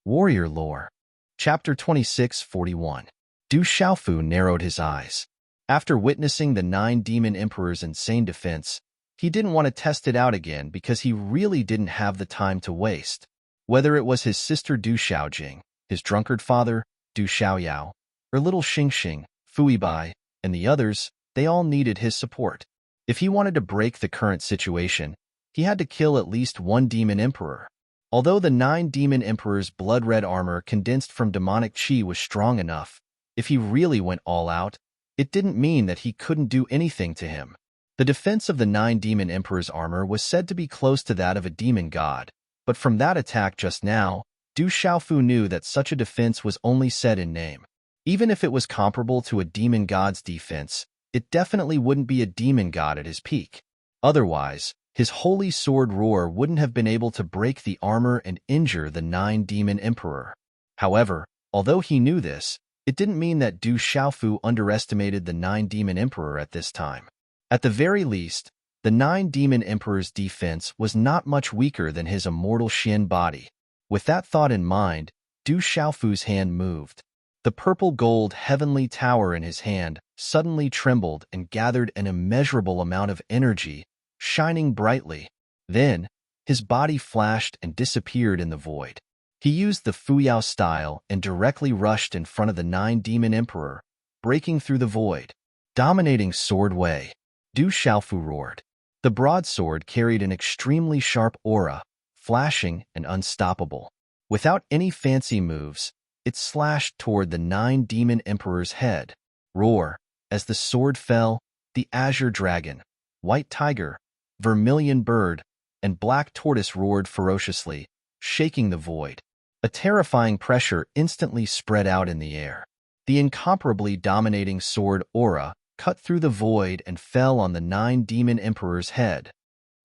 Warrior Lore. Chapter 26:41. Du Xiaofu narrowed his eyes. After witnessing the 9 demon emperor's insane defense, he didn't want to test it out again because he really didn't have the time to waste. Whether it was his sister Du Xiaojing, his drunkard father, Du Xiaoyao, or little Xingxing, Fuibai, and the others, they all needed his support. If he wanted to break the current situation, he had to kill at least one demon emperor. Although the 9 demon emperor's blood-red armor condensed from demonic chi was strong enough, if he really went all out, it didn't mean that he couldn't do anything to him. The defense of the 9 demon emperor's armor was said to be close to that of a demon god, but from that attack just now, Du Xiaofu knew that such a defense was only said in name. Even if it was comparable to a demon god's defense, it definitely wouldn't be a demon god at his peak. Otherwise, his holy sword roar wouldn't have been able to break the armor and injure the 9 demon emperor. However, although he knew this, it didn't mean that Du Xiaofu underestimated the 9 demon emperor at this time. At the very least, the 9 demon emperor's defense was not much weaker than his immortal Xian body. With that thought in mind, Du Xiaofu's hand moved. The purple-gold heavenly tower in his hand suddenly trembled and gathered an immeasurable amount of energy, shining brightly. Then, his body flashed and disappeared in the void. He used the Fuyao style and directly rushed in front of the 9 demon emperor, breaking through the void. Dominating sword way, Du Xiaofu roared. The broadsword carried an extremely sharp aura, flashing and unstoppable. Without any fancy moves, it slashed toward the 9 demon emperor's head. Roar! As the sword fell, the azure dragon, white tiger, vermilion bird, and black tortoise roared ferociously, shaking the void. A terrifying pressure instantly spread out in the air. The incomparably dominating sword aura cut through the void and fell on the 9 demon emperor's head.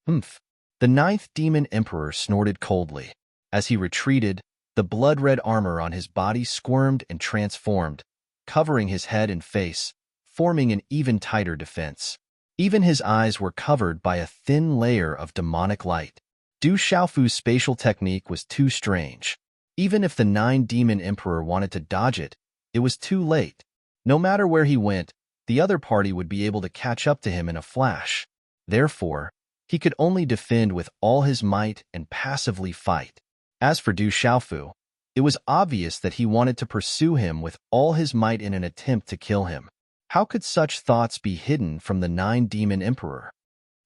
Humph! The 9th demon emperor snorted coldly. As he retreated, the blood-red armor on his body squirmed and transformed, covering his head and face, forming an even tighter defense. Even his eyes were covered by a thin layer of demonic light. Du Xiaofu's spatial technique was too strange. Even if the 9 demon emperor wanted to dodge it, it was too late. No matter where he went, the other party would be able to catch up to him in a flash. Therefore, he could only defend with all his might and passively fight. As for Du Xiaofu, it was obvious that he wanted to pursue him with all his might in an attempt to kill him. How could such thoughts be hidden from the 9 demon emperor?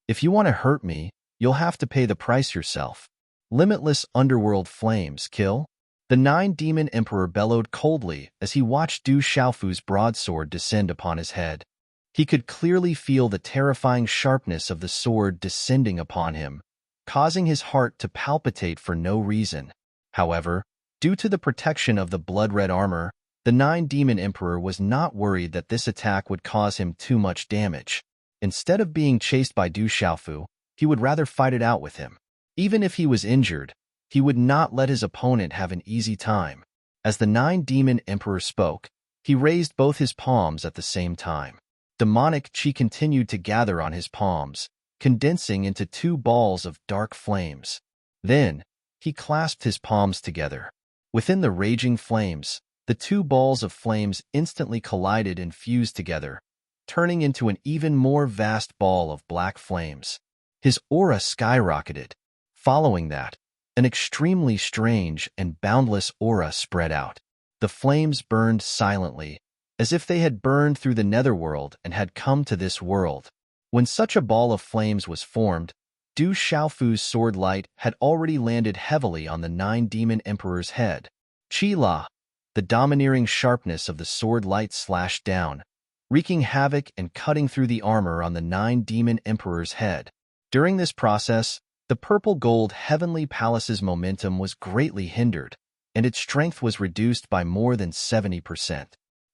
If you want to hurt me, you'll have to pay the price yourself. Limitless underworld flames kill? The 9 demon emperor bellowed coldly as he watched Du Xiaofu's broadsword descend upon his head. He could clearly feel the terrifying sharpness of the sword descending upon him, causing his heart to palpitate for no reason. However, due to the protection of the blood-red armor, the 9 demon emperor was not worried that this attack would cause him too much damage. Instead of being chased by Du Xiaofu, he would rather fight it out with him. Even if he was injured, he would not let his opponent have an easy time. As the 9 demon emperor spoke, he raised both his palms at the same time. Demonic chi continued to gather on his palms, condensing into 2 balls of dark flames. Then, he clasped his palms together. Within the raging flames, the 2 balls of flames instantly collided and fused together, turning into an even more vast ball of black flames. His aura skyrocketed. Following that, an extremely strange and boundless aura spread out. The flames burned silently, as if they had burned through the netherworld and had come to this world. When such a ball of flames was formed, Du Xiaofu's sword light had already landed heavily on the 9 demon emperor's head. Qi La, the domineering sharpness of the sword light slashed down, wreaking havoc and cutting through the armor on the 9 demon emperor's head. During this process, the purple-gold heavenly palace's momentum was greatly hindered, and its strength was reduced by more than 70%.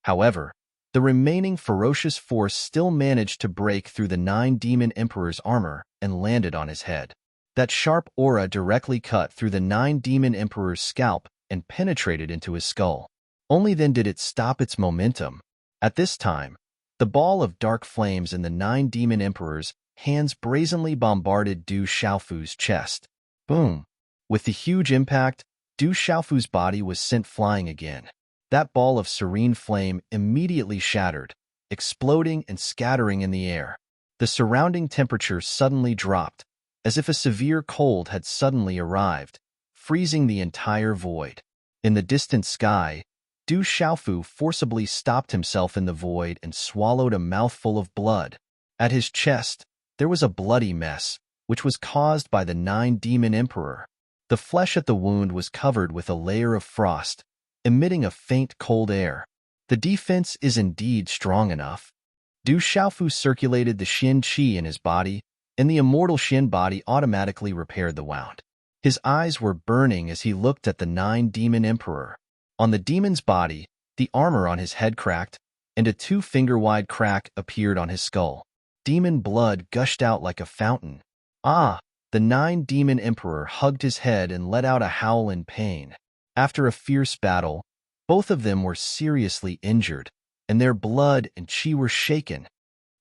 However, the remaining ferocious force still managed to break through the 9 demon emperor's armor and landed on his head. That sharp aura directly cut through the 9 demon emperor's scalp and penetrated into his skull. Only then did it stop its momentum. At this time, the ball of dark flames in the 9 demon emperor's hands brazenly bombarded Du Xiaofu's chest. Boom! With the huge impact, Du Xiaofu's body was sent flying again. That ball of serene flame immediately shattered, exploding and scattering in the air. The surrounding temperature suddenly dropped, as if a severe cold had suddenly arrived, freezing the entire void. In the distant sky, Du Xiaofu forcibly stopped himself in the void and swallowed a mouthful of blood. At his chest, there was a bloody mess, which was caused by the 9-demon emperor. The flesh at the wound was covered with a layer of frost, emitting a faint cold air. The defense is indeed strong enough. Du Xiaofu circulated the Xin Qi in his body, and the immortal Xin body automatically repaired the wound. His eyes were burning as he looked at the 9-demon emperor. On the demon's body, the armor on his head cracked, and a 2-finger-wide crack appeared on his skull. Demon blood gushed out like a fountain. Ah! The 9-demon emperor hugged his head and let out a howl in pain. After a fierce battle, both of them were seriously injured, and their blood and qi were shaken.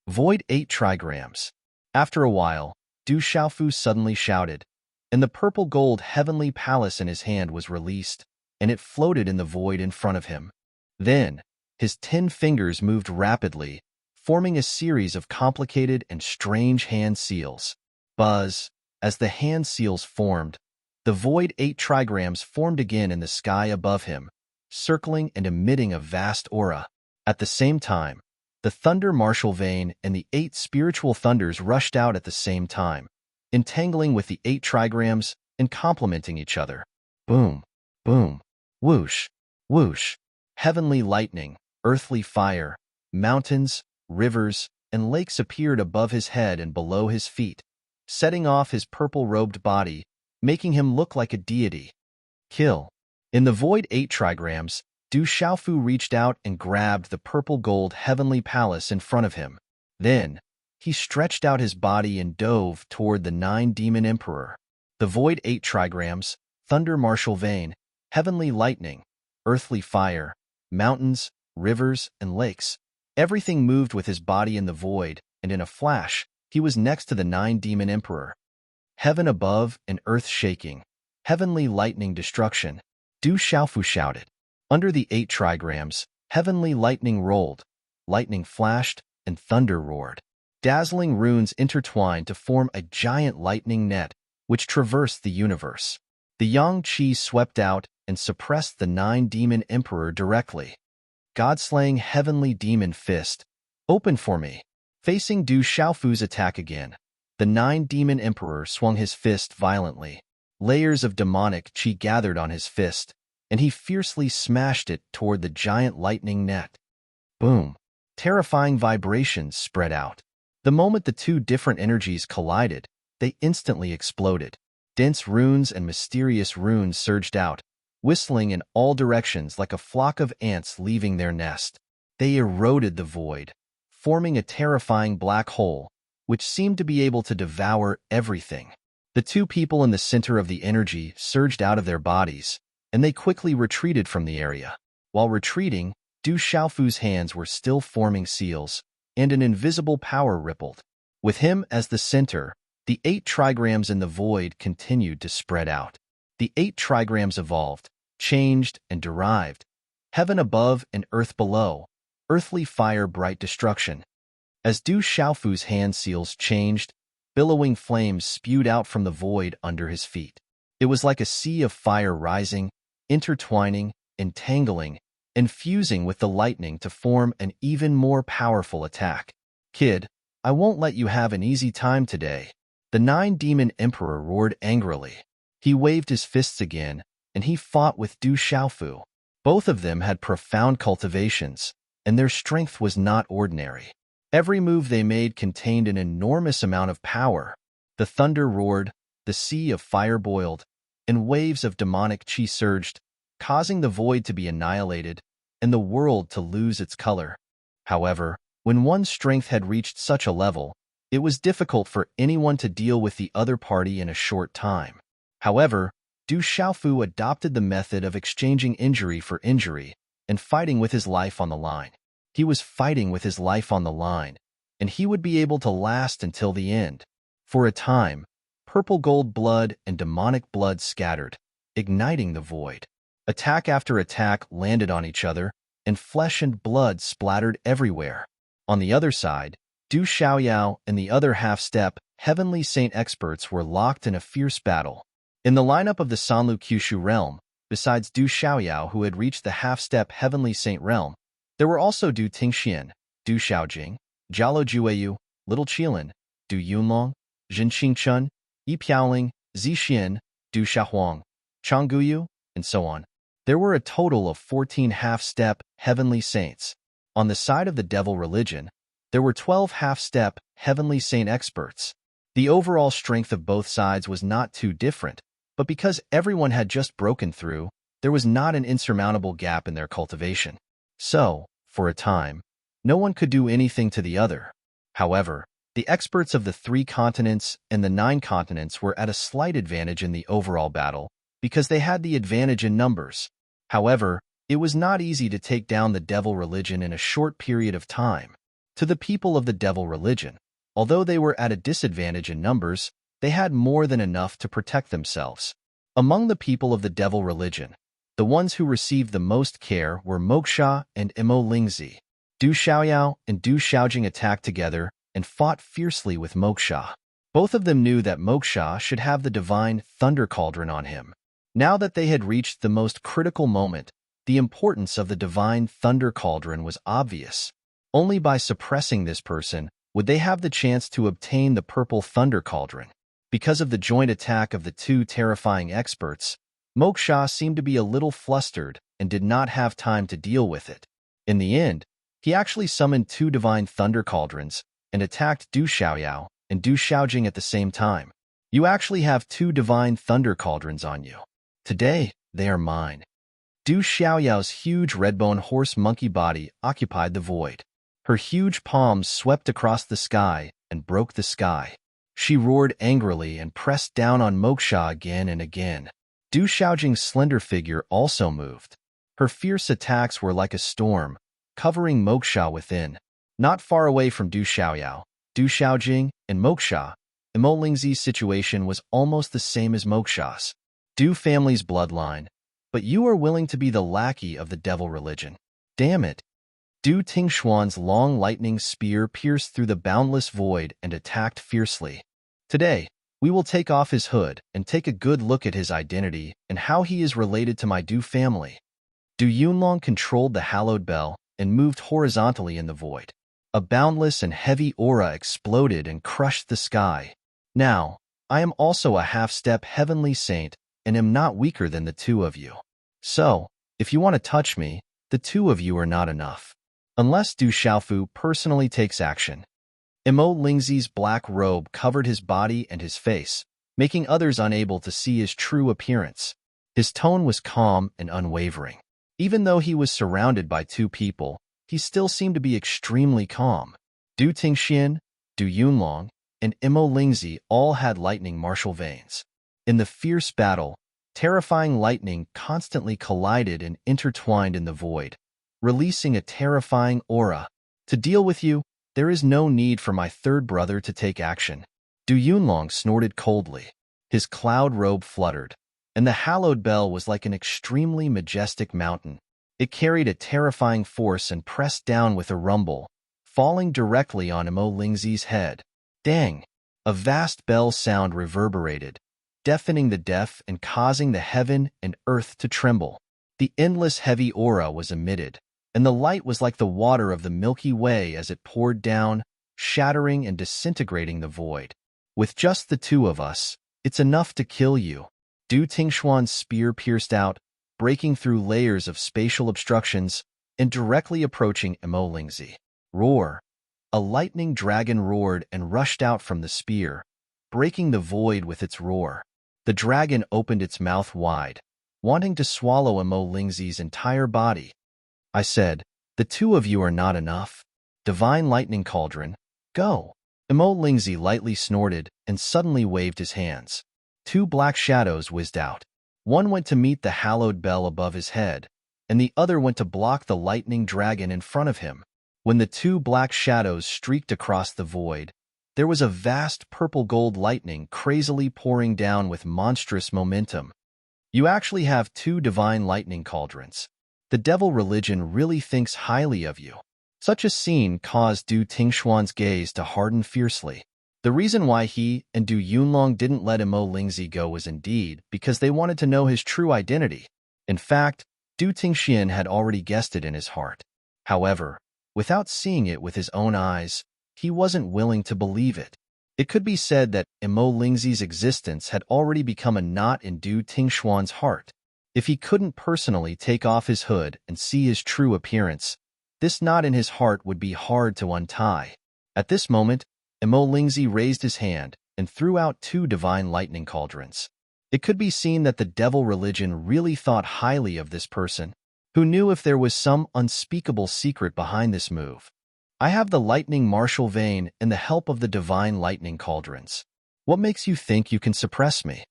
Void 8 trigrams. After a while, Du Xiaofu suddenly shouted, and the purple-gold heavenly palace in his hand was released, and it floated in the void in front of him. Then, his 10 fingers moved rapidly, forming a series of complicated and strange hand seals. Buzz! As the hand seals formed, the void 8 trigrams formed again in the sky above him, circling and emitting a vast aura. At the same time, the thunder martial vein and the 8 spiritual thunders rushed out at the same time, entangling with the 8 trigrams and complementing each other. Boom, boom, whoosh, whoosh. Heavenly lightning, earthly fire, mountains, rivers, and lakes appeared above his head and below his feet, setting off his purple-robed body, making him look like a deity. Kill. In the void 8 trigrams, Du Xiaofu reached out and grabbed the purple-gold heavenly palace in front of him. Then, he stretched out his body and dove toward the 9-demon emperor. The void 8 trigrams, thunder martial vein, heavenly lightning, earthly fire, mountains, rivers, and lakes. Everything moved with his body in the void, and in a flash, he was next to the 9-demon emperor. Heaven above and earth shaking. Heavenly lightning destruction. Du Xiaofu shouted. Under the 8 trigrams, heavenly lightning rolled, lightning flashed, and thunder roared. Dazzling runes intertwined to form a giant lightning net, which traversed the universe. The yang qi swept out and suppressed the 9-demon emperor directly. God-slaying heavenly demon fist. Open for me. Facing Du Xiaofu's attack again, the 9-demon emperor swung his fist violently. Layers of demonic qi gathered on his fist, and he fiercely smashed it toward the giant lightning net. Boom! Terrifying vibrations spread out. The moment the 2 different energies collided, they instantly exploded. Dense runes and mysterious runes surged out, whistling in all directions like a flock of ants leaving their nest. They eroded the void, forming a terrifying black hole, which seemed to be able to devour everything. The 2 people in the center of the energy surged out of their bodies, and they quickly retreated from the area. While retreating, Du Xiaofu's hands were still forming seals, and an invisible power rippled. With him as the center, the 8 trigrams in the void continued to spread out. The 8 trigrams evolved, changed, and derived. Heaven above and earth below, earthly fire bright destruction. As Du Xiaofu's hand seals changed, billowing flames spewed out from the void under his feet. It was like a sea of fire rising, intertwining, entangling, and fusing with the lightning to form an even more powerful attack. Kid, I won't let you have an easy time today. The 9-demon emperor roared angrily. He waved his fists again, and he fought with Du Xiaofu. Both of them had profound cultivations, and their strength was not ordinary. Every move they made contained an enormous amount of power. The thunder roared, the sea of fire boiled, and waves of demonic qi surged, causing the void to be annihilated and the world to lose its color. However, when one's strength had reached such a level, it was difficult for anyone to deal with the other party in a short time. However, Du Xiaofu adopted the method of exchanging injury for injury and fighting with his life on the line. He was fighting with his life on the line, and he would be able to last until the end. For a time, purple gold blood and demonic blood scattered, igniting the void. Attack after attack landed on each other, and flesh and blood splattered everywhere. On the other side, Du Xiaoyao and the other half-step Heavenly Saint experts were locked in a fierce battle. In the lineup of the Sanlu Kyushu realm, besides Du Xiaoyao who had reached the half-step Heavenly Saint realm, there were also Du Tingxian, Du Xiaojing, Jialo Jueyu, Little Qilin, Du Yunlong, Jin Qingchun, Yi Piaoling, Zixin, Du Xiaohuang, Changguyu, and so on. There were a total of 14 half-step Heavenly Saints. On the side of the devil religion, there were 12 half-step Heavenly Saint experts. The overall strength of both sides was not too different, but because everyone had just broken through, there was not an insurmountable gap in their cultivation. So, for a time, no one could do anything to the other. However, the experts of the 3 continents and the 9 continents were at a slight advantage in the overall battle because they had the advantage in numbers. However, it was not easy to take down the devil religion in a short period of time. To the people of the devil religion, although they were at a disadvantage in numbers, they had more than enough to protect themselves. Among the people of the devil religion, the ones who received the most care were Moksha and Imo Lingzi. Du Xiaoyao and Du Xiaojing attacked together and fought fiercely with Moksha. Both of them knew that Moksha should have the divine thunder cauldron on him. Now that they had reached the most critical moment, the importance of the divine thunder cauldron was obvious. Only by suppressing this person would they have the chance to obtain the purple thunder cauldron. Because of the joint attack of the 2 terrifying experts, Moksha seemed to be a little flustered and did not have time to deal with it. In the end, he actually summoned 2 divine thunder cauldrons and attacked Du Xiaoyao and Du Xiaojing at the same time. You actually have 2 divine thunder cauldrons on you. Today, they are mine. Du Xiaoyao's huge redbone horse monkey body occupied the void. Her huge palms swept across the sky and broke the sky. She roared angrily and pressed down on Moksha again and again. Du Xiaojing's slender figure also moved. Her fierce attacks were like a storm, covering Moksha within. Not far away from Du Xiaoyao, Du Xiaojing, and Moksha, Imo Lingzi's situation was almost the same as Moksha's. Du family's bloodline, but you are willing to be the lackey of the devil religion. Damn it. Du Tingxuan's long lightning spear pierced through the boundless void and attacked fiercely. Today, we will take off his hood and take a good look at his identity and how he is related to my Du family. Du Yunlong controlled the hallowed bell and moved horizontally in the void. A boundless and heavy aura exploded and crushed the sky. Now, I am also a half-step heavenly saint and am not weaker than the 2 of you. So, if you want to touch me, the 2 of you are not enough. Unless Du Xiaofu personally takes action. Imo Lingzi's black robe covered his body and his face, making others unable to see his true appearance. His tone was calm and unwavering. Even though he was surrounded by 2 people, he still seemed to be extremely calm. Du Tingxian, Du Yunlong, and Imo Lingzi all had lightning martial veins. In the fierce battle, terrifying lightning constantly collided and intertwined in the void, releasing a terrifying aura. To deal with you, there is no need for my 3rd brother to take action. Du Yunlong snorted coldly. His cloud robe fluttered, and the hallowed bell was like an extremely majestic mountain. It carried a terrifying force and pressed down with a rumble, falling directly on Imo Lingzi's head. Dang! A vast bell sound reverberated, deafening the deaf and causing the heaven and earth to tremble. The endless heavy aura was emitted, and the light was like the water of the Milky Way as it poured down, shattering and disintegrating the void. With just the 2 of us, it's enough to kill you. Du Tingxuan's spear pierced out, breaking through layers of spatial obstructions and directly approaching Imo Lingzi. Roar! A lightning dragon roared and rushed out from the spear, breaking the void with its roar. The dragon opened its mouth wide, wanting to swallow Imo Lingzi's entire body. I said, the 2 of you are not enough. Divine lightning cauldron, go. Imo Lingzi lightly snorted and suddenly waved his hands. 2 black shadows whizzed out. One went to meet the hallowed bell above his head, and the other went to block the lightning dragon in front of him. When the 2 black shadows streaked across the void, there was a vast purple-gold lightning crazily pouring down with monstrous momentum. You actually have two divine lightning cauldrons. The devil religion really thinks highly of you. Such a scene caused Du Tingxuan's gaze to harden fiercely. The reason why he and Du Yunlong didn't let Imo Lingzi go was indeed because they wanted to know his true identity. In fact, Du Tingxian had already guessed it in his heart. However, without seeing it with his own eyes, he wasn't willing to believe it. It could be said that Imo Lingzi's existence had already become a knot in Du Tingxuan's heart. If he couldn't personally take off his hood and see his true appearance, this knot in his heart would be hard to untie. At this moment, Imo Lingzi raised his hand and threw out two divine lightning cauldrons. It could be seen that the devil religion really thought highly of this person, who knew if there was some unspeakable secret behind this move. I have the lightning martial vein and the help of the divine lightning cauldrons. What makes you think you can suppress me?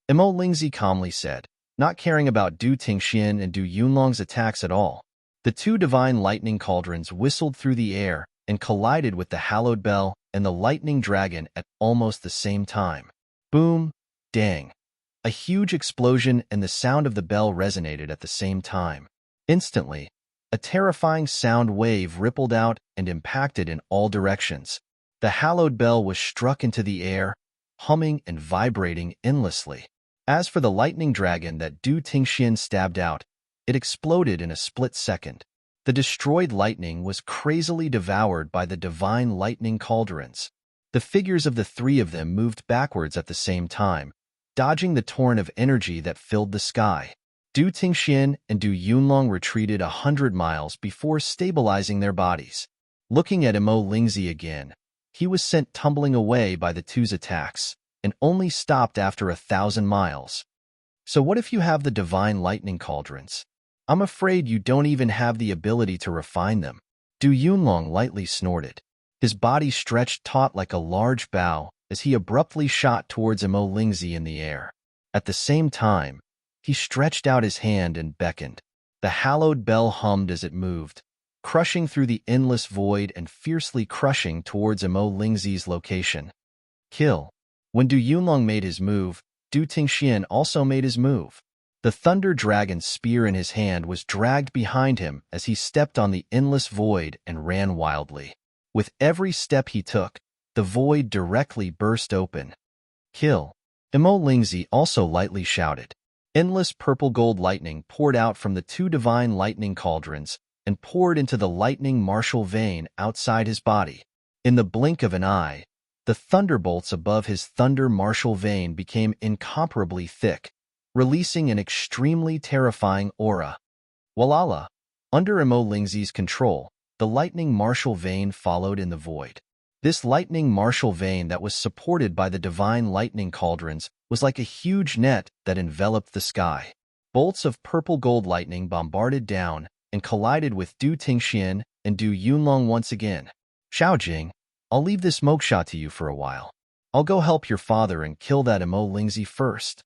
Imo Lingzi calmly said, not caring about Du Tingxian and Du Yunlong's attacks at all. The two divine lightning cauldrons whistled through the air and collided with the hallowed bell and the lightning dragon at almost the same time. Boom, dang. A huge explosion and the sound of the bell resonated at the same time. Instantly, a terrifying sound wave rippled out and impacted in all directions. The hallowed bell was struck into the air, humming and vibrating endlessly. As for the lightning dragon that Du Tingxian stabbed out, it exploded in a split second. The destroyed lightning was crazily devoured by the divine lightning cauldrons. The figures of the three of them moved backwards at the same time, dodging the torrent of energy that filled the sky. Du Tingxian and Du Yunlong retreated 100 miles before stabilizing their bodies. Looking at Imo Lingzi again, he was sent tumbling away by the two's attacks, and only stopped after 1,000 miles. So what if you have the divine lightning cauldrons? I'm afraid you don't even have the ability to refine them. Du Yunlong lightly snorted. His body stretched taut like a large bow as he abruptly shot towards Imo Lingzi in the air. At the same time, he stretched out his hand and beckoned. The hallowed bell hummed as it moved, crushing through the endless void and fiercely crushing towards Imo Lingzi's location. Kill. When Du Yunlong made his move, Du Tingxian also made his move. The thunder dragon's spear in his hand was dragged behind him as he stepped on the endless void and ran wildly. With every step he took, the void directly burst open. Kill. Imo Lingzi also lightly shouted. Endless purple-gold lightning poured out from the two divine lightning cauldrons and poured into the lightning martial vein outside his body. In the blink of an eye, the thunderbolts above his thunder martial vein became incomparably thick, releasing an extremely terrifying aura. Walala! Under Imo Lingzi's control, the lightning martial vein followed in the void. This lightning martial vein that was supported by the divine lightning cauldrons was like a huge net that enveloped the sky. Bolts of purple-gold lightning bombarded down and collided with Du Tingxian and Du Yunlong once again. Xiaojing, I'll leave this moksha to you for a while. I'll go help your father and kill that Imo Lingzi first.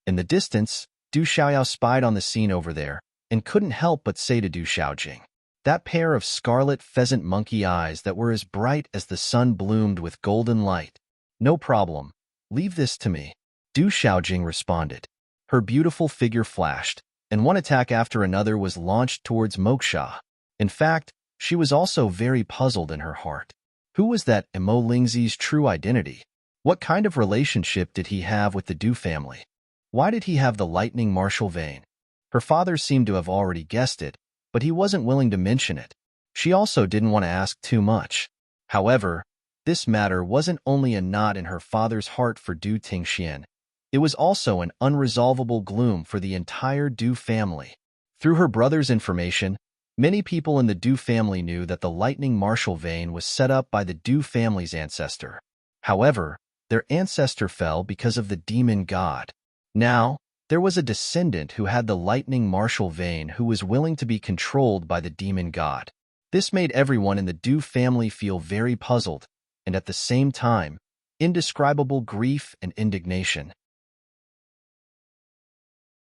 In the distance, Du Xiaoyao spied on the scene over there and couldn't help but say to Du Xiaojing, that pair of scarlet pheasant monkey eyes that were as bright as the sun bloomed with golden light. No problem. Leave this to me. Du Xiaojing responded. Her beautiful figure flashed, and one attack after another was launched towards Moksha. In fact, she was also very puzzled in her heart. Who was that Imo Lingzi's true identity? What kind of relationship did he have with the Du family? Why did he have the lightning martial vein? Her father seemed to have already guessed it, but he wasn't willing to mention it. She also didn't want to ask too much. However, this matter wasn't only a knot in her father's heart for Du Tingxian. It was also an unresolvable gloom for the entire Du family. Through her brother's information, many people in the Du family knew that the lightning martial vein was set up by the Du family's ancestor. However, their ancestor fell because of the demon god. Now, there was a descendant who had the lightning martial vein who was willing to be controlled by the demon god. This made everyone in the Du family feel very puzzled, and at the same time, indescribable grief and indignation.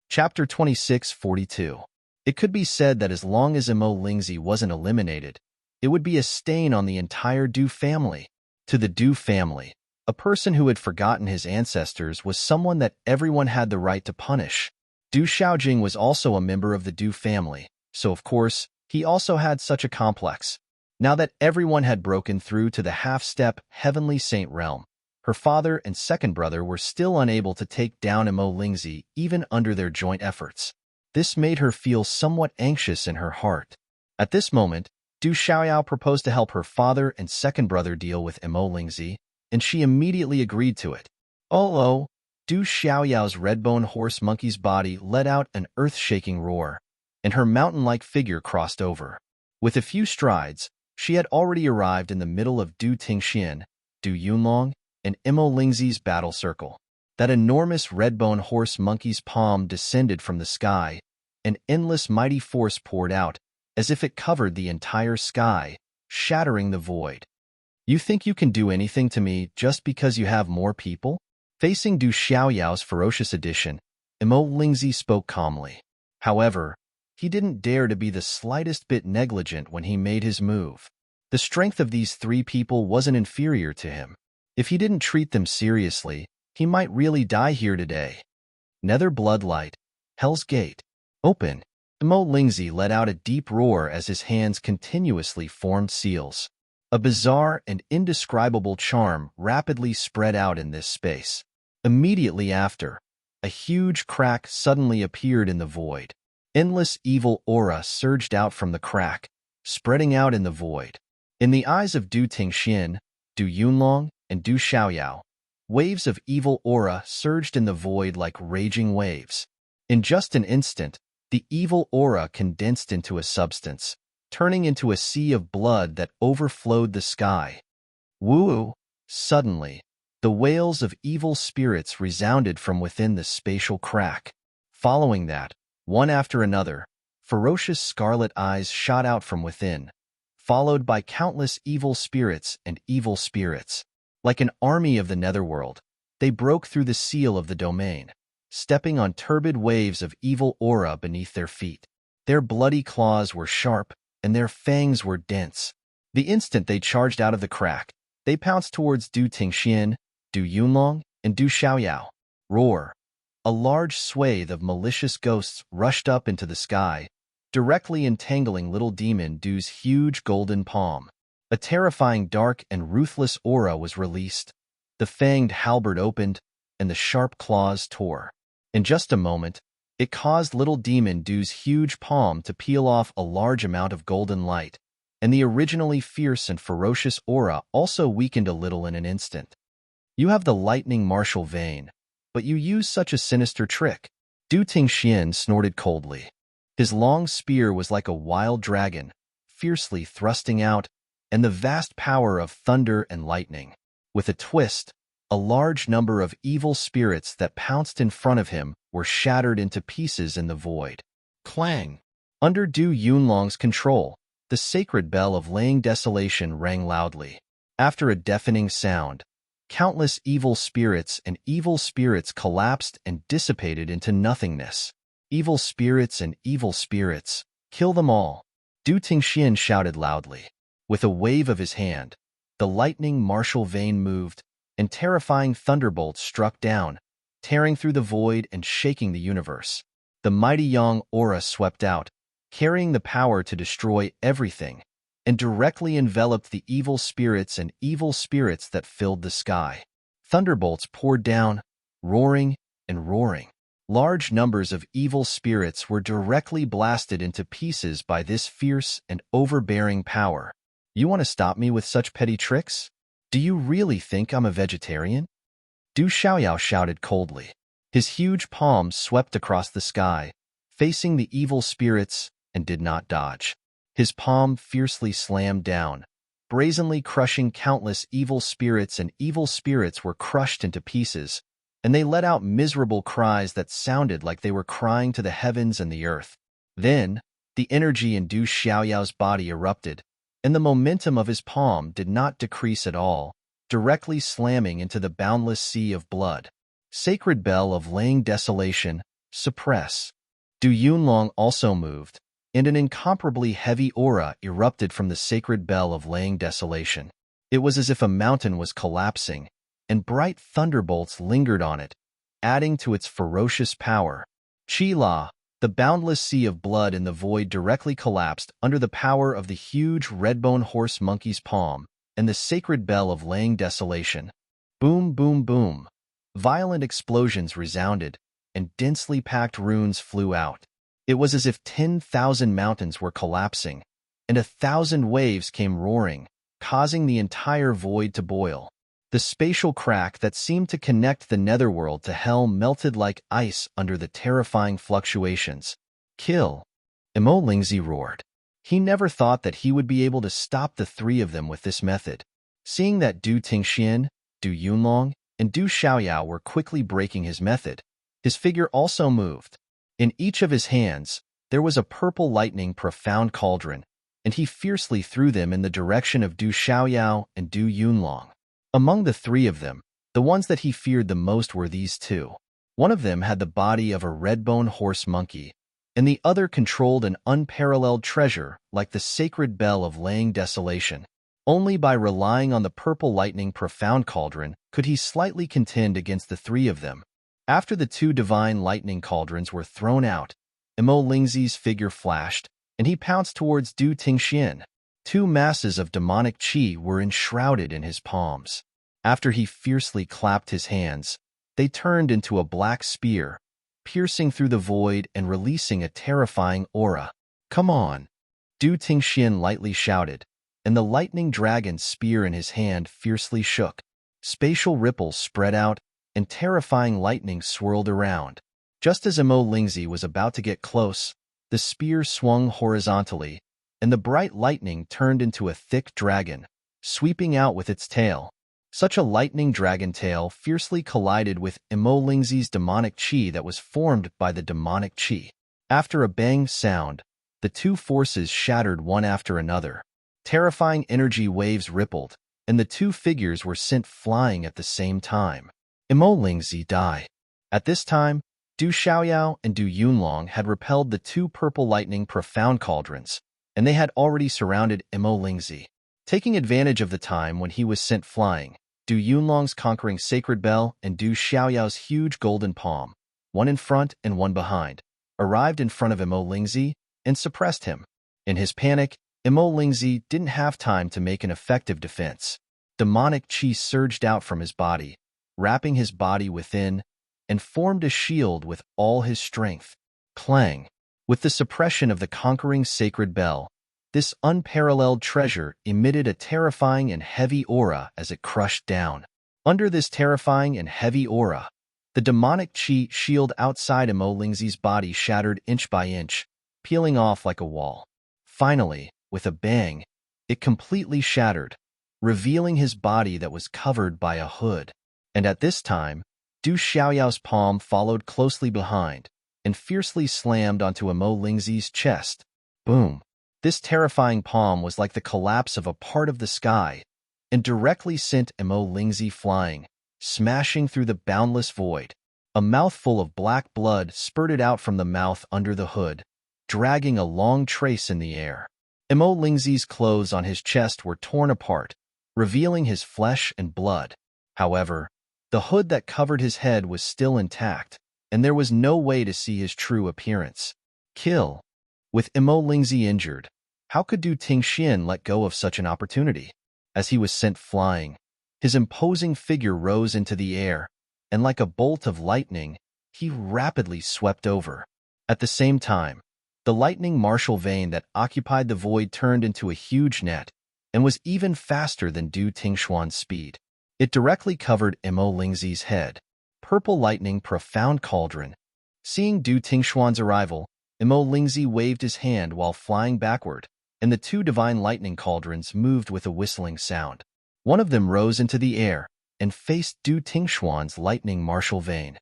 Chapter 2642. It could be said that as long as Imo Lingzi wasn't eliminated, it would be a stain on the entire Du family. To the Du family, A person who had forgotten his ancestors was someone that everyone had the right to punish. Du Xiaojing was also a member of the Du family, so of course, he also had such a complex. Now that everyone had broken through to the half-step heavenly saint realm, her father and second brother were still unable to take down Imo Lingzi even under their joint efforts. This made her feel somewhat anxious in her heart. At this moment, Du Xiaoyao proposed to help her father and second brother deal with Imo Lingzi, and she immediately agreed to it. Oh, Du Xiaoyao's red-bone horse monkey's body let out an earth-shaking roar, and her mountain-like figure crossed over. With a few strides, she had already arrived in the middle of Du Tingxian, Du Yunlong, and Imo Lingzi's battle circle. That enormous red-bone horse monkey's palm descended from the sky, and endless mighty force poured out, as if it covered the entire sky, shattering the void. You think you can do anything to me just because you have more people? Facing Du Xiaoyao's ferocious addition, Imo Lingzi spoke calmly. However, he didn't dare to be the slightest bit negligent when he made his move. The strength of these three people wasn't inferior to him. If he didn't treat them seriously, he might really die here today. Nether Bloodlight, Hell's Gate, open. Imo Lingzi let out a deep roar as his hands continuously formed seals. A bizarre and indescribable charm rapidly spread out in this space. Immediately after, a huge crack suddenly appeared in the void. Endless evil aura surged out from the crack, spreading out in the void. In the eyes of Du Tingxian, Du Yunlong, and Du Xiaoyao, waves of evil aura surged in the void like raging waves. In just an instant, the evil aura condensed into a substance, turning into a sea of blood that overflowed the sky. Woo! Suddenly, the wails of evil spirits resounded from within the spatial crack. Following that, one after another, ferocious scarlet eyes shot out from within, followed by countless evil spirits and evil spirits. Like an army of the netherworld, they broke through the seal of the domain, stepping on turbid waves of evil aura beneath their feet. Their bloody claws were sharp, and their fangs were dense. The instant they charged out of the crack, they pounced towards Du Tingxian, Du Yunlong, and Du Xiaoyao. Roar! A large swathe of malicious ghosts rushed up into the sky, directly entangling little demon Du's huge golden palm. A terrifying dark and ruthless aura was released. The fanged halberd opened, and the sharp claws tore. In just a moment, it caused little demon Du's huge palm to peel off a large amount of golden light, and the originally fierce and ferocious aura also weakened a little in an instant. You have the lightning martial vein, but you use such a sinister trick. Du Tingxian snorted coldly. His long spear was like a wild dragon, fiercely thrusting out, and the vast power of thunder and lightning. With a twist, a large number of evil spirits that pounced in front of him were shattered into pieces in the void. Clang! Under Du Yunlong's control, the sacred bell of laying desolation rang loudly. After a deafening sound, countless evil spirits and evil spirits collapsed and dissipated into nothingness. Evil spirits, kill them all! Du Tingxian shouted loudly. With a wave of his hand, the lightning martial vein moved, and terrifying thunderbolts struck down, tearing through the void and shaking the universe. The mighty Yang aura swept out, carrying the power to destroy everything, and directly enveloped the evil spirits and evil spirits that filled the sky. Thunderbolts poured down, roaring and roaring. Large numbers of evil spirits were directly blasted into pieces by this fierce and overbearing power. You want to stop me with such petty tricks? Do you really think I'm a vegetarian? Du Xiaoyao shouted coldly. His huge palm swept across the sky, facing the evil spirits, and did not dodge. His palm fiercely slammed down, brazenly crushing countless evil spirits, and evil spirits were crushed into pieces, and they let out miserable cries that sounded like they were crying to the heavens and the earth. Then, the energy in Du Xiaoyao's body erupted, and the momentum of his palm did not decrease at all, directly slamming into the boundless sea of blood. Sacred bell of laying desolation, suppress. Du Yunlong also moved, and an incomparably heavy aura erupted from the sacred bell of laying desolation. It was as if a mountain was collapsing, and bright thunderbolts lingered on it, adding to its ferocious power. Chi-La, the boundless sea of blood in the void, directly collapsed under the power of the huge red-bone horse monkey's palm and the sacred bell of laying desolation. Boom, boom, boom. Violent explosions resounded, and densely packed runes flew out. It was as if 10,000 mountains were collapsing, and 1,000 waves came roaring, causing the entire void to boil. The spatial crack that seemed to connect the netherworld to hell melted like ice under the terrifying fluctuations. Kill! Lingzi roared. He never thought that he would be able to stop the three of them with this method. Seeing that Du Tingxian, Du Yunlong, and Du Xiaoyao were quickly breaking his method, his figure also moved. In each of his hands, there was a purple lightning profound cauldron, and he fiercely threw them in the direction of Du Xiaoyao and Du Yunlong. Among the three of them, the ones that he feared the most were these two. One of them had the body of a red-bone horse monkey, and the other controlled an unparalleled treasure like the sacred bell of laying desolation. Only by relying on the purple lightning profound cauldron could he slightly contend against the three of them. After the two divine lightning cauldrons were thrown out, Lingzi's figure flashed, and he pounced towards Du Tingxian. Two masses of demonic qi were enshrouded in his palms. After he fiercely clapped his hands, they turned into a black spear, piercing through the void and releasing a terrifying aura. "Come on!" Du Tingxian lightly shouted, and the lightning dragon spear in his hand fiercely shook. Spatial ripples spread out, and terrifying lightning swirled around. Just as Lingzi was about to get close, the spear swung horizontally, and the bright lightning turned into a thick dragon, sweeping out with its tail. Such a lightning dragon tail fiercely collided with Lingzi's demonic qi that was formed by the demonic qi. After a bang sound, the two forces shattered one after another. Terrifying energy waves rippled, and the two figures were sent flying at the same time. Lingzi died. At this time, Du Xiaoyao and Du Yunlong had repelled the two purple lightning profound cauldrons, and they had already surrounded Lingzi. Taking advantage of the time when he was sent flying, Du Yunlong's conquering sacred bell and Du Xiaoyao's huge golden palm, one in front and one behind, arrived in front of Lingzi and suppressed him. In his panic, Lingzi didn't have time to make an effective defense. Demonic qi surged out from his body, wrapping his body within, and formed a shield with all his strength. Clang! With the suppression of the conquering sacred bell, this unparalleled treasure emitted a terrifying and heavy aura as it crushed down. Under this terrifying and heavy aura, the demonic qi shield outside Lingzi's body shattered inch by inch, peeling off like a wall. Finally, with a bang, it completely shattered, revealing his body that was covered by a hood. And at this time, Du Xiaoyao's palm followed closely behind and fiercely slammed onto Lingzi's chest. Boom! This terrifying palm was like the collapse of a part of the sky and directly sent Lingzi flying, smashing through the boundless void. A mouthful of black blood spurted out from the mouth under the hood, dragging a long trace in the air. Lingzi's clothes on his chest were torn apart, revealing his flesh and blood. However, the hood that covered his head was still intact, and there was no way to see his true appearance. Kill! With Lingzi injured, how could Du Tingxian let go of such an opportunity? As he was sent flying, his imposing figure rose into the air, and like a bolt of lightning, he rapidly swept over. At the same time, the lightning martial vein that occupied the void turned into a huge net, and was even faster than Du Tingxuan's speed. It directly covered Lingzi's head. Purple lightning profound cauldron. Seeing Du Tingxuan's arrival, Lingzi waved his hand while flying backward, and the two divine lightning cauldrons moved with a whistling sound. One of them rose into the air and faced Du Tingxuan's lightning martial vein.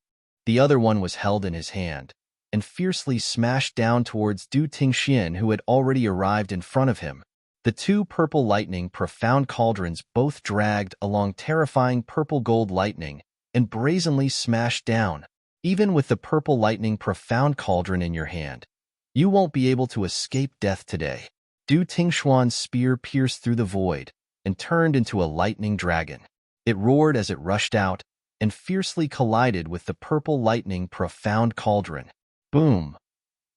The other one was held in his hand and fiercely smashed down towards Du Tingxian, who had already arrived in front of him. The two purple lightning profound cauldrons both dragged along terrifying purple gold lightning and brazenly smashed down. Even with the purple lightning profound cauldron in your hand, you won't be able to escape death today. Du Tingxuan's spear pierced through the void and turned into a lightning dragon. It roared as it rushed out and fiercely collided with the purple lightning profound cauldron. Boom!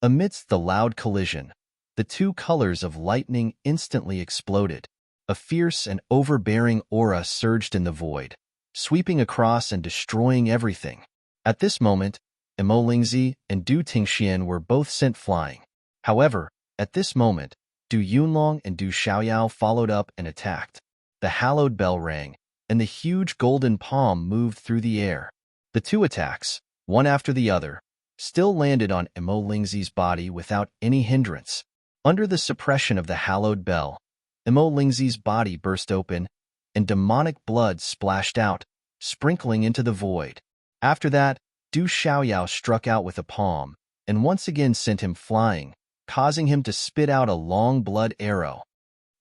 Amidst the loud collision, the two colors of lightning instantly exploded. A fierce and overbearing aura surged in the void, sweeping across and destroying everything. At this moment, Lingzi and Du Tingxian were both sent flying. However, at this moment, Du Yunlong and Du Xiaoyao followed up and attacked. The hallowed bell rang, and the huge golden palm moved through the air. The two attacks, one after the other, still landed on Lingzi's body without any hindrance. Under the suppression of the hallowed bell, Lingzi's body burst open, and demonic blood splashed out, sprinkling into the void. After that, Du Xiaoyao struck out with a palm, and once again sent him flying, causing him to spit out a long blood arrow.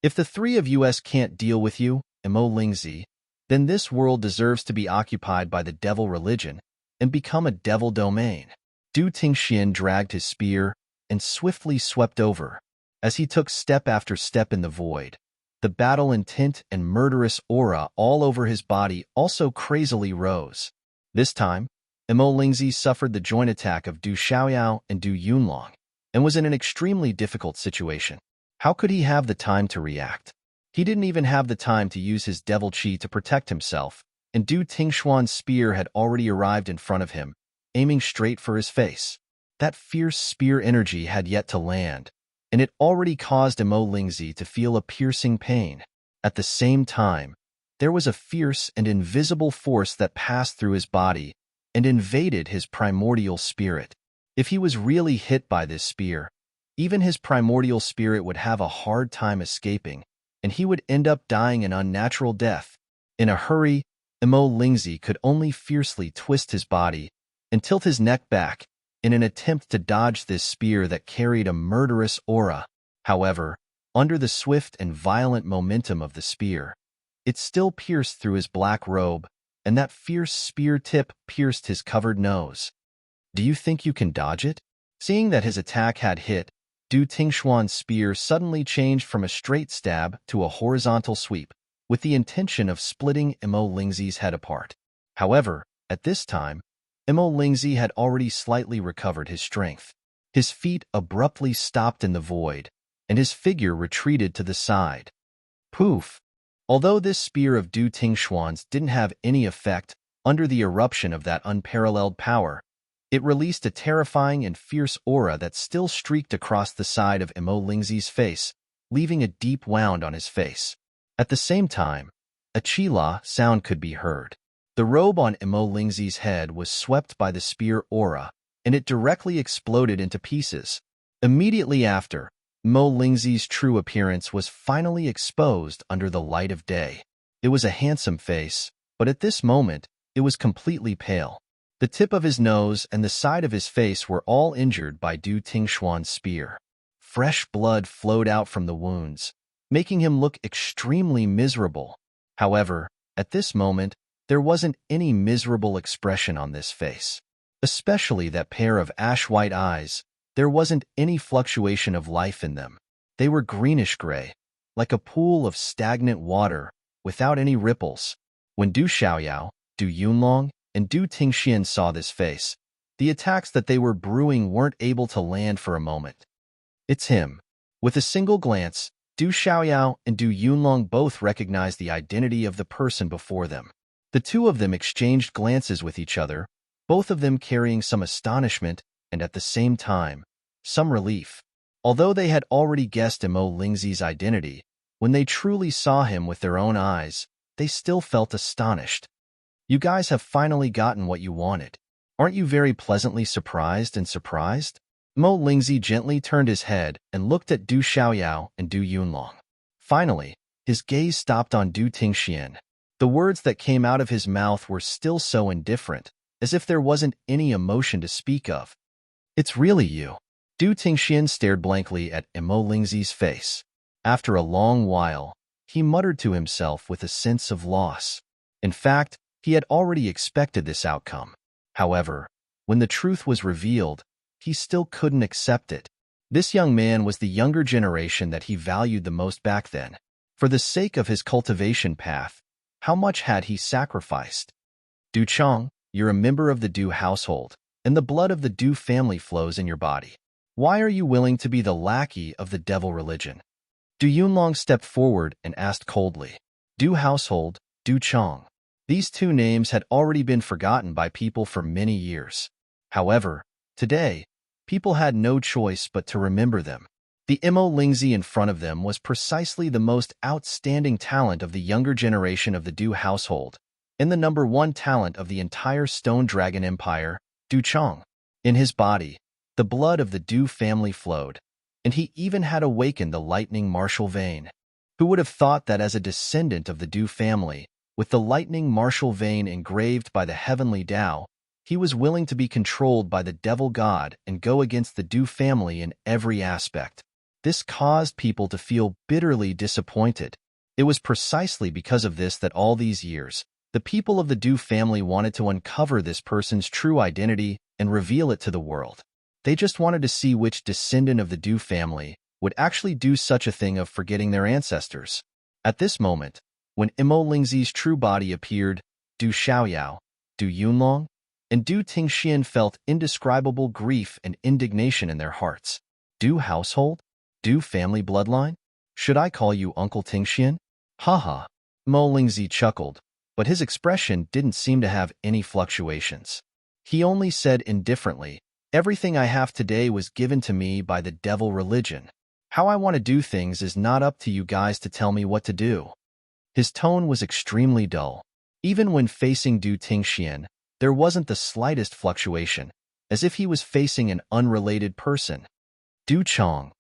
If the three of us can't deal with you, Lingzi, then this world deserves to be occupied by the devil religion and become a devil domain. Du Tingxian dragged his spear and swiftly swept over. As he took step after step in the void, the battle intent and murderous aura all over his body also crazily rose. This time, Lingzi suffered the joint attack of Du Xiaoyao and Du Yunlong, and was in an extremely difficult situation. How could he have the time to react? He didn't even have the time to use his devil chi to protect himself, and Du Tingshuan's spear had already arrived in front of him, aiming straight for his face. That fierce spear energy had yet to land, and it already caused Lingzi to feel a piercing pain. At the same time, there was a fierce and invisible force that passed through his body and invaded his primordial spirit. If he was really hit by this spear, even his primordial spirit would have a hard time escaping, and he would end up dying an unnatural death. In a hurry, Lingzi could only fiercely twist his body and tilt his neck back in an attempt to dodge this spear that carried a murderous aura. However, under the swift and violent momentum of the spear, it still pierced through his black robe, and that fierce spear tip pierced his covered nose. Do you think you can dodge it? Seeing that his attack had hit, Du Tingshuan's spear suddenly changed from a straight stab to a horizontal sweep, with the intention of splitting Lingzi's head apart. However, at this time, Lingzi had already slightly recovered his strength. His feet abruptly stopped in the void, and his figure retreated to the side. Poof! Although this spear of Du Tingshuan's didn't have any effect under the eruption of that unparalleled power, it released a terrifying and fierce aura that still streaked across the side of Lingzi's face, leaving a deep wound on his face. At the same time, a chila sound could be heard. The robe on Lingzi's head was swept by the spear aura, and it directly exploded into pieces. Immediately after, Lingzi's true appearance was finally exposed under the light of day. It was a handsome face, but at this moment, it was completely pale. The tip of his nose and the side of his face were all injured by Du Tingshuan's spear. Fresh blood flowed out from the wounds, making him look extremely miserable. However, at this moment, there wasn't any miserable expression on this face. Especially that pair of ash-white eyes, there wasn't any fluctuation of life in them. They were greenish-gray, like a pool of stagnant water, without any ripples. When Du Xiaoyao, Du Yunlong, and Du Tingxian saw this face, the attacks that they were brewing weren't able to land for a moment. It's him. With a single glance, Du Xiaoyao and Du Yunlong both recognized the identity of the person before them. The two of them exchanged glances with each other, both of them carrying some astonishment and at the same time, some relief. Although they had already guessed Lingzi's identity, when they truly saw him with their own eyes, they still felt astonished. You guys have finally gotten what you wanted. Aren't you very pleasantly surprised and surprised? Lingzi gently turned his head and looked at Du Xiaoyao and Du Yunlong. Finally, his gaze stopped on Du Tingxian. The words that came out of his mouth were still so indifferent, as if there wasn't any emotion to speak of. It's really you. Du Tingxian stared blankly at Lingzi's face. After a long while, he muttered to himself with a sense of loss. In fact, he had already expected this outcome. However, when the truth was revealed, he still couldn't accept it. This young man was the younger generation that he valued the most back then. For the sake of his cultivation path, How much had he sacrificed? Du Chang, you're a member of the Du household, and the blood of the Du family flows in your body. Why are you willing to be the lackey of the devil religion? Du Yunlong stepped forward and asked coldly. Du household, Du Chang. These two names had already been forgotten by people for many years. However, today, people had no choice but to remember them. The Mo Lingzi in front of them was precisely the most outstanding talent of the younger generation of the Du household, and the #1 talent of the entire Stone Dragon Empire, Du Chang. In his body, the blood of the Du family flowed, and he even had awakened the lightning martial vein. Who would have thought that as a descendant of the Du family, with the lightning martial vein engraved by the heavenly Tao, he was willing to be controlled by the devil god and go against the Du family in every aspect. This caused people to feel bitterly disappointed. It was precisely because of this that all these years, the people of the Du family wanted to uncover this person's true identity and reveal it to the world. They just wanted to see which descendant of the Du family would actually do such a thing of forgetting their ancestors. At this moment, when Mo Lingzi's true body appeared, Du Xiaoyao, Du Yunlong, and Du Tingxian felt indescribable grief and indignation in their hearts. Du household? Du family bloodline? Should I call you Uncle Tingxian? Haha. Mo Lingzi chuckled, but his expression didn't seem to have any fluctuations. He only said indifferently, everything I have today was given to me by the devil religion. How I want to do things is not up to you guys to tell me what to do. His tone was extremely dull. Even when facing Du Tingxian, there wasn't the slightest fluctuation, as if he was facing an unrelated person. Du Chang.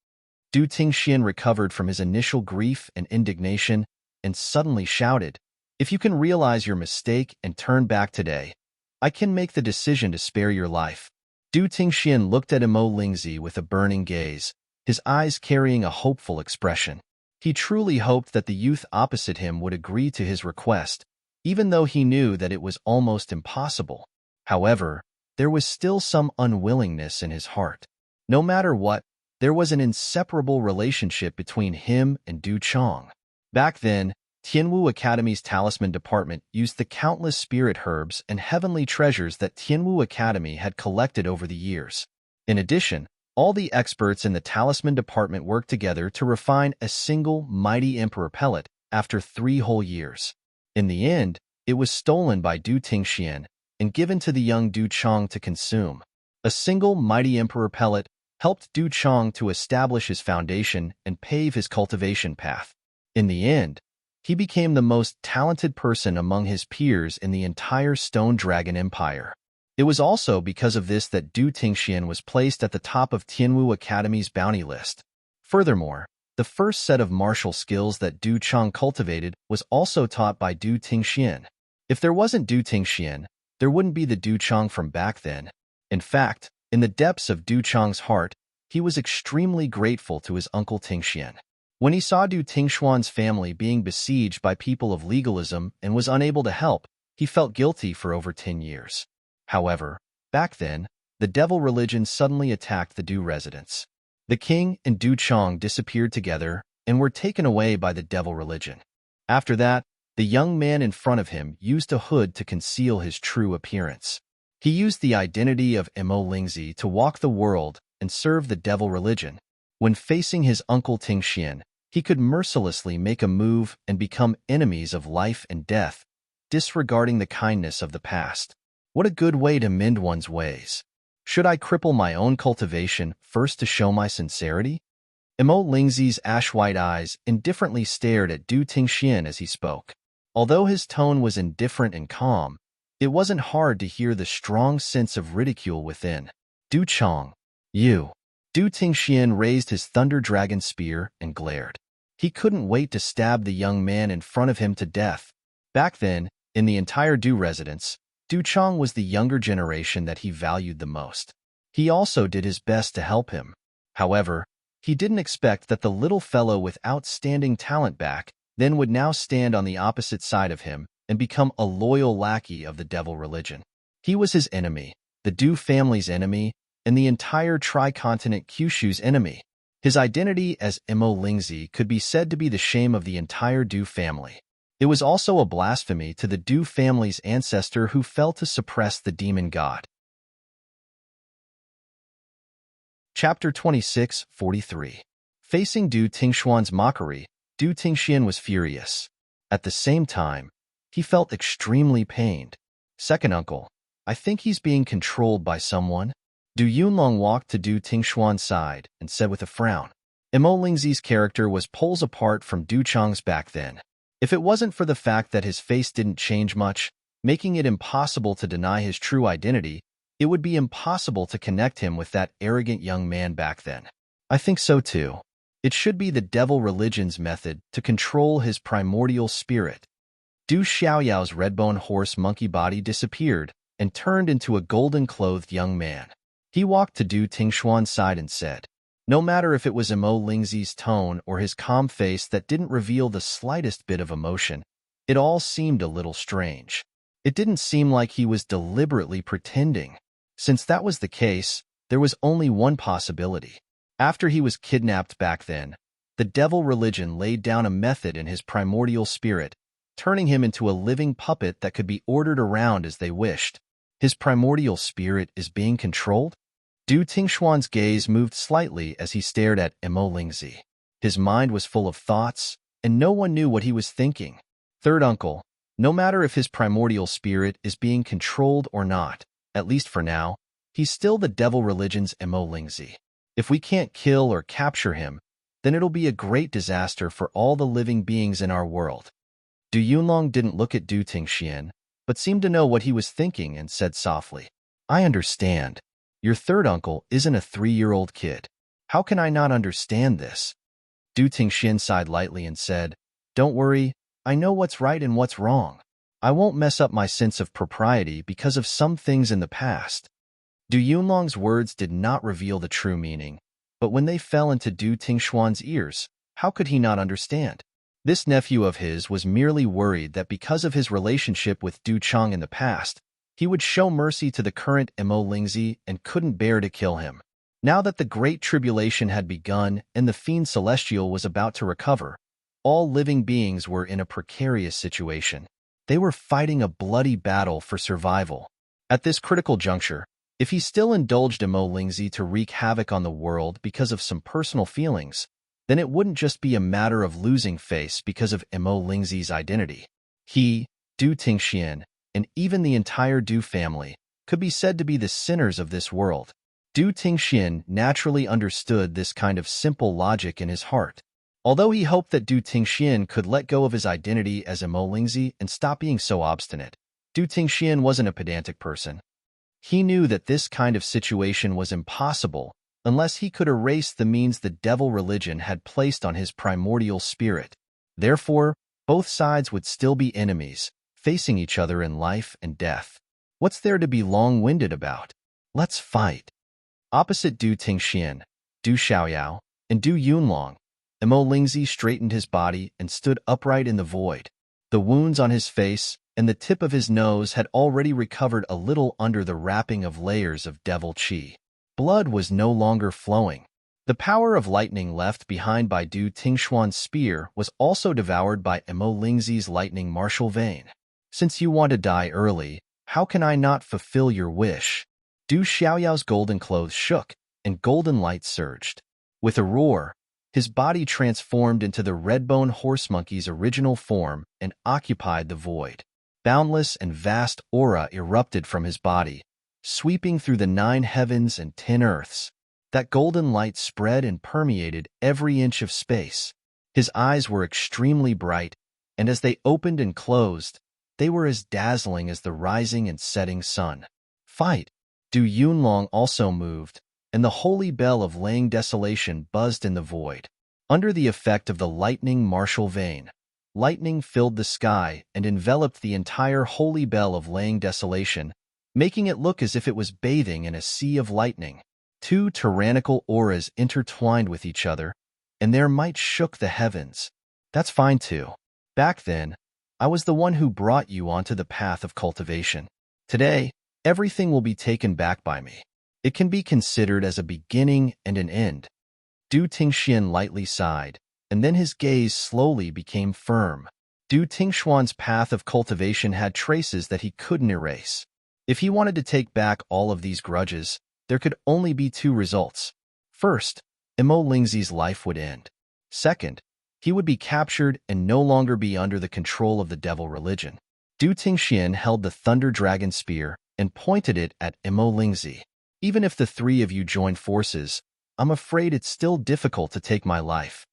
Du Tingxian recovered from his initial grief and indignation and suddenly shouted, if you can realize your mistake and turn back today, I can make the decision to spare your life. Du Tingxian looked at Mo Lingzi with a burning gaze, his eyes carrying a hopeful expression. He truly hoped that the youth opposite him would agree to his request, even though he knew that it was almost impossible. However, there was still some unwillingness in his heart. No matter what, there was an inseparable relationship between him and Du Chang. Back then, Tianwu Academy's talisman department used the countless spirit herbs and heavenly treasures that Tianwu Academy had collected over the years. In addition, all the experts in the talisman department worked together to refine a single mighty emperor pellet after 3 whole years. In the end, it was stolen by Du Tingxian and given to the young Du Chang to consume. A single mighty emperor pellet helped Du Chang to establish his foundation and pave his cultivation path. In the end, he became the most talented person among his peers in the entire Stone Dragon Empire. It was also because of this that Du Tingxian was placed at the top of Tianwu Academy's bounty list. Furthermore, the first set of martial skills that Du Chang cultivated was also taught by Du Tingxian. If there wasn't Du Tingxian, there wouldn't be the Du Chang from back then. In fact, in the depths of Du Chang's heart, he was extremely grateful to his uncle Tingxian. When he saw Du Tingxuan's family being besieged by people of legalism and was unable to help, he felt guilty for over 10 years. However, back then, the devil religion suddenly attacked the Du residents. The king and Du Chang disappeared together and were taken away by the devil religion. After that, the young man in front of him used a hood to conceal his true appearance. He used the identity of Mo Lingzi to walk the world and serve the devil religion. When facing his uncle Tingxian, he could mercilessly make a move and become enemies of life and death, disregarding the kindness of the past. What a good way to mend one's ways. Should I cripple my own cultivation first to show my sincerity? Mo Lingzi's ash-white eyes indifferently stared at Du Tingxian as he spoke. Although his tone was indifferent and calm, it wasn't hard to hear the strong sense of ridicule within. Du Chang, you. Du Tingxian raised his thunder dragon spear and glared. He couldn't wait to stab the young man in front of him to death. Back then, in the entire Du residence, Du Chang was the younger generation that he valued the most. He also did his best to help him. However, he didn't expect that the little fellow with outstanding talent back then would now stand on the opposite side of him and become a loyal lackey of the devil religion. He was his enemy, the Du family's enemy, and the entire tri-continent Kyushu's enemy. His identity as Mo Lingzi could be said to be the shame of the entire Du family. It was also a blasphemy to the Du family's ancestor who fell to suppress the demon god. Chapter 26:43. Facing Du Tingxuan's mockery, Du Tingxian was furious. At the same time, he felt extremely pained. Second uncle, I think he's being controlled by someone. Du Yunlong walked to Du Tingxuan's side and said with a frown. Mo Lingzi's character was poles apart from Du Chang's back then. If it wasn't for the fact that his face didn't change much, making it impossible to deny his true identity, it would be impossible to connect him with that arrogant young man back then. I think so too. It should be the devil religion's method to control his primordial spirit. Du Xiaoyao's redbone horse monkey body disappeared and turned into a golden-clothed young man. He walked to Du Tingxuan's side and said, no matter if it was Mo Lingzi's tone or his calm face that didn't reveal the slightest bit of emotion, it all seemed a little strange. It didn't seem like he was deliberately pretending. Since that was the case, there was only one possibility. After he was kidnapped back then, the devil religion laid down a method in his primordial spirit, turning him into a living puppet that could be ordered around as they wished. His primordial spirit is being controlled? Du Tingxuan's gaze moved slightly as he stared at Mo Lingzi. His mind was full of thoughts, and no one knew what he was thinking. Third uncle, no matter if his primordial spirit is being controlled or not, at least for now, he's still the devil religion's Mo Lingzi. If we can't kill or capture him, then it'll be a great disaster for all the living beings in our world. Du Yunlong didn't look at Du Tingxian, but seemed to know what he was thinking and said softly, I understand. Your third uncle isn't a 3-year-old kid. How can I not understand this? Du Tingxian sighed lightly and said, don't worry, I know what's right and what's wrong. I won't mess up my sense of propriety because of some things in the past. Du Yunlong's words did not reveal the true meaning, but when they fell into Du Tingxuan's ears, how could he not understand? This nephew of his was merely worried that because of his relationship with Du Chang in the past, he would show mercy to the current Mo Lingzi and couldn't bear to kill him. Now that the Great Tribulation had begun and the Fiend Celestial was about to recover, all living beings were in a precarious situation. They were fighting a bloody battle for survival. At this critical juncture, if he still indulged Mo Lingzi to wreak havoc on the world because of some personal feelings, then it wouldn't just be a matter of losing face because of Mo Lingzi's identity. He, Du Tingxian, and even the entire Du family could be said to be the sinners of this world. Du Tingxian naturally understood this kind of simple logic in his heart. Although he hoped that Du Tingxian could let go of his identity as Mo Lingzi and stop being so obstinate, Du Tingxian wasn't a pedantic person. He knew that this kind of situation was impossible unless he could erase the means the devil religion had placed on his primordial spirit. Therefore, both sides would still be enemies, facing each other in life and death. What's there to be long-winded about? Let's fight. Opposite Du Tingxian, Du Xiaoyao, and Du Yunlong, Mo Lingzi straightened his body and stood upright in the void. The wounds on his face and the tip of his nose had already recovered a little under the wrapping of layers of devil qi. Blood was no longer flowing. The power of lightning left behind by Du Tingxuan's spear was also devoured by Mo Lingzi's lightning martial vein. Since you want to die early, how can I not fulfill your wish? Du Xiaoyao's golden clothes shook, and golden light surged. With a roar, his body transformed into the redbone horse monkey's original form and occupied the void. Boundless and vast aura erupted from his body, sweeping through the 9 heavens and 10 earths. That golden light spread and permeated every inch of space. His eyes were extremely bright, and as they opened and closed, they were as dazzling as the rising and setting sun. Fight! Du Yunlong also moved, and the holy bell of laying desolation buzzed in the void. Under the effect of the lightning martial vein, lightning filled the sky and enveloped the entire holy bell of laying desolation, making it look as if it was bathing in a sea of lightning. 2 tyrannical auras intertwined with each other, and their might shook the heavens. That's fine too. Back then, I was the one who brought you onto the path of cultivation. Today, everything will be taken back by me. It can be considered as a beginning and an end. Du Tingxian lightly sighed, and then his gaze slowly became firm. Du Tingshuan's path of cultivation had traces that he couldn't erase. If he wanted to take back all of these grudges, there could only be two results. First, Imo Lingzi's life would end. Second, he would be captured and no longer be under the control of the devil religion. Du Tingxian held the Thunder Dragon Spear and pointed it at Imo Lingzi. Even if the three of you join forces, I'm afraid it's still difficult to take my life.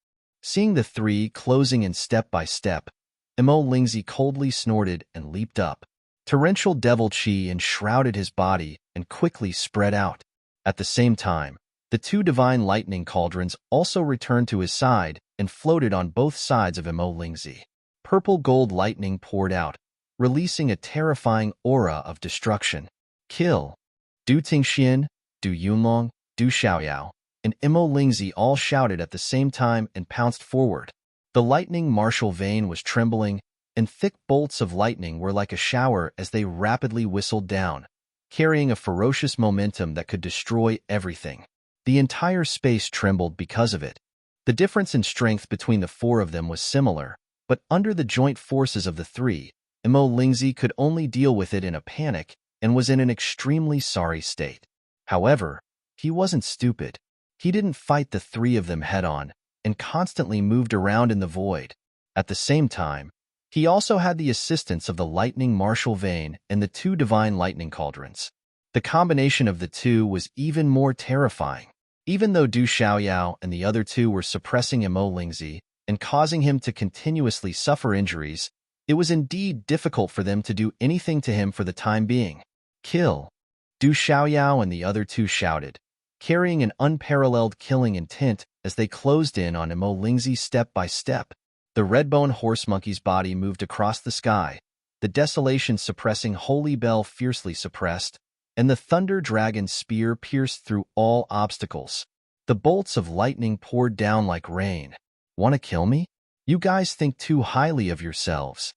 Seeing the three closing in step by step, Imo Lingzi coldly snorted and leaped up. Torrential devil chi enshrouded his body and quickly spread out. At the same time, the two divine lightning cauldrons also returned to his side and floated on both sides of Imo Lingzi. Purple gold lightning poured out, releasing a terrifying aura of destruction. Kill! Du Tingxian, Du Yunlong, Du Xiaoyao, and Imo Lingzi all shouted at the same time and pounced forward. The lightning martial vein was trembling, and thick bolts of lightning were like a shower as they rapidly whistled down, carrying a ferocious momentum that could destroy everything. The entire space trembled because of it. The difference in strength between the four of them was similar, but under the joint forces of the three, Imo Lingzi could only deal with it in a panic and was in an extremely sorry state. However, he wasn't stupid. He didn't fight the three of them head-on and constantly moved around in the void. At the same time, he also had the assistance of the lightning martial vein and the two divine lightning cauldrons. The combination of the two was even more terrifying. Even though Du Xiaoyao and the other two were suppressing Imo Lingzi and causing him to continuously suffer injuries, it was indeed difficult for them to do anything to him for the time being. Kill! Du Xiaoyao and the other two shouted, carrying an unparalleled killing intent as they closed in on Imo Lingzi step by step. The red-bone horse monkey's body moved across the sky, the desolation suppressing Holy Bell fiercely suppressed, and the Thunder Dragon Spear pierced through all obstacles. The bolts of lightning poured down like rain. Want to kill me? You guys think too highly of yourselves.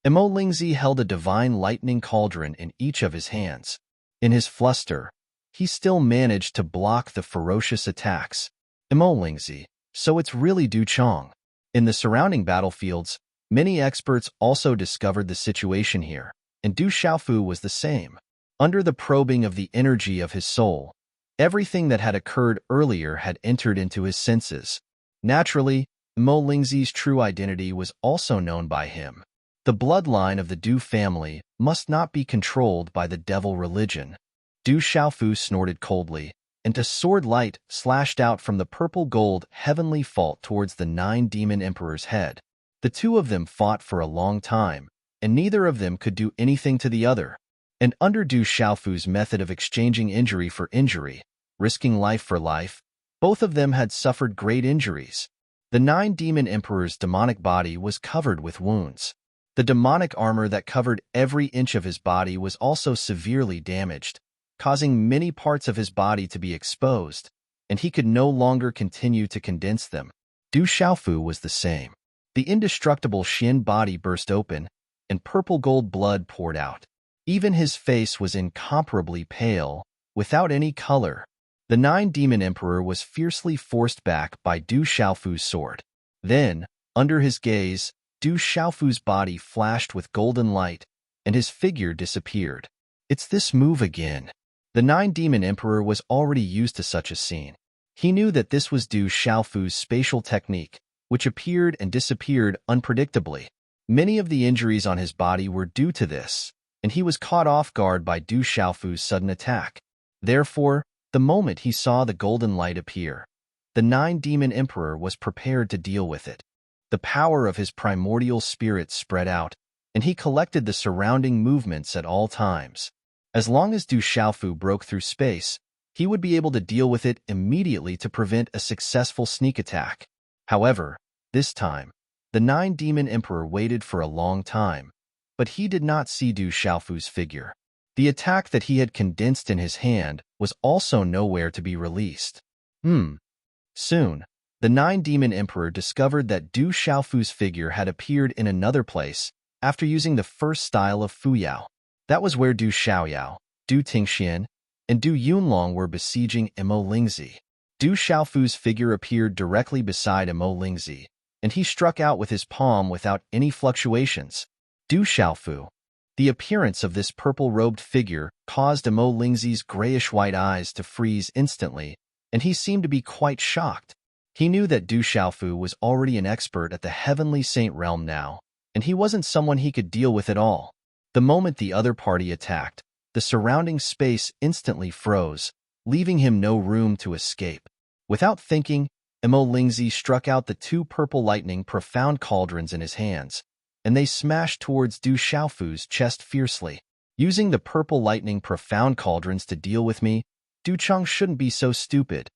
Imo Lingzi held a divine lightning cauldron in each of his hands. In his fluster, he still managed to block the ferocious attacks. Imo Lingzi, so it's really Du Chong. In the surrounding battlefields, many experts also discovered the situation here, and Du Xiaofu was the same. Under the probing of the energy of his soul, everything that had occurred earlier had entered into his senses. Naturally, Imo Lingzi's true identity was also known by him. The bloodline of the Du family must not be controlled by the devil religion. Du Xiaofu snorted coldly, and a sword light slashed out from the purple-gold heavenly fault towards the 9 demon emperor's head. The two of them fought for a long time, and neither of them could do anything to the other. And under Du Xiaofu's method of exchanging injury for injury, risking life for life, both of them had suffered great injuries. The 9 demon emperor's demonic body was covered with wounds. The demonic armor that covered every inch of his body was also severely damaged, causing many parts of his body to be exposed, and he could no longer continue to condense them. Du Xiaofu was the same. The indestructible Xin body burst open, and purple-gold blood poured out. Even his face was incomparably pale, without any color. The 9 demon emperor was fiercely forced back by Du Xiaofu's sword. Then, under his gaze, Du Xiaofu's body flashed with golden light, and his figure disappeared. It's this move again. The 9 demon emperor was already used to such a scene. He knew that this was Du Xiaofu's spatial technique, which appeared and disappeared unpredictably. Many of the injuries on his body were due to this, and he was caught off guard by Du Xiaofu's sudden attack. Therefore, the moment he saw the golden light appear, the 9 demon emperor was prepared to deal with it. The power of his primordial spirit spread out, and he collected the surrounding movements at all times. As long as Du Xiaofu broke through space, he would be able to deal with it immediately to prevent a successful sneak attack. However, this time, the 9 demon emperor waited for a long time, but he did not see Du Xiaofu's figure. The attack that he had condensed in his hand was also nowhere to be released. Soon, the 9 demon emperor discovered that Du Xiaofu's figure had appeared in another place after using the first style of Fuyao. That was where Du Xiaoyao, Du Tingxian, and Du Yunlong were besieging Imo Lingzi. Du Xiaofu's figure appeared directly beside Imo Lingzi, and he struck out with his palm without any fluctuations. Du Xiaofu. The appearance of this purple-robed figure caused Emo Lingzi's grayish-white eyes to freeze instantly, and he seemed to be quite shocked. He knew that Du Xiaofu was already an expert at the Heavenly Saint realm now, and he wasn't someone he could deal with at all. The moment the other party attacked, the surrounding space instantly froze, leaving him no room to escape. Without thinking, Emo Lingzi struck out the two purple lightning profound cauldrons in his hands, and they smashed towards Du Xiaofu's chest fiercely. Using the purple lightning profound cauldrons to deal with me, Du Chang shouldn't be so stupid,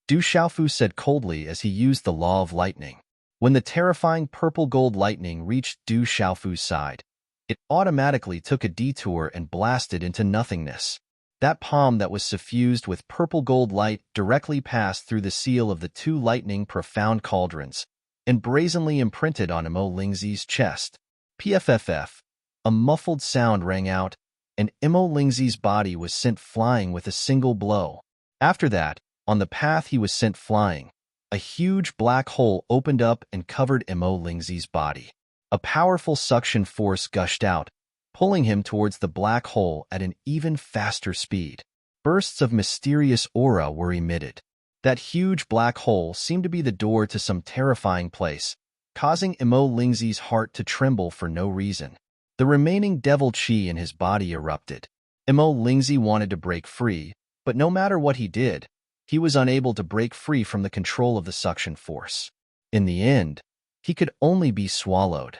Du Xiaofu said coldly as he used the law of lightning. When the terrifying purple-gold lightning reached Du Xiaofu's side, it automatically took a detour and blasted into nothingness. That palm that was suffused with purple-gold light directly passed through the seal of the two lightning profound cauldrons and brazenly imprinted on Emo Lingzi's chest. PFFF. A muffled sound rang out, and Emo Lingzi's body was sent flying with a single blow. After that, on the path he was sent flying, a huge black hole opened up and covered Emo Lingzi's body. A powerful suction force gushed out, pulling him towards the black hole at an even faster speed. Bursts of mysterious aura were emitted. That huge black hole seemed to be the door to some terrifying place, causing Emo Lingzi's heart to tremble for no reason. The remaining devil chi in his body erupted. Emo Lingzi wanted to break free, but no matter what he did, he was unable to break free from the control of the suction force. In the end, he could only be swallowed.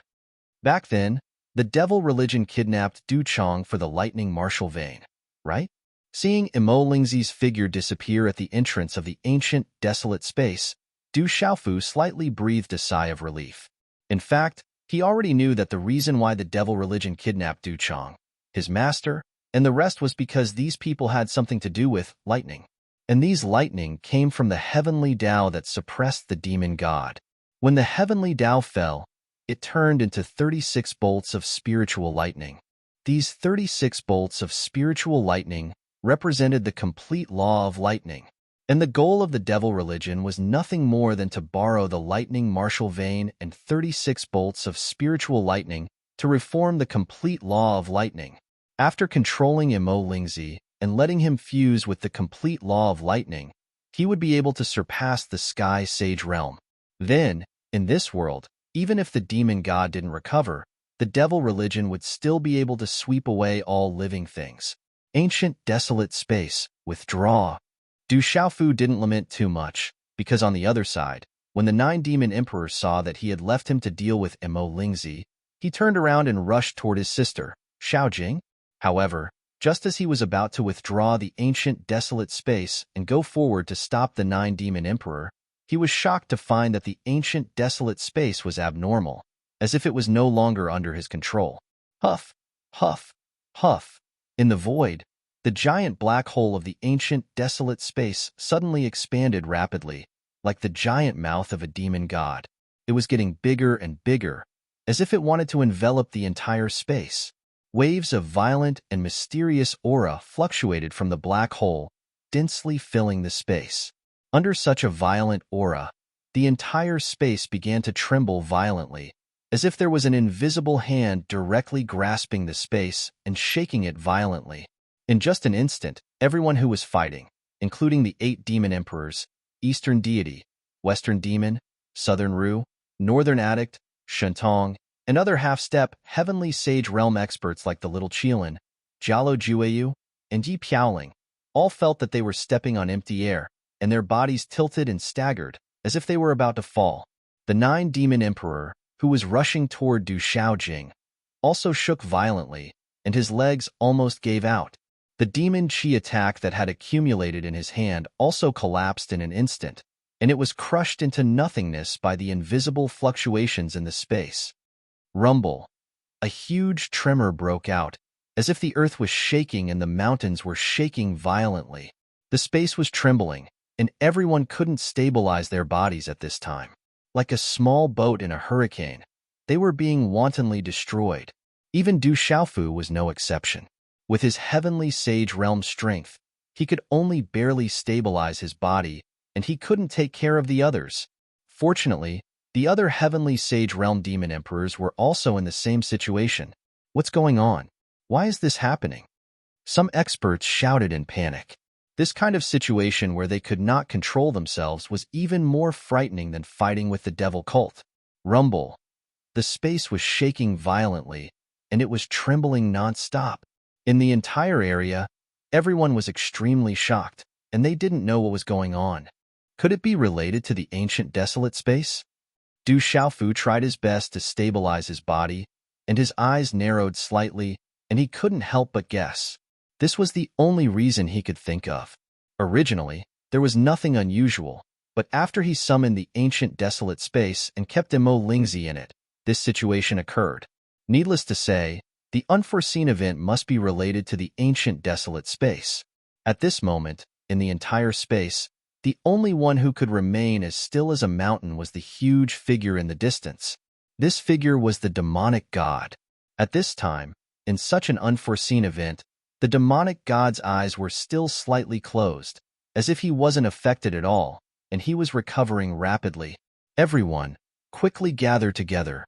Back then, the devil religion kidnapped Du Chang for the lightning martial vein, right? Seeing Emo Lingzi's figure disappear at the entrance of the ancient, desolate space, Du Xiaofu slightly breathed a sigh of relief. In fact, he already knew that the reason why the devil religion kidnapped Du Chang, his master, and the rest was because these people had something to do with lightning. And these lightning came from the heavenly Tao that suppressed the demon god. When the heavenly Tao fell, it turned into 36 bolts of spiritual lightning. These 36 bolts of spiritual lightning represented the complete law of lightning. And the goal of the devil religion was nothing more than to borrow the lightning martial vein and 36 bolts of spiritual lightning to reform the complete law of lightning. After controlling Emo Lingzi and letting him fuse with the complete law of lightning, he would be able to surpass the Sky Sage realm. Then, in this world, even if the demon god didn't recover, the devil religion would still be able to sweep away all living things. Ancient desolate space, withdraw. Du Xiaofu didn't lament too much, because on the other side, when the 9 demon emperors saw that he had left him to deal with Emo Lingzi, he turned around and rushed toward his sister, Xiaojing. However, just as he was about to withdraw the ancient desolate space and go forward to stop the 9 demon emperor, he was shocked to find that the ancient desolate space was abnormal, as if it was no longer under his control. Huff, huff, huff. In the void, the giant black hole of the ancient desolate space suddenly expanded rapidly, like the giant mouth of a demon god. It was getting bigger and bigger, as if it wanted to envelop the entire space. Waves of violent and mysterious aura fluctuated from the black hole, densely filling the space. Under such a violent aura, the entire space began to tremble violently, as if there was an invisible hand directly grasping the space and shaking it violently. In just an instant, everyone who was fighting, including the 8 demon emperors, Eastern Deity, Western Demon, Southern Ru, Northern Addict, Shentong, and other half-step Heavenly Sage Realm experts like the Little Qilin, Jialo Jueyu, and Yi Piaoling, all felt that they were stepping on empty air, and their bodies tilted and staggered, as if they were about to fall. The 9 demon emperor, who was rushing toward Du Xiaojing, also shook violently, and his legs almost gave out. The demon chi attack that had accumulated in his hand also collapsed in an instant, and it was crushed into nothingness by the invisible fluctuations in the space. Rumble. A huge tremor broke out, as if the earth was shaking and the mountains were shaking violently. The space was trembling, and everyone couldn't stabilize their bodies at this time. Like a small boat in a hurricane, they were being wantonly destroyed. Even Du Xiaofu was no exception. With his heavenly sage realm strength, he could only barely stabilize his body, and he couldn't take care of the others. Fortunately, The other heavenly Sage Realm Demon Emperors were also in the same situation. What's going on? Why is this happening? Some experts shouted in panic. This kind of situation where they could not control themselves was even more frightening than fighting with the devil cult. Rumble. The space was shaking violently, and it was trembling non-stop. In the entire area, everyone was extremely shocked, and they didn't know what was going on. Could it be related to the ancient desolate space? Du Xiaofu tried his best to stabilize his body, and his eyes narrowed slightly, and he couldn't help but guess. This was the only reason he could think of. Originally, there was nothing unusual, but after he summoned the ancient desolate space and kept Mo Lingzi in it, this situation occurred. Needless to say, the unforeseen event must be related to the ancient desolate space. At this moment, in the entire space, the only one who could remain as still as a mountain was the huge figure in the distance. This figure was the demonic god. At this time, in such an unforeseen event, the demonic god's eyes were still slightly closed, as if he wasn't affected at all, and he was recovering rapidly. Everyone, quickly gather together.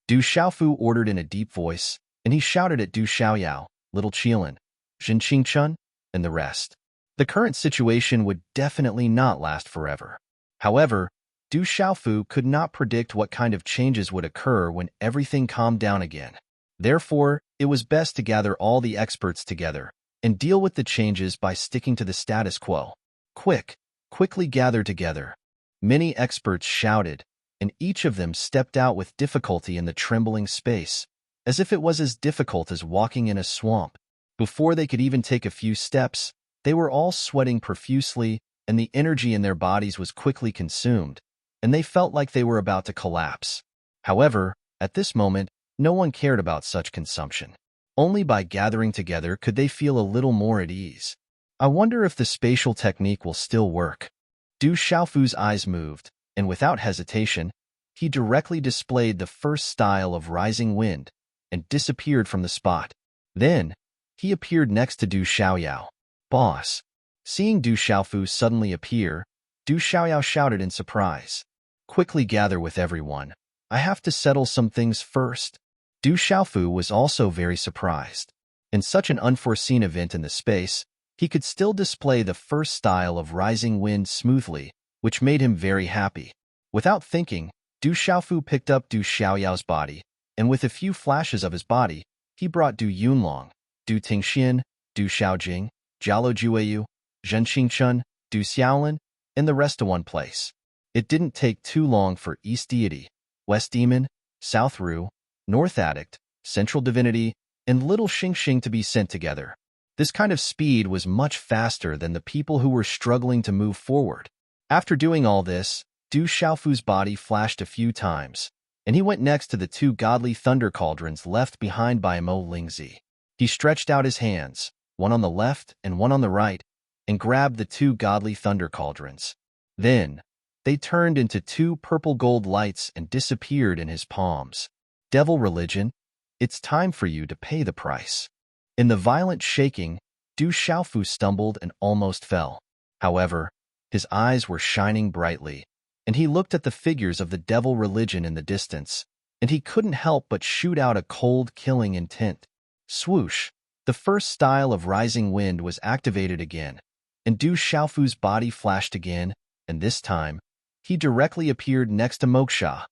Du Xiaofu ordered in a deep voice, and he shouted at Du Xiaoyao, Little Qilin, Jin Qingchun, and the rest. The current situation would definitely not last forever. However, Du Xiaofu could not predict what kind of changes would occur when everything calmed down again. Therefore, it was best to gather all the experts together and deal with the changes by sticking to the status quo. Quickly gather together. Many experts shouted, and each of them stepped out with difficulty in the trembling space, as if it was as difficult as walking in a swamp. Before they could even take a few steps, they were all sweating profusely, and the energy in their bodies was quickly consumed, and they felt like they were about to collapse. However, at this moment, no one cared about such consumption. Only by gathering together could they feel a little more at ease. I wonder if the spatial technique will still work. Du Xiaofu's eyes moved, and without hesitation, he directly displayed the first style of rising wind and disappeared from the spot. Then, he appeared next to Du Xiaoyao. Boss. Seeing Du Xiaofu suddenly appear, Du Xiaoyao shouted in surprise. Quickly gather with everyone. I have to settle some things first. Du Xiaofu was also very surprised. In such an unforeseen event in the space, he could still display the first style of rising wind smoothly, which made him very happy. Without thinking, Du Xiaofu picked up Du Xiaoyao's body, and with a few flashes of his body, he brought Du Yunlong, Du Tingxian, Du Xiaojing, Jialo Jueyu, Zhen Qingchun, Du Xiaolin, and the rest to one place. It didn't take too long for East Deity, West Demon, South Ru, North Addict, Central Divinity, and Little Xingxing to be sent together. This kind of speed was much faster than the people who were struggling to move forward. After doing all this, Du Xiaofu's body flashed a few times, and he went next to the two godly thunder cauldrons left behind by Mo Lingzi. He stretched out his hands, one on the left and one on the right, and grabbed the two godly thunder cauldrons. Then, they turned into two purple gold lights and disappeared in his palms. Devil religion, it's time for you to pay the price. In the violent shaking, Du Xiaofu stumbled and almost fell. However, his eyes were shining brightly, and he looked at the figures of the devil religion in the distance, and he couldn't help but shoot out a cold, killing intent. Swoosh! The first style of rising wind was activated again, and Du Xiaofu's body flashed again, and this time, he directly appeared next to Moksha.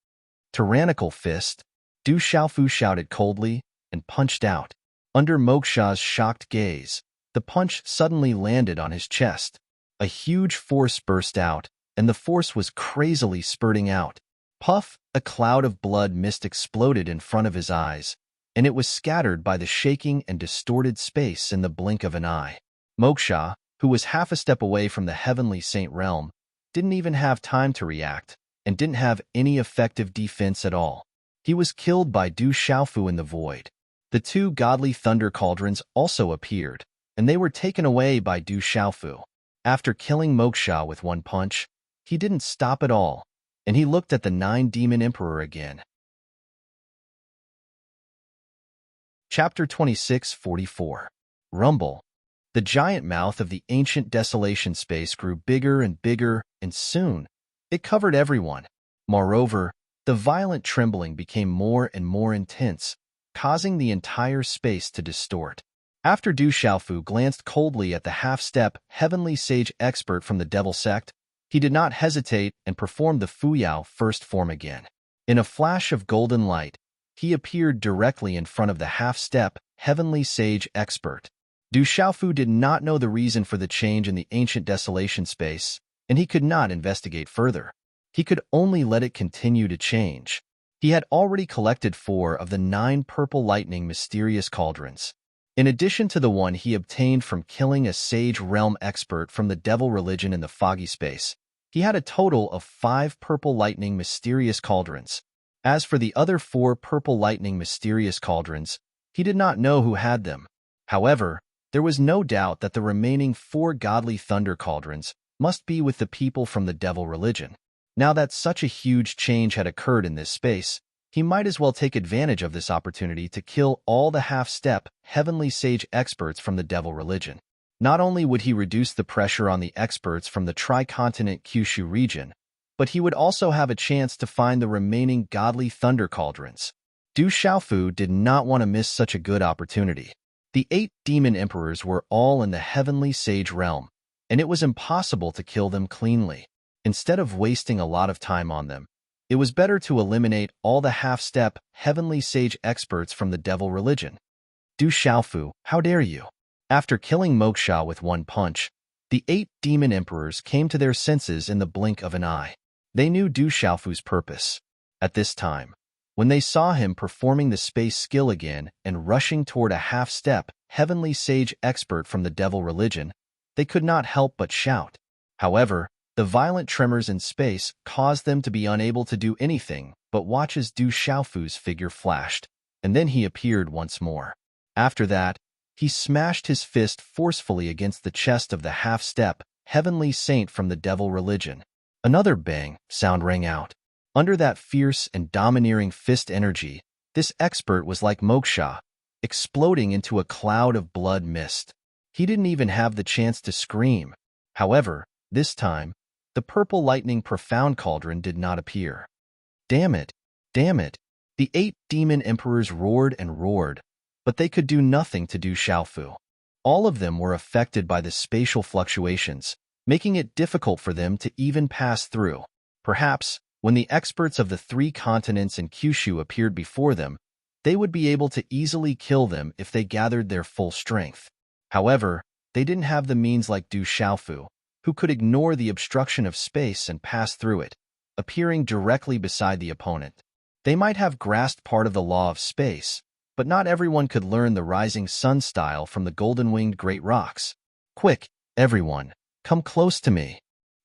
Tyrannical fist! Du Xiaofu shouted coldly and punched out. Under Moksha's shocked gaze, the punch suddenly landed on his chest. A huge force burst out, and the force was crazily spurting out. Puff! A cloud of blood mist exploded in front of his eyes, and it was scattered by the shaking and distorted space in the blink of an eye. Moksha, who was half a step away from the heavenly saint realm, didn't even have time to react, and didn't have any effective defense at all. He was killed by Du Xiaofu in the void. The two godly thunder cauldrons also appeared, and they were taken away by Du Xiaofu. After killing Moksha with one punch, he didn't stop at all, and he looked at the 9 Demon Emperor again. Chapter 26:44. Rumble. The giant mouth of the ancient desolation space grew bigger and bigger, and soon, it covered everyone. Moreover, The violent trembling became more and more intense, causing the entire space to distort. After Du Xiaofu glanced coldly at the half-step heavenly sage expert from the devil sect, he did not hesitate and performed the Fuyao first form again. In a flash of golden light, he appeared directly in front of the half-step heavenly sage expert. Du Xiaofu did not know the reason for the change in the ancient desolation space, and he could not investigate further. He could only let it continue to change. He had already collected 4 of the 9 purple lightning mysterious cauldrons. In addition to the one he obtained from killing a sage realm expert from the devil religion in the foggy space, he had a total of 5 purple lightning mysterious cauldrons. As for the other 4 purple lightning mysterious cauldrons, he did not know who had them. However, there was no doubt that the remaining 4 godly thunder cauldrons must be with the people from the devil religion. Now that such a huge change had occurred in this space, he might as well take advantage of this opportunity to kill all the half-step heavenly sage experts from the devil religion. Not only would he reduce the pressure on the experts from the tri-continent Kyushu region, but he would also have a chance to find the remaining godly thunder cauldrons. Du Xiaofu did not want to miss such a good opportunity. The 8 demon emperors were all in the heavenly sage realm, and it was impossible to kill them cleanly. Instead of wasting a lot of time on them, it was better to eliminate all the half-step heavenly sage experts from the devil religion. Du Xiaofu, how dare you? After killing Moksha with 1 punch, the 8 demon emperors came to their senses in the blink of an eye. They knew Du Xiaofu's purpose. At this time, when they saw him performing the space skill again and rushing toward a half-step heavenly sage expert from the devil religion, they could not help but shout. However, the violent tremors in space caused them to be unable to do anything but watch as Du Xiaofu's figure flashed, and then he appeared once more. After that, he smashed his fist forcefully against the chest of the half-step heavenly saint from the devil religion. Another bang sound rang out. Under that fierce and domineering fist energy, this expert was like Moksha, exploding into a cloud of blood mist. He didn't even have the chance to scream. However, this time, the purple lightning profound cauldron did not appear. Damn it! Damn it! The 8 demon emperors roared and roared, but they could do nothing to Du Xiaofu. All of them were affected by the spatial fluctuations, making it difficult for them to even pass through. Perhaps, when the experts of the 3 continents in Kyushu appeared before them, they would be able to easily kill them if they gathered their full strength. However, they didn't have the means like Du Xiaofu, who could ignore the obstruction of space and pass through it, appearing directly beside the opponent. They might have grasped part of the law of space, but not everyone could learn the rising sun style from the golden-winged great rocks. Quick, everyone, come close to me.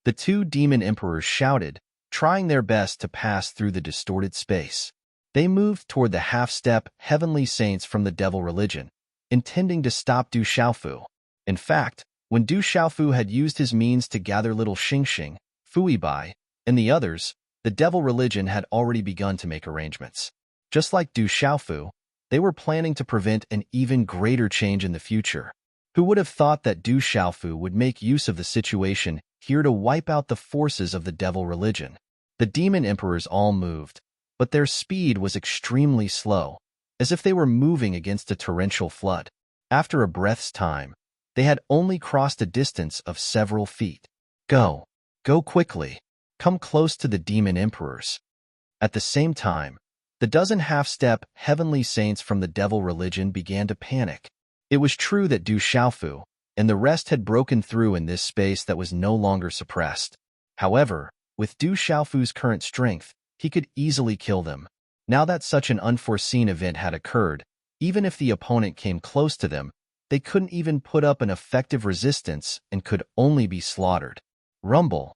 The 2 demon emperors shouted, trying their best to pass through the distorted space. They moved toward the half-step heavenly saints from the devil religion, intending to stop Du Xiaofu. In fact, when Du Xiaofu had used his means to gather little Xingxing, Fuibai, and the others, the devil religion had already begun to make arrangements. Just like Du Xiaofu, they were planning to prevent an even greater change in the future. Who would have thought that Du Xiaofu would make use of the situation here to wipe out the forces of the devil religion? The demon emperors all moved, but their speed was extremely slow, as if they were moving against a torrential flood. After a breath's time, they had only crossed a distance of several feet. Go quickly. Come close to the demon emperors. At the same time, the dozen half-step heavenly saints from the devil religion began to panic. It was true that Du Xiaofu and the rest had broken through in this space that was no longer suppressed. However, with Du Xiaofu's current strength, he could easily kill them. Now that such an unforeseen event had occurred, even if the opponent came close to them, they couldn't even put up an effective resistance and could only be slaughtered. Rumble.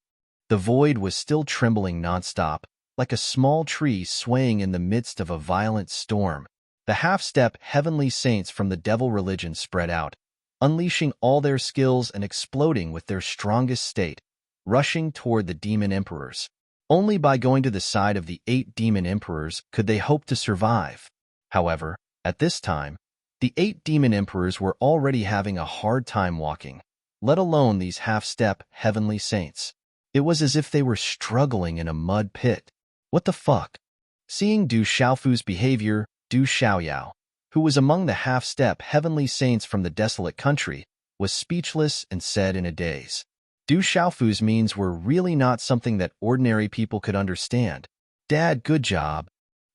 The void was still trembling nonstop, like a small tree swaying in the midst of a violent storm. The half-step heavenly saints from the devil religion spread out, unleashing all their skills and exploding with their strongest state, rushing toward the demon emperors. Only by going to the side of the 8 demon emperors could they hope to survive. However, at this time, the 8 demon emperors were already having a hard time walking, let alone these half-step heavenly saints. It was as if they were struggling in a mud pit. What the fuck? Seeing Du Xiaofu's behavior, Du Xiaoyao, who was among the half-step heavenly saints from the desolate country, was speechless and said in a daze. Du Xiaofu's means were really not something that ordinary people could understand. Dad, good job.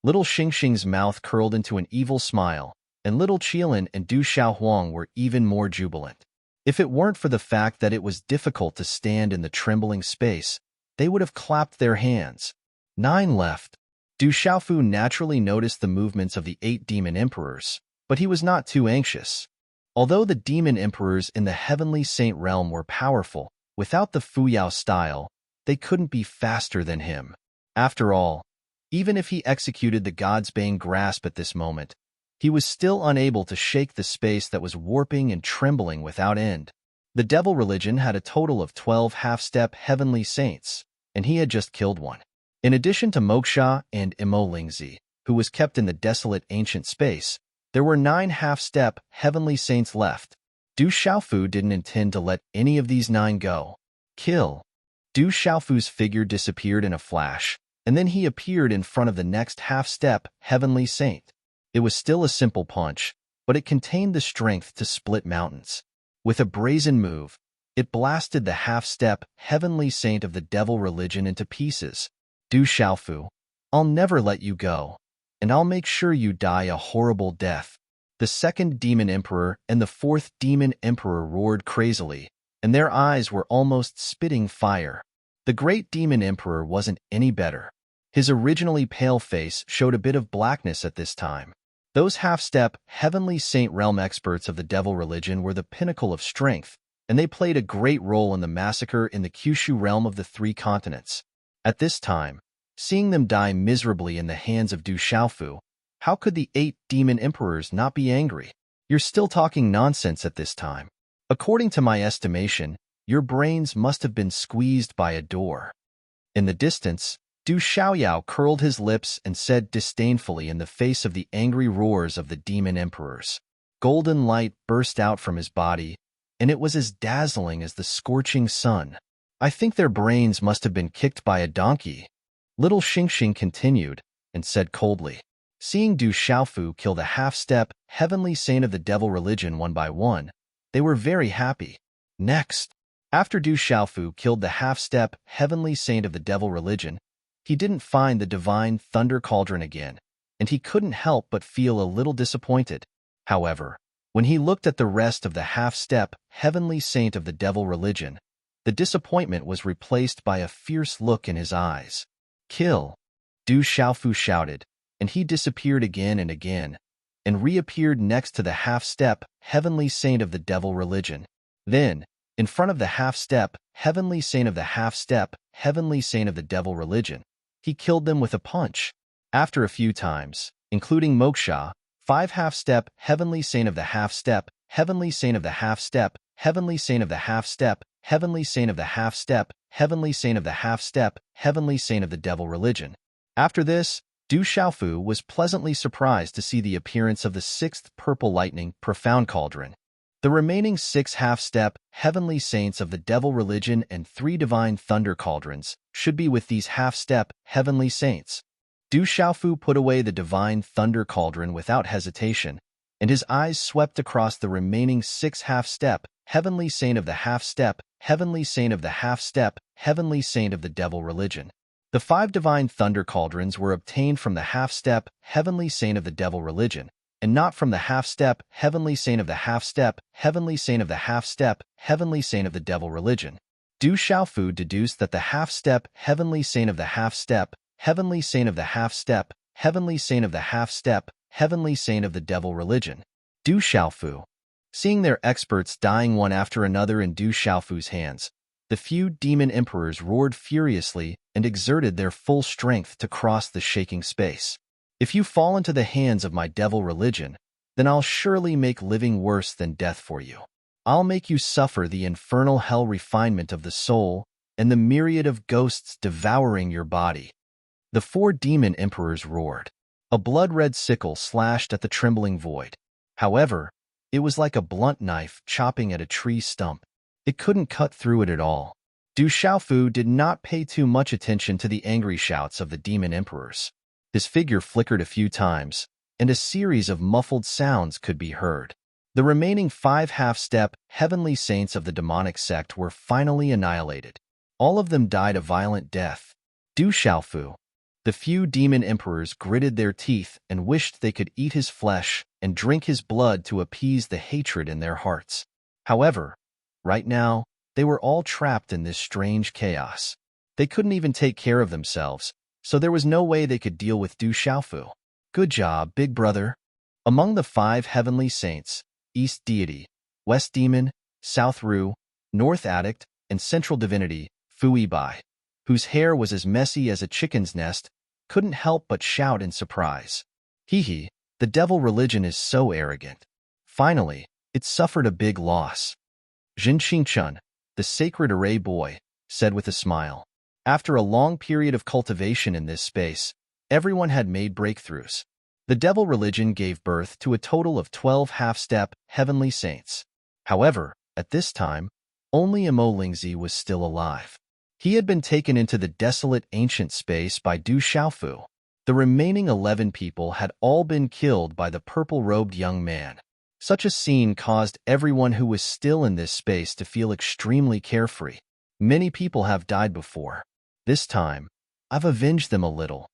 Little Xingxing's mouth curled into an evil smile, and little Qilin and Du Xiaohuang were even more jubilant. If it weren't for the fact that it was difficult to stand in the trembling space, they would have clapped their hands. 9 left. Du Xiaofu naturally noticed the movements of the 8 demon emperors, but he was not too anxious. Although the demon emperors in the heavenly saint realm were powerful, without the Fuyao style, they couldn't be faster than him. After all, even if he executed the God's Bane grasp at this moment, he was still unable to shake the space that was warping and trembling without end. The devil religion had a total of 12 half-step heavenly saints, and he had just killed one. In addition to Moksha and Imo Lingzi, who was kept in the desolate ancient space, there were 9 half-step heavenly saints left. Du Xiaofu didn't intend to let any of these 9 go. Kill. Du Xiaofu's figure disappeared in a flash, and then he appeared in front of the next half-step heavenly saint. It was still a simple punch, but it contained the strength to split mountains. With a brazen move, it blasted the half-step heavenly saint of the devil religion into pieces. Du Xiaofu, I'll never let you go, and I'll make sure you die a horrible death. The second demon emperor and the 4th demon emperor roared crazily, and their eyes were almost spitting fire. The great demon emperor wasn't any better. His originally pale face showed a bit of blackness at this time. Those half-step heavenly saint realm experts of the devil religion were the pinnacle of strength, and they played a great role in the massacre in the Kyushu realm of the 3 continents. At this time, seeing them die miserably in the hands of Du Xiaofu, how could the 8 demon emperors not be angry? You're still talking nonsense at this time. According to my estimation, your brains must have been squeezed by a door. In the distance, Du Xiaoyao curled his lips and said disdainfully in the face of the angry roars of the demon emperors. Golden light burst out from his body, and it was as dazzling as the scorching sun. I think their brains must have been kicked by a donkey. Little Xingxing continued, and said coldly. Seeing Du Xiaofu kill the half-step heavenly saint of the devil religion one by one, they were very happy. Next, after Du Xiaofu killed the half-step heavenly saint of the devil religion, he didn't find the divine thunder cauldron again, and he couldn't help but feel a little disappointed. However, when he looked at the rest of the half-step heavenly saint of the devil religion, the disappointment was replaced by a fierce look in his eyes. Kill! Du Xiaofu shouted, and he disappeared again and reappeared next to the half-step heavenly saint of the devil religion. Then, in front of the half-step heavenly saint of the half-step heavenly saint of the devil religion, he killed them with a punch. After a few times, including Moksha, 5 half-step heavenly saint of the half-step heavenly saint of the half-step heavenly saint of the half-step heavenly saint of the half-step heavenly saint of the half-step heavenly saint of the devil religion. After this, Du Xiaofu was pleasantly surprised to see the appearance of the 6th purple lightning profound cauldron. The remaining 6 half-step heavenly saints of the devil religion and 3 divine thunder cauldrons should be with these half-step heavenly saints. Du Xiaofu put away the divine thunder cauldron without hesitation, and his eyes swept across the remaining 6 half-step heavenly saint of the half-step heavenly saint of the half-step heavenly saint of the devil religion. The 5 divine thunder cauldrons were obtained from the half-step heavenly saint of the devil religion, and not from the half-step heavenly saint of the half-step heavenly saint of the half-step heavenly saint of the devil religion. Du Xiaofu deduced that the half-step heavenly saint of the half-step heavenly saint of the half-step heavenly saint of the half-step heavenly saint of the devil religion. Du Xiaofu. Seeing their experts dying one after another in Du Xiaofu's hands, the few demon emperors roared furiously and exerted their full strength to cross the shaking space. If you fall into the hands of my devil religion, then I'll surely make living worse than death for you. I'll make you suffer the infernal hell refinement of the soul and the myriad of ghosts devouring your body. The 4 demon emperors roared. A blood-red sickle slashed at the trembling void. However, it was like a blunt knife chopping at a tree stump. It couldn't cut through it at all. Du Xiaofu did not pay too much attention to the angry shouts of the demon emperors. His figure flickered a few times, and a series of muffled sounds could be heard. The remaining 5 half-step heavenly saints of the demonic sect were finally annihilated. All of them died a violent death. Du Xiaofu. The few demon emperors gritted their teeth and wished they could eat his flesh and drink his blood to appease the hatred in their hearts. However, right now, they were all trapped in this strange chaos. They couldn't even take care of themselves, so there was no way they could deal with Du Xiaofu. Good job, big brother. Among the 5 heavenly saints, East Deity, West Demon, South Ru, North Addict, and Central Divinity, Fui Bai, whose hair was as messy as a chicken's nest, couldn't help but shout in surprise. Hee, the devil religion is so arrogant. Finally, it suffered a big loss. Jin Qingchun, the sacred array boy, said with a smile. After a long period of cultivation in this space, everyone had made breakthroughs. The devil religion gave birth to a total of 12 half-step heavenly saints. However, at this time, only Imo Lingzi was still alive. He had been taken into the desolate ancient space by Du Xiaofu. The remaining 11 people had all been killed by the purple-robed young man. Such a scene caused everyone who was still in this space to feel extremely carefree. Many people have died before. This time, I've avenged them a little.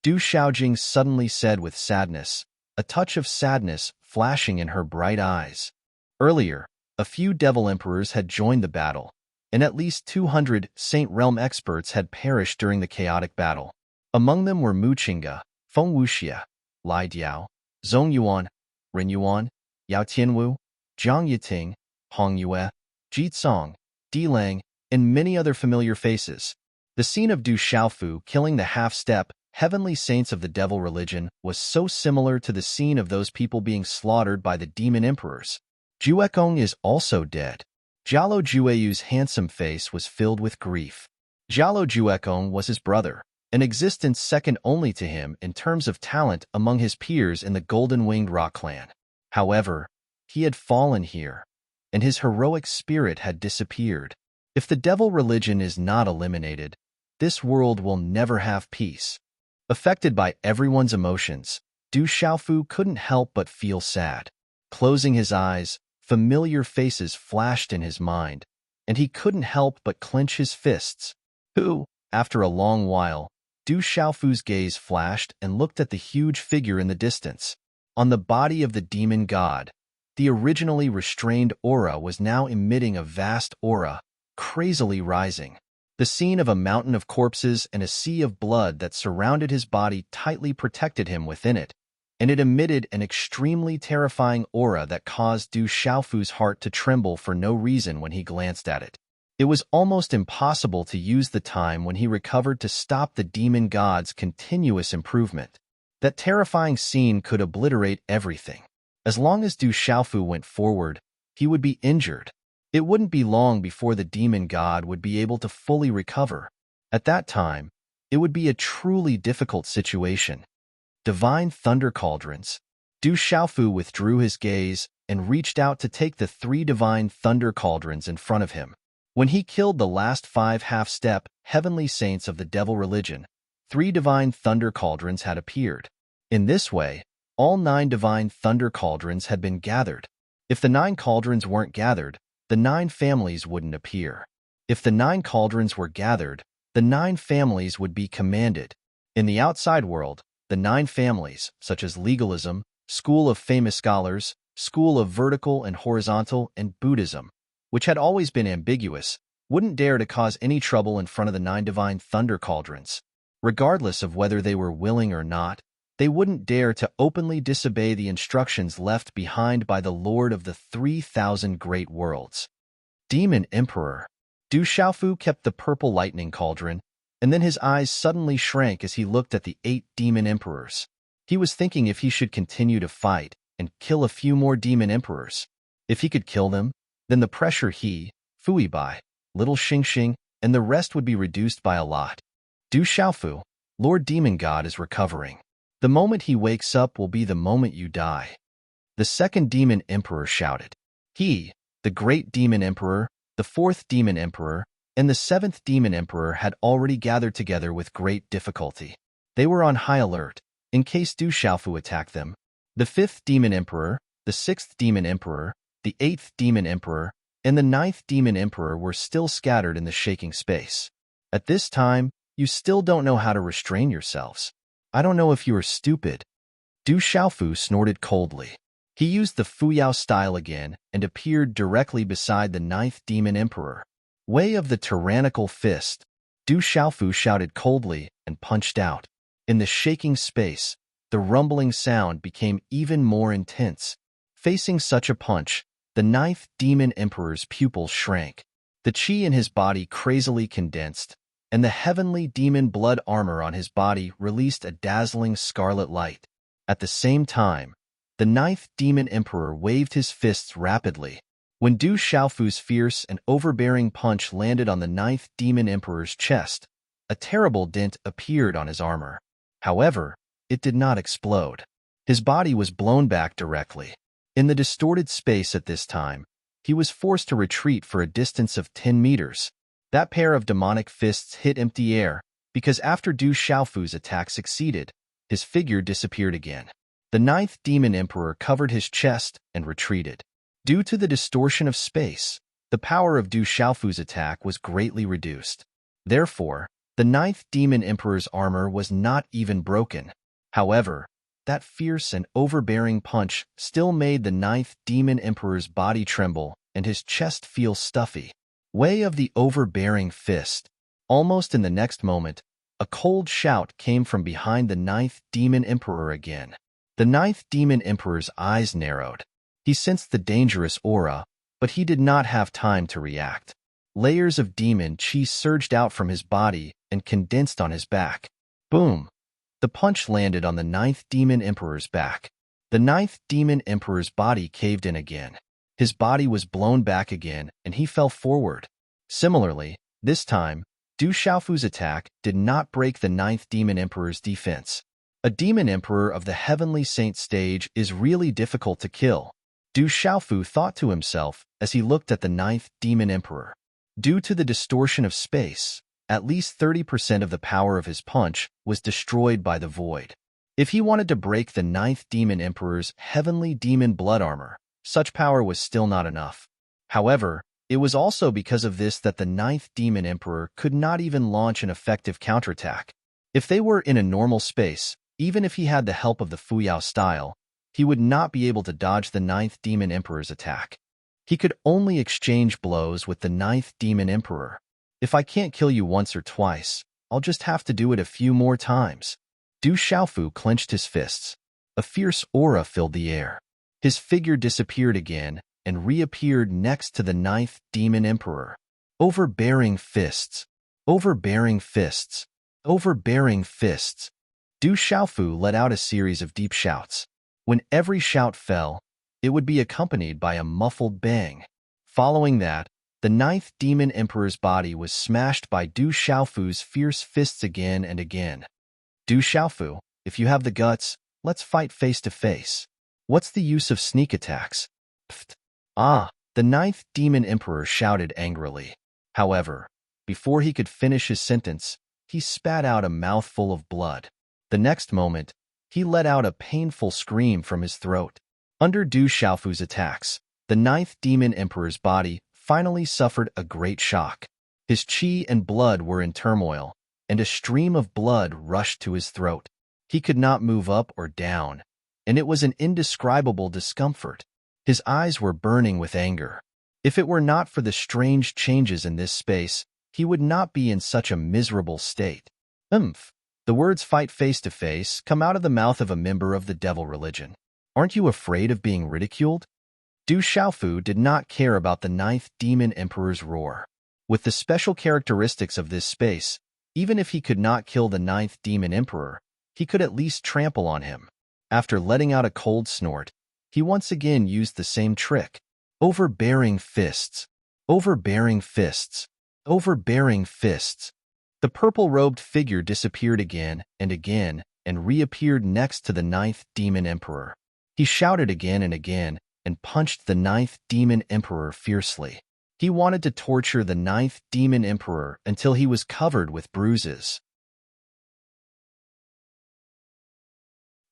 Du Xiaojing suddenly said with sadness, a touch of sadness flashing in her bright eyes. Earlier, a few devil emperors had joined the battle, and at least 200 Saint Realm experts had perished during the chaotic battle. Among them were Mu Qingge, Feng Wuxia, Lai Diao, Zhong Yuan, Ren Yuan, Yao Tianwu, Zhang Yiting, Hong Yue, Ji Cong, Di Lang, and many other familiar faces. The scene of Du Xiaofu killing the half-step heavenly saints of the devil religion was so similar to the scene of those people being slaughtered by the demon emperors. Juekong is also dead. Jialo Jueyu's handsome face was filled with grief. Jialo Juekong was his brother, an existence second only to him in terms of talent among his peers in the Golden-Winged Rock clan. However, he had fallen here, and his heroic spirit had disappeared. If the devil religion is not eliminated, this world will never have peace. Affected by everyone's emotions, Du Xiaofu couldn't help but feel sad. Closing his eyes, familiar faces flashed in his mind, and he couldn't help but clench his fists. After a long while, Du Xiaofu's gaze flashed and looked at the huge figure in the distance. On the body of the demon god, the originally restrained aura was now emitting a vast aura, crazily rising. The scene of a mountain of corpses and a sea of blood that surrounded his body tightly protected him within it, and it emitted an extremely terrifying aura that caused Du Xiaofu's heart to tremble for no reason when he glanced at it. It was almost impossible to use the time when he recovered to stop the demon god's continuous improvement. That terrifying scene could obliterate everything. As long as Du Xiaofu went forward, he would be injured. It wouldn't be long before the demon god would be able to fully recover. At that time, it would be a truly difficult situation. Divine Thunder Cauldrons. Du Xiaofu withdrew his gaze and reached out to take the 3 divine thunder cauldrons in front of him. When he killed the last 5 half-step heavenly saints of the devil religion, 3 divine thunder cauldrons had appeared. In this way, all 9 divine thunder cauldrons had been gathered. If the 9 cauldrons weren't gathered, the 9 families wouldn't appear. If the 9 cauldrons were gathered, the 9 families would be commanded. In the outside world, the 9 families, such as legalism, school of famous scholars, school of vertical and horizontal, and Buddhism, which had always been ambiguous, wouldn't dare to cause any trouble in front of the 9 divine thunder cauldrons. Regardless of whether they were willing or not, they wouldn't dare to openly disobey the instructions left behind by the Lord of the 3,000 Great Worlds. Demon Emperor. Du Xiaofu kept the purple lightning cauldron, and then his eyes suddenly shrank as he looked at the 8 demon emperors. He was thinking if he should continue to fight and kill a few more demon emperors. If he could kill them, then the pressure he, Fui Bai, Little Xingxing, and the rest would be reduced by a lot. Du Xiaofu, Lord Demon God, is recovering. The moment he wakes up will be the moment you die. The 2nd demon emperor shouted. He, the great demon emperor, the 4th demon emperor, and the 7th demon emperor had already gathered together with great difficulty. They were on high alert, in case Du Xiaofu attacked them. The 5th Demon Emperor, the 6th Demon Emperor, the 8th Demon Emperor, and the 9th Demon Emperor were still scattered in the shaking space. At this time, you still don't know how to restrain yourselves. I don't know if you are stupid. Du Xiaofu snorted coldly. He used the Fuyao style again and appeared directly beside the 9th Demon Emperor. Way of the tyrannical fist. Du Xiaofu shouted coldly and punched out. In the shaking space, the rumbling sound became even more intense. Facing such a punch, the 9th Demon Emperor's pupils shrank. The chi in his body crazily condensed, and the heavenly demon blood armor on his body released a dazzling scarlet light. At the same time, the 9th Demon Emperor waved his fists rapidly. When Du Xiaofu's fierce and overbearing punch landed on the 9th Demon Emperor's chest, a terrible dent appeared on his armor. However, it did not explode. His body was blown back directly. In the distorted space at this time, he was forced to retreat for a distance of 10 meters. That pair of demonic fists hit empty air, because after Du Xiaofu's attack succeeded, his figure disappeared again. The 9th Demon Emperor covered his chest and retreated. Due to the distortion of space, the power of Du Xiaofu's attack was greatly reduced. Therefore, the 9th Demon Emperor's armor was not even broken. However, that fierce and overbearing punch still made the 9th Demon Emperor's body tremble and his chest feel stuffy. Way of the overbearing fist. Almost in the next moment, a cold shout came from behind the 9th Demon Emperor again. The 9th Demon Emperor's eyes narrowed. He sensed the dangerous aura, but he did not have time to react. Layers of demon chi surged out from his body and condensed on his back. Boom! The punch landed on the 9th Demon Emperor's back. The 9th Demon Emperor's body caved in again. His body was blown back again, and he fell forward. Similarly, this time, Du Xiaofu's attack did not break the 9th Demon Emperor's defense. A Demon Emperor of the Heavenly Saint stage is really difficult to kill. Du Xiaofu thought to himself as he looked at the 9th Demon Emperor. Due to the distortion of space, at least 30% of the power of his punch was destroyed by the void. If he wanted to break the 9th Demon Emperor's heavenly demon blood armor, such power was still not enough. However, it was also because of this that the 9th Demon Emperor could not even launch an effective counterattack. If they were in a normal space, even if he had the help of the Fuyao style, he would not be able to dodge the 9th Demon Emperor's attack. He could only exchange blows with the 9th Demon Emperor. If I can't kill you once or twice, I'll just have to do it a few more times. Du Xiaofu clenched his fists. A fierce aura filled the air. His figure disappeared again and reappeared next to the 9th Demon Emperor. Overbearing fists. Overbearing fists. Overbearing fists. Du Xiaofu let out a series of deep shouts. When every shout fell, it would be accompanied by a muffled bang. Following that, the 9th Demon Emperor's body was smashed by Du Xiaofu's fierce fists again and again. Du Xiaofu, if you have the guts, let's fight face to face. What's the use of sneak attacks? Pfft. Ah, the 9th Demon Emperor shouted angrily. However, before he could finish his sentence, he spat out a mouthful of blood. The next moment, he let out a painful scream from his throat. Under Du Xiaofu's attacks, the 9th Demon Emperor's body finally suffered a great shock. His chi and blood were in turmoil, and a stream of blood rushed to his throat. He could not move up or down, and it was an indescribable discomfort. His eyes were burning with anger. If it were not for the strange changes in this space, he would not be in such a miserable state. The words fight face to face come out of the mouth of a member of the devil religion. Aren't you afraid of being ridiculed? Du Xiaofu did not care about the 9th Demon Emperor's roar. With the special characteristics of this space, even if he could not kill the 9th Demon Emperor, he could at least trample on him. After letting out a cold snort, he once again used the same trick. Overbearing fists. Overbearing fists. Overbearing fists. The purple-robed figure disappeared again and reappeared next to the 9th Demon Emperor. He shouted again and punched the 9th Demon Emperor fiercely. He wanted to torture the 9th Demon Emperor until he was covered with bruises.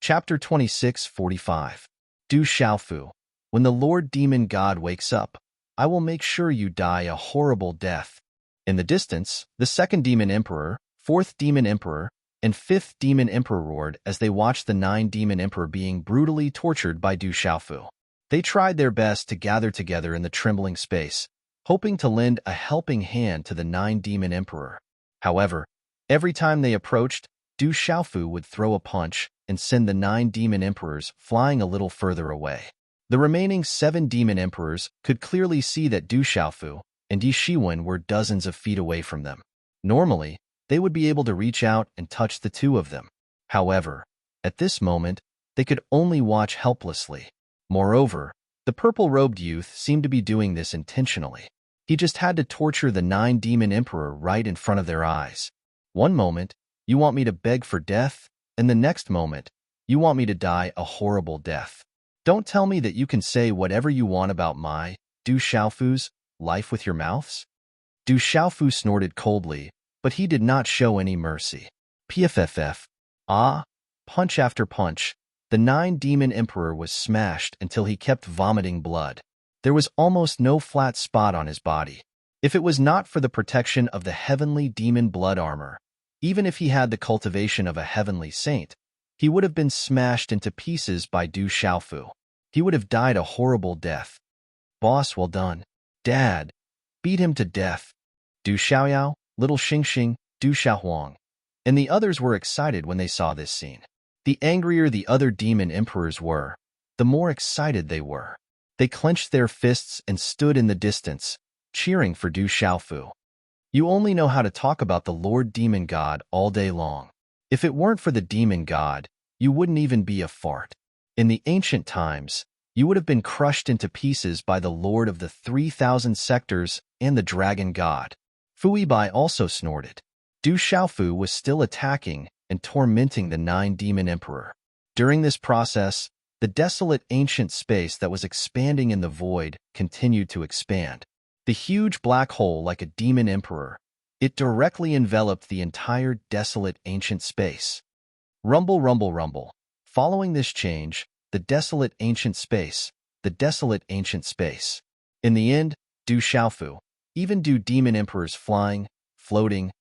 Chapter 26:45. Du Xiaofu. When the Lord Demon God wakes up, I will make sure you die a horrible death. In the distance, the second Demon Emperor, fourth Demon Emperor, and fifth Demon Emperor roared as they watched the 9 Demon Emperor being brutally tortured by Du Xiaofu. They tried their best to gather together in the trembling space, hoping to lend a helping hand to the 9 Demon Emperor. However, every time they approached, Du Xiaofu would throw a punch and send the 9 Demon Emperors flying a little further away. The remaining 7 Demon Emperors could clearly see that Du Xiaofu and Yi Shiwen were dozens of feet away from them. Normally, they would be able to reach out and touch the 2 of them. However, at this moment, they could only watch helplessly. Moreover, the purple-robed youth seemed to be doing this intentionally. He just had to torture the 9 Demon Emperor right in front of their eyes. One moment, you want me to beg for death, and the next moment, you want me to die a horrible death. Don't tell me that you can say whatever you want about my, Du Xiaofu's, life with your mouths? Du Xiaofu snorted coldly, but he did not show any mercy. Pfff. Punch after punch, the 9 Demon Emperor was smashed until he kept vomiting blood. There was almost no flat spot on his body. If it was not for the protection of the heavenly demon blood armor, even if he had the cultivation of a heavenly saint, he would have been smashed into pieces by Du Xiaofu. He would have died a horrible death. Boss, well done. Dad, beat him to death. Du Xiaoyao, little Xingxing, Du Xiaohuang. And the others were excited when they saw this scene. The angrier the other demon emperors were, the more excited they were. They clenched their fists and stood in the distance, cheering for Du Xiaofu. You only know how to talk about the Lord Demon God all day long. If it weren't for the Demon God, you wouldn't even be a fart. In the ancient times, you would have been crushed into pieces by the Lord of the 3,000 sectors and the Dragon God. Fui Bai also snorted. Du Xiaofu was still attacking and tormenting the 9 Demon Emperor. During this process, the desolate ancient space that was expanding in the void continued to expand. The huge black hole like a demon emperor, it directly enveloped the entire desolate ancient space. Rumble, rumble, rumble. Following this change, the desolate ancient space. In the end, Du Xiaofu, even Du Demon Emperor's flying, floating,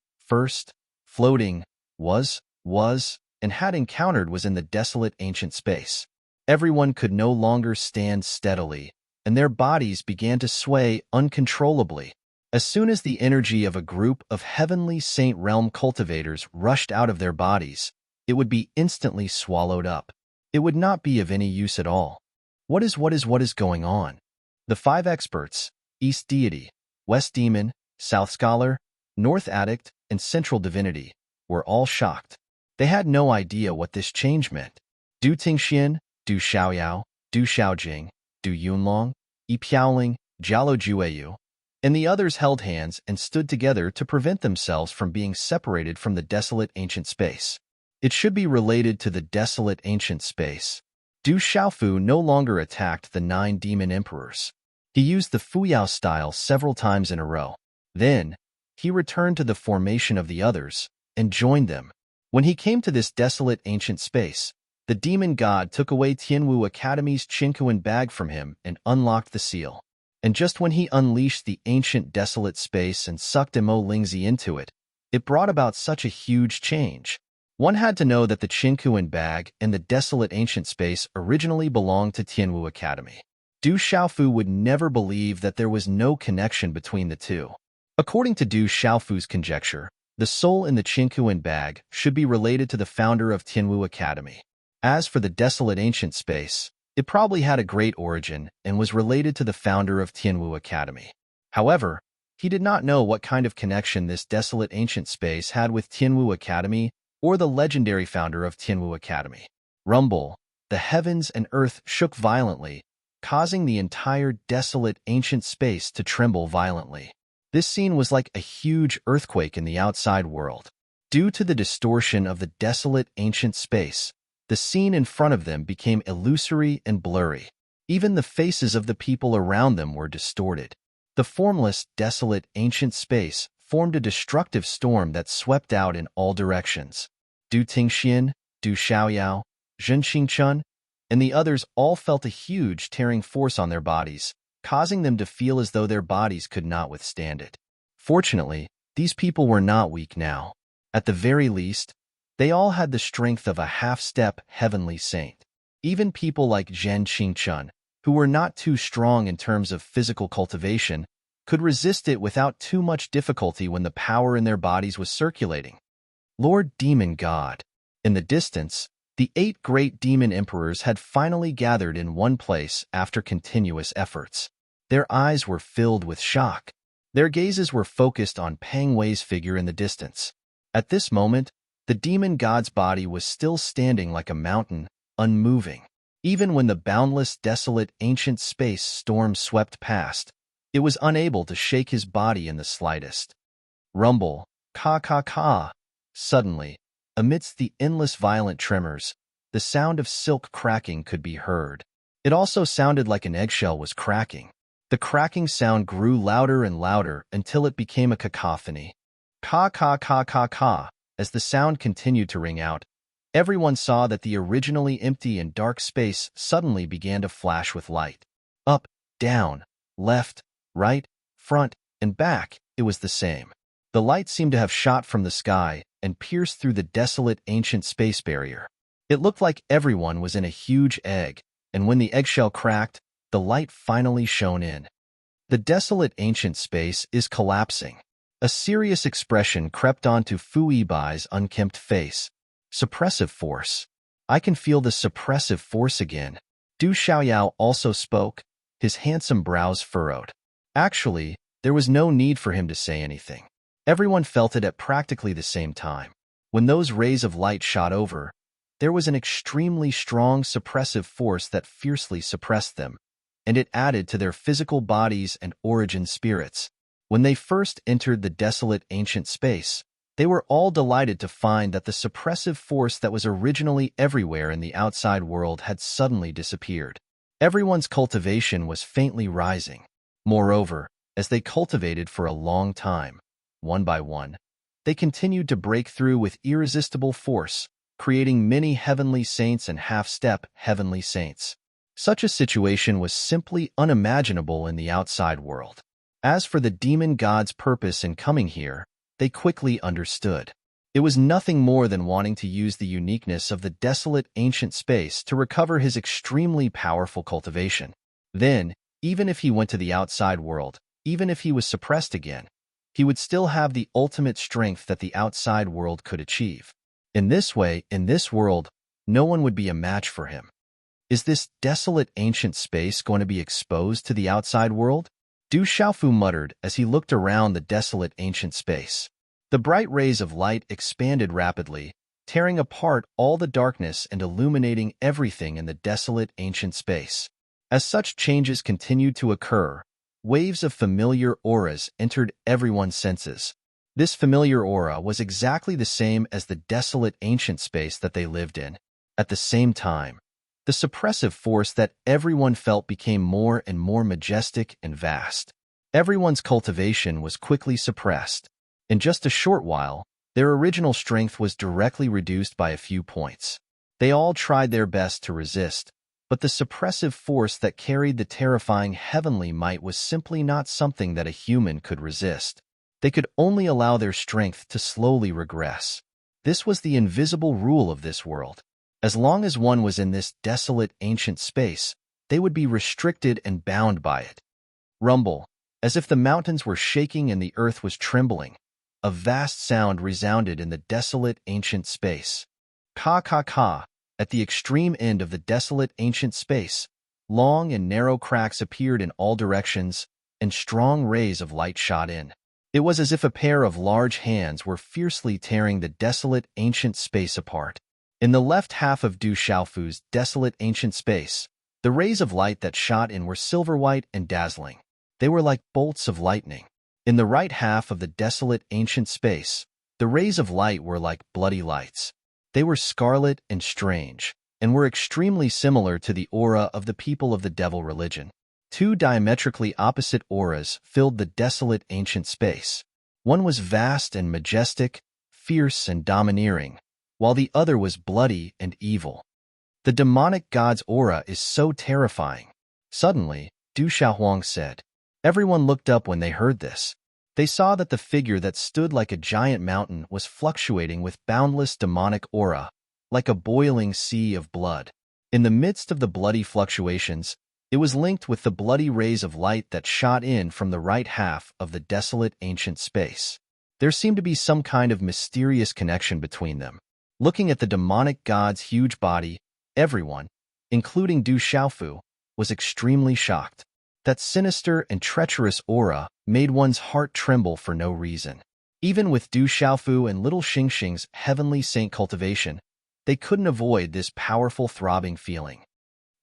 was, and had encountered was in the desolate ancient space. Everyone could no longer stand steadily, and their bodies began to sway uncontrollably. As soon as the energy of a group of heavenly saint realm cultivators rushed out of their bodies, it would be instantly swallowed up. It would not be of any use at all. What is going on? The 5 experts, East Deity, West Demon, South Scholar, North Addict, and Central Divinity, were all shocked. They had no idea what this change meant. Du Tingxian, Du Xiaoyao, Du Xiaojing, Du Yunlong, Yi Piaoling, Jialo Jueyu, and the others held hands and stood together to prevent themselves from being separated from the desolate ancient space. It should be related to the desolate ancient space. Du Xiaofu no longer attacked the 9 demon emperors. He used the Fuyao style several times in a row. Then, he returned to the formation of the others and joined them. When he came to this desolate ancient space, the demon god took away Tianwu Academy's Qinkuan bag from him and unlocked the seal. And just when he unleashed the ancient desolate space and sucked Mo Lingzi into it, it brought about such a huge change. One had to know that the Qinkuan bag and the desolate ancient space originally belonged to Tianwu Academy. Du Xiaofu would never believe that there was no connection between the two. According to Du Xiaofu's conjecture, the soul in the Qinkuan bag should be related to the founder of Tianwu Academy. As for the desolate ancient space, it probably had a great origin and was related to the founder of Tianwu Academy. However, he did not know what kind of connection this desolate ancient space had with Tianwu Academy or the legendary founder of Tianwu Academy. Rumble, the heavens and earth shook violently, causing the entire desolate ancient space to tremble violently. This scene was like a huge earthquake in the outside world. Due to the distortion of the desolate ancient space, the scene in front of them became illusory and blurry. Even the faces of the people around them were distorted. The formless, desolate ancient space formed a destructive storm that swept out in all directions. Du Tingxian, Du Xiaoyao, Zhenxingchun, and the others all felt a huge tearing force on their bodies, causing them to feel as though their bodies could not withstand it. Fortunately, these people were not weak now. At the very least, they all had the strength of a half-step heavenly saint. Even people like Zhen Qingchun, who were not too strong in terms of physical cultivation, could resist it without too much difficulty when the power in their bodies was circulating. Lord Demon God. In the distance, the 8 great demon emperors had finally gathered in one place after continuous efforts. Their eyes were filled with shock. Their gazes were focused on Peng Wei's figure in the distance. At this moment, the demon god's body was still standing like a mountain, unmoving. Even when the boundless, desolate, ancient space storm swept past, it was unable to shake his body in the slightest. Rumble, ka. Suddenly, amidst the endless violent tremors, the sound of silk cracking could be heard. It also sounded like an eggshell was cracking. The cracking sound grew louder and louder until it became a cacophony. Ka. As the sound continued to ring out, everyone saw that the originally empty and dark space suddenly began to flash with light. Up, down, left, right, front, and back, it was the same. The light seemed to have shot from the sky and pierced through the desolate ancient space barrier. It looked like everyone was in a huge egg, and when the eggshell cracked, the light finally shone in. The desolate ancient space is collapsing. A serious expression crept onto Fu Yibai's unkempt face. Suppressive force. I can feel the suppressive force again. Du Xiaoyao also spoke, his handsome brows furrowed. Actually, there was no need for him to say anything. Everyone felt it at practically the same time. When those rays of light shot over, there was an extremely strong suppressive force that fiercely suppressed them, and it added to their physical bodies and origin spirits. When they first entered the desolate ancient space, they were all delighted to find that the suppressive force that was originally everywhere in the outside world had suddenly disappeared. Everyone's cultivation was faintly rising. Moreover, as they cultivated for a long time, one by one, they continued to break through with irresistible force, creating many heavenly saints and half-step heavenly saints. Such a situation was simply unimaginable in the outside world. As for the demon god's purpose in coming here, they quickly understood. It was nothing more than wanting to use the uniqueness of the desolate ancient space to recover his extremely powerful cultivation. Then, even if he went to the outside world, even if he was suppressed again, he would still have the ultimate strength that the outside world could achieve. In this way, in this world, no one would be a match for him. Is this desolate ancient space going to be exposed to the outside world? Du Xiaofu muttered as he looked around the desolate ancient space. The bright rays of light expanded rapidly, tearing apart all the darkness and illuminating everything in the desolate ancient space. As such changes continued to occur, waves of familiar auras entered everyone's senses. This familiar aura was exactly the same as the desolate ancient space that they lived in. At the same time, the suppressive force that everyone felt became more and more majestic and vast. Everyone's cultivation was quickly suppressed. In just a short while, their original strength was directly reduced by a few points. They all tried their best to resist, but the suppressive force that carried the terrifying heavenly might was simply not something that a human could resist. They could only allow their strength to slowly regress. This was the invisible rule of this world. As long as one was in this desolate ancient space, they would be restricted and bound by it. Rumble, as if the mountains were shaking and the earth was trembling. A vast sound resounded in the desolate ancient space. Ka. At the extreme end of the desolate ancient space, long and narrow cracks appeared in all directions, and strong rays of light shot in. It was as if a pair of large hands were fiercely tearing the desolate ancient space apart. In the left half of Du Xiaofu's desolate ancient space, the rays of light that shot in were silver-white and dazzling. They were like bolts of lightning. In the right half of the desolate ancient space, the rays of light were like bloody lights. They were scarlet and strange, and were extremely similar to the aura of the people of the devil religion. Two diametrically opposite auras filled the desolate ancient space. One was vast and majestic, fierce and domineering, while the other was bloody and evil. The demonic god's aura is so terrifying. Suddenly, Du Xiaohuang said. Everyone looked up when they heard this. They saw that the figure that stood like a giant mountain was fluctuating with boundless demonic aura, like a boiling sea of blood. In the midst of the bloody fluctuations, it was linked with the bloody rays of light that shot in from the right half of the desolate ancient space. There seemed to be some kind of mysterious connection between them. Looking at the demonic god's huge body, everyone, including Du Xiaofu, was extremely shocked. That sinister and treacherous aura made one's heart tremble for no reason. Even with Du Xiaofu and little Xingxing's heavenly saint cultivation, they couldn't avoid this powerful throbbing feeling.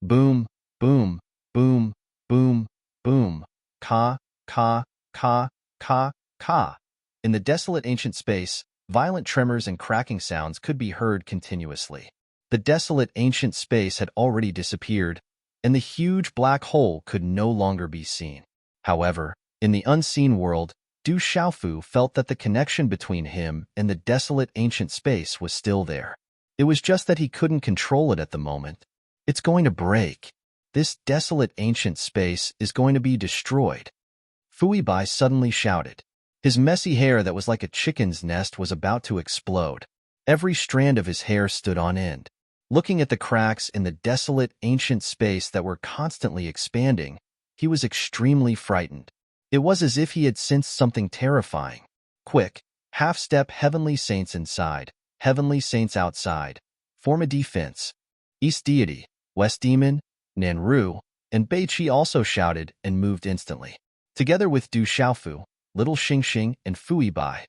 Boom, boom, boom, boom, boom, ka, ka, ka, ka, ka. In the desolate ancient space, violent tremors and cracking sounds could be heard continuously. The desolate ancient space had already disappeared, and the huge black hole could no longer be seen. However, in the unseen world, Du Xiaofu felt that the connection between him and the desolate ancient space was still there. It was just that he couldn't control it at the moment. It's going to break. This desolate ancient space is going to be destroyed. Fui Bai suddenly shouted. His messy hair that was like a chicken's nest was about to explode. Every strand of his hair stood on end. Looking at the cracks in the desolate ancient space that were constantly expanding, he was extremely frightened. It was as if he had sensed something terrifying. Quick, half-step heavenly saints inside, heavenly saints outside. Form a defense. East Deity, West Demon, Nanru, and Beiqi also shouted and moved instantly. Together with Du Xiaofu, Little Xingxing, and Fui Bai,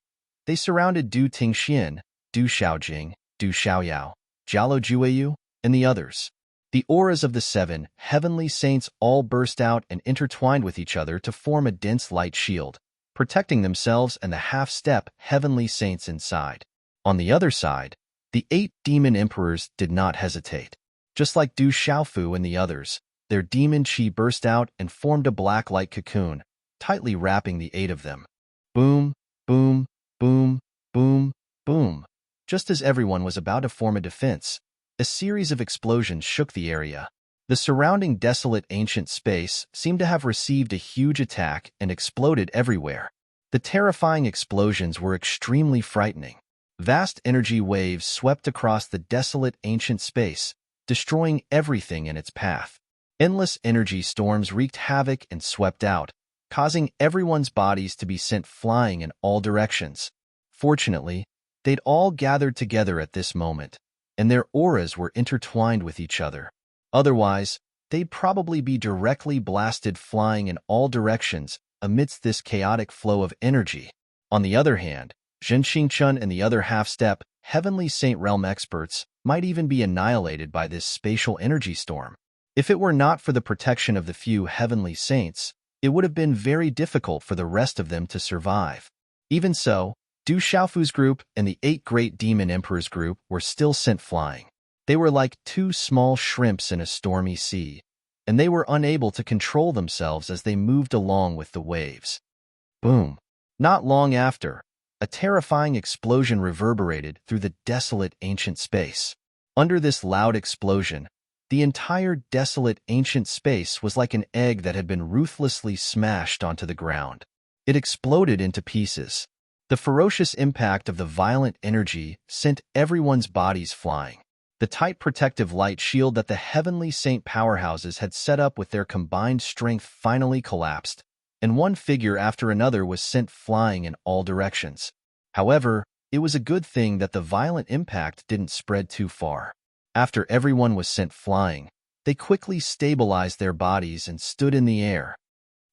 they surrounded Du Tingxian, Du Xiaojing, Du Xiaoyao, Jialo Jueyu, and the others. The auras of the 7 heavenly saints all burst out and intertwined with each other to form a dense light shield, protecting themselves and the half-step heavenly saints inside. On the other side, the 8 demon emperors did not hesitate. Just like Du Xiaofu and the others, their demon chi burst out and formed a black light cocoon, tightly wrapping the 8 of them. Boom, boom, boom, boom, boom. Just as everyone was about to form a defense, a series of explosions shook the area. The surrounding desolate ancient space seemed to have received a huge attack and exploded everywhere. The terrifying explosions were extremely frightening. Vast energy waves swept across the desolate ancient space, destroying everything in its path. Endless energy storms wreaked havoc and swept out, causing everyone's bodies to be sent flying in all directions. Fortunately, they'd all gathered together at this moment, and their auras were intertwined with each other. Otherwise, they'd probably be directly blasted flying in all directions amidst this chaotic flow of energy. On the other hand, Zhen Xingchun and the other half-step, Heavenly Saint Realm experts might even be annihilated by this spatial energy storm. If it were not for the protection of the few Heavenly Saints, it would have been very difficult for the rest of them to survive. Even so, Du Xiaofu's group and the 8 Great Demon Emperors group were still sent flying. They were like 2 small shrimps in a stormy sea, and they were unable to control themselves as they moved along with the waves. Boom! Not long after, a terrifying explosion reverberated through the desolate ancient space. Under this loud explosion, the entire desolate ancient space was like an egg that had been ruthlessly smashed onto the ground. It exploded into pieces. The ferocious impact of the violent energy sent everyone's bodies flying. The tight protective light shield that the Heavenly Saint powerhouses had set up with their combined strength finally collapsed, and one figure after another was sent flying in all directions. However, it was a good thing that the violent impact didn't spread too far. After everyone was sent flying, they quickly stabilized their bodies and stood in the air.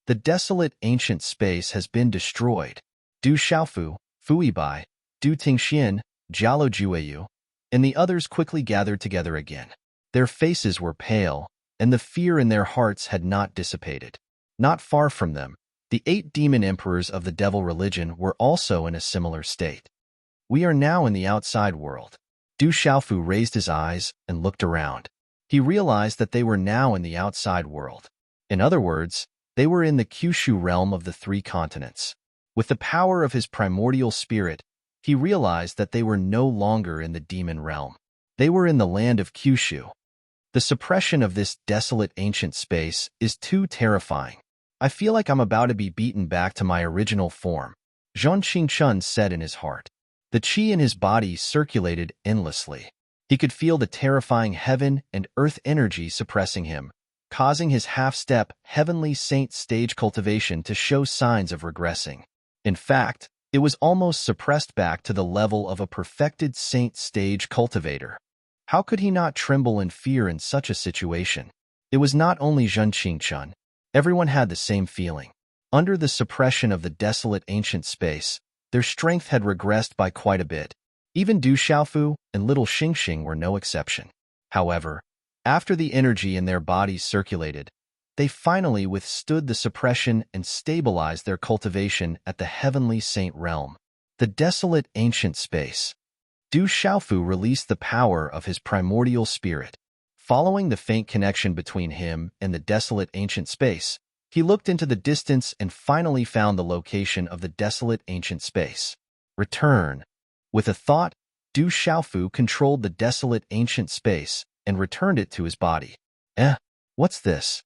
The desolate ancient space has been destroyed. Du Xiaofu, Fui Bai, Du Tingxian, Jialo Jueyu, and the others quickly gathered together again. Their faces were pale, and the fear in their hearts had not dissipated. Not far from them, the 8 demon emperors of the devil religion were also in a similar state. We are now in the outside world. Du Xiaofu raised his eyes and looked around. He realized that they were now in the outside world. In other words, they were in the Kyushu realm of the 3 continents. With the power of his primordial spirit, he realized that they were no longer in the demon realm. They were in the land of Kyushu. The suppression of this desolate ancient space is too terrifying. I feel like I'm about to be beaten back to my original form, Zhang Qingchun said in his heart. The qi in his body circulated endlessly. He could feel the terrifying heaven and earth energy suppressing him, causing his half-step heavenly saint stage cultivation to show signs of regressing. In fact, it was almost suppressed back to the level of a perfected saint stage cultivator. How could he not tremble in fear in such a situation? It was not only Zhang Qingchun. Everyone had the same feeling. Under the suppression of the desolate ancient space, their strength had regressed by quite a bit. Even Du Xiaofu and little Xingxing were no exception. However, after the energy in their bodies circulated, they finally withstood the suppression and stabilized their cultivation at the heavenly saint realm. The desolate ancient space. Du Xiaofu released the power of his primordial spirit. Following the faint connection between him and the desolate ancient space, he looked into the distance and finally found the location of the desolate ancient space. Return. With a thought, Du Xiaofu controlled the desolate ancient space and returned it to his body. What's this?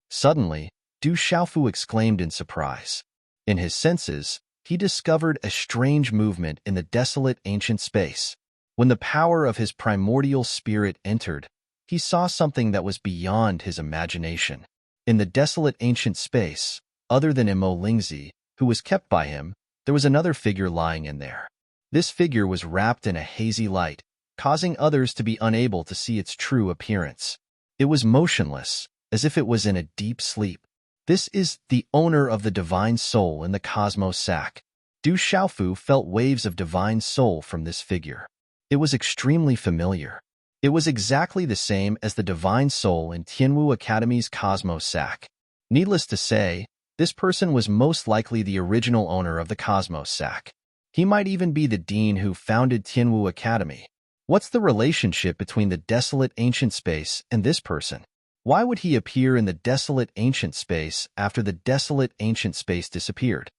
Suddenly, Du Xiaofu exclaimed in surprise. In his senses, he discovered a strange movement in the desolate ancient space. When the power of his primordial spirit entered, he saw something that was beyond his imagination. In the desolate ancient space, other than Mo Lingzi, who was kept by him, there was another figure lying in there. This figure was wrapped in a hazy light, causing others to be unable to see its true appearance. It was motionless, as if it was in a deep sleep. This is the owner of the divine soul in the cosmos sack. Du Xiaofu felt waves of divine soul from this figure. It was extremely familiar. It was exactly the same as the divine soul in Tianwu Academy's cosmos sack. Needless to say, this person was most likely the original owner of the cosmos sack. He might even be the dean who founded Tianwu Academy. What's the relationship between the desolate ancient space and this person? Why would he appear in the desolate ancient space after the desolate ancient space disappeared?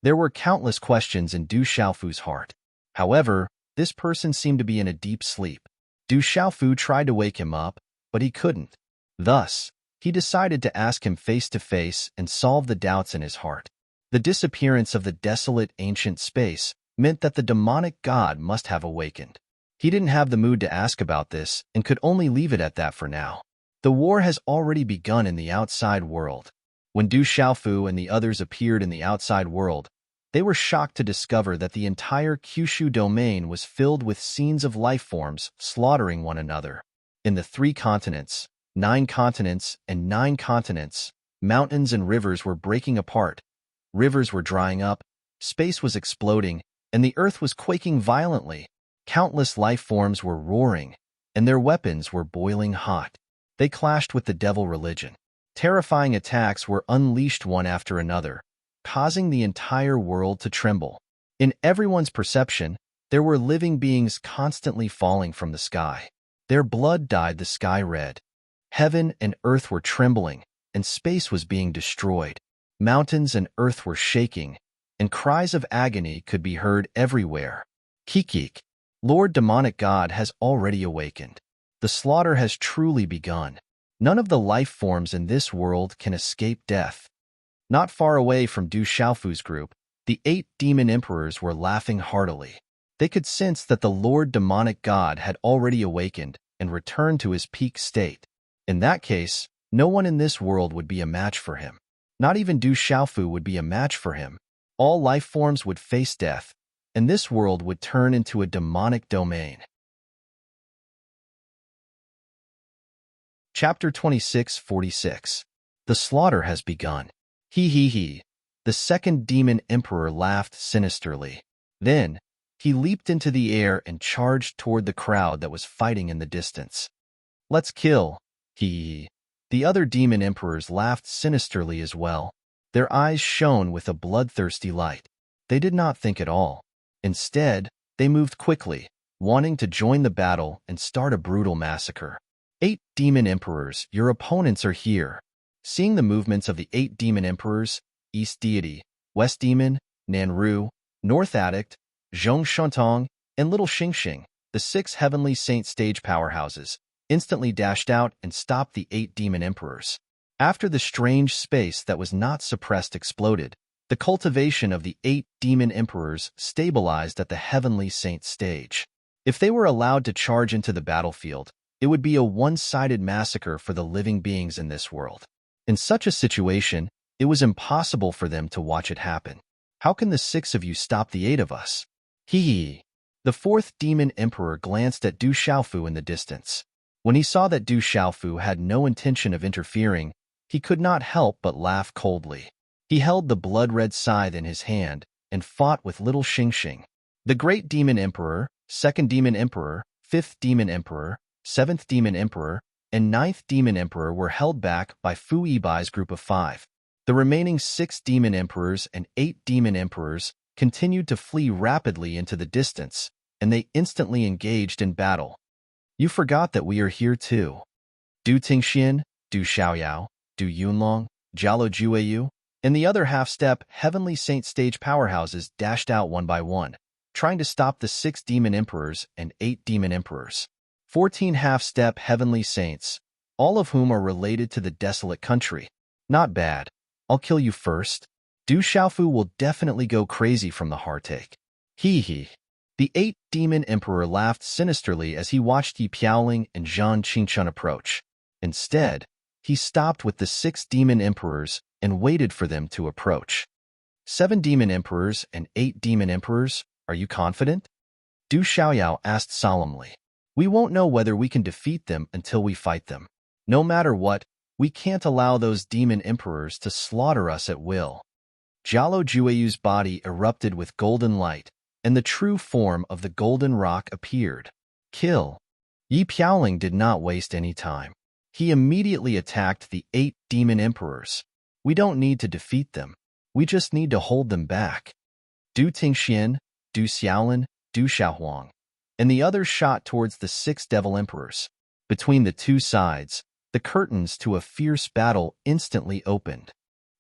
There were countless questions in Du Xiaofu's heart. However, this person seemed to be in a deep sleep. Du Xiaofu tried to wake him up, but he couldn't. Thus, he decided to ask him face to face and solve the doubts in his heart. The disappearance of the desolate ancient space meant that the demonic god must have awakened. He didn't have the mood to ask about this and could only leave it at that for now. The war has already begun in the outside world. When Du Xiaofu and the others appeared in the outside world, they were shocked to discover that the entire Kyushu domain was filled with scenes of life forms slaughtering one another. In the 3 continents, 9 continents, and 9 continents, mountains and rivers were breaking apart. Rivers were drying up, space was exploding, and the earth was quaking violently. Countless life forms were roaring, and their weapons were boiling hot. They clashed with the devil religion. Terrifying attacks were unleashed one after another, causing the entire world to tremble. In everyone's perception, there were living beings constantly falling from the sky. Their blood dyed the sky red. Heaven and earth were trembling, and space was being destroyed. Mountains and earth were shaking, and cries of agony could be heard everywhere. Kikik, Lord Demonic God has already awakened. The slaughter has truly begun. None of the life forms in this world can escape death. Not far away from Du Xiaofu's group, the 8 demon emperors were laughing heartily. They could sense that the Lord Demonic God had already awakened and returned to his peak state. In that case, no one in this world would be a match for him. Not even Du Xiaofu would be a match for him. All life forms would face death, and this world would turn into a demonic domain. Chapter 26:46. The slaughter has begun. He. The second demon emperor laughed sinisterly. Then, he leaped into the air and charged toward the crowd that was fighting in the distance. Let's kill. He. The other demon emperors laughed sinisterly as well. Their eyes shone with a bloodthirsty light. They did not think at all. Instead, they moved quickly, wanting to join the battle and start a brutal massacre. 8 demon emperors, your opponents are here. Seeing the movements of the 8 demon emperors, East Deity, West Demon, Nanru, North Addict, Zhong Shantong, and Little Xingxing, the 6 heavenly saint stage powerhouses, instantly dashed out and stopped the 8 demon emperors. After the strange space that was not suppressed exploded, the cultivation of the 8 demon emperors stabilized at the heavenly saint stage. If they were allowed to charge into the battlefield, it would be a one-sided massacre for the living beings in this world. In such a situation, it was impossible for them to watch it happen. How can the 6 of you stop the 8 of us? Hee. The 4th demon emperor glanced at Du Xiaofu in the distance. When he saw that Du Xiaofu had no intention of interfering, he could not help but laugh coldly. He held the blood-red scythe in his hand and fought with little Xingxing. The Great Demon Emperor, 2nd Demon Emperor, 5th Demon Emperor, 7th Demon Emperor, and 9th Demon Emperor were held back by Fu Yibai's group of 5. The remaining 6 Demon Emperors and 8 Demon Emperors continued to flee rapidly into the distance, and they instantly engaged in battle. You forgot that we are here too. Du Tingxian, Du Xiaoyao, Du Yunlong, Jialo Jueyu, and the other half-step Heavenly Saint stage powerhouses dashed out one by one, trying to stop the 6 Demon Emperors and 8 Demon Emperors. 14 half-step Heavenly Saints, all of whom are related to the desolate country. Not bad. I'll kill you first. Du Xiaofu will definitely go crazy from the heartache. Hee hee. The 8 Demon Emperor laughed sinisterly as he watched Yi Piaoling and Zhang Qingchun approach. Instead, he stopped with the 6 Demon Emperors and waited for them to approach. 7 Demon Emperors and 8 Demon Emperors, are you confident? Du Xiaoyao asked solemnly. We won't know whether we can defeat them until we fight them. No matter what, we can't allow those Demon Emperors to slaughter us at will. Jialo Jueyu's body erupted with golden light, and the true form of the golden rock appeared. Kill. Yi Piaoling did not waste any time. He immediately attacked the 8 Demon Emperors. We don't need to defeat them. We just need to hold them back. Du Tingxian, Du Xiaolin, Du Xiaohuang, and the others shot towards the 6 Devil Emperors. Between the two sides, the curtains to a fierce battle instantly opened.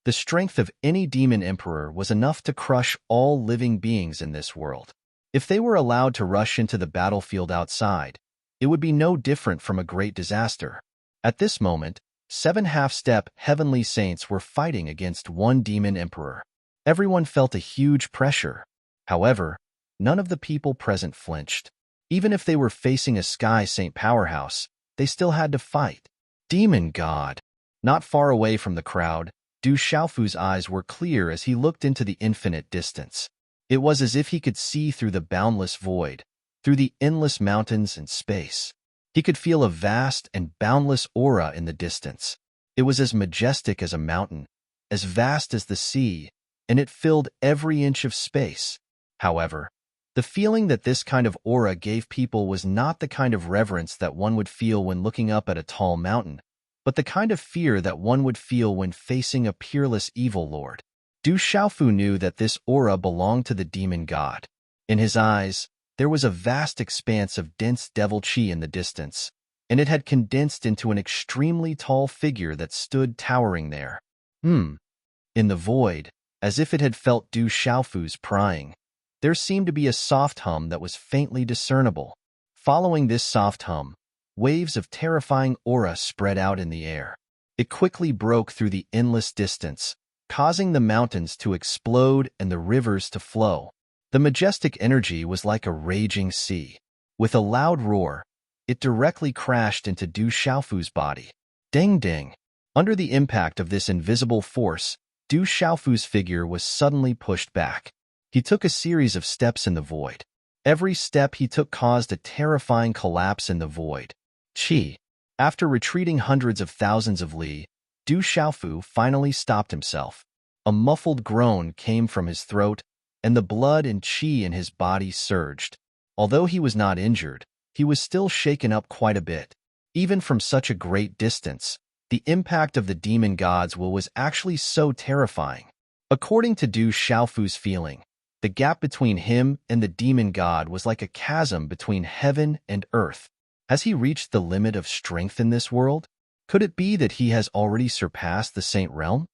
The strength of any Demon Emperor was enough to crush all living beings in this world. If they were allowed to rush into the battlefield outside, it would be no different from a great disaster. At this moment, 7 half-step Heavenly Saints were fighting against 1 Demon Emperor. Everyone felt a huge pressure. However, none of the people present flinched. Even if they were facing a Sky Saint powerhouse, they still had to fight. Demon God. Not far away from the crowd, Du Xiaofu's eyes were clear as he looked into the infinite distance. It was as if he could see through the boundless void, through the endless mountains and space. He could feel a vast and boundless aura in the distance. It was as majestic as a mountain, as vast as the sea, and it filled every inch of space. However, the feeling that this kind of aura gave people was not the kind of reverence that one would feel when looking up at a tall mountain, but the kind of fear that one would feel when facing a peerless evil lord. Du Xiaofu knew that this aura belonged to the demon god. In his eyes, there was a vast expanse of dense devil qi in the distance, and it had condensed into an extremely tall figure that stood towering there. In the void, as if it had felt Du Xiaofu's prying, there seemed to be a soft hum that was faintly discernible. Following this soft hum, waves of terrifying aura spread out in the air. It quickly broke through the endless distance, causing the mountains to explode and the rivers to flow. The majestic energy was like a raging sea. With a loud roar, it directly crashed into Du Xiaofu's body. Ding ding! Under the impact of this invisible force, Du Xiaofu's figure was suddenly pushed back. He took a series of steps in the void. Every step he took caused a terrifying collapse in the void. Qi. After retreating hundreds of thousands of li, Du Xiaofu finally stopped himself. A muffled groan came from his throat, and the blood and qi in his body surged. Although he was not injured, he was still shaken up quite a bit. Even from such a great distance, the impact of the demon god's will was actually so terrifying. According to Du Xiaofu's feeling, the gap between him and the demon god was like a chasm between heaven and earth. Has he reached the limit of strength in this world? Could it be that he has already surpassed the Saint Realm?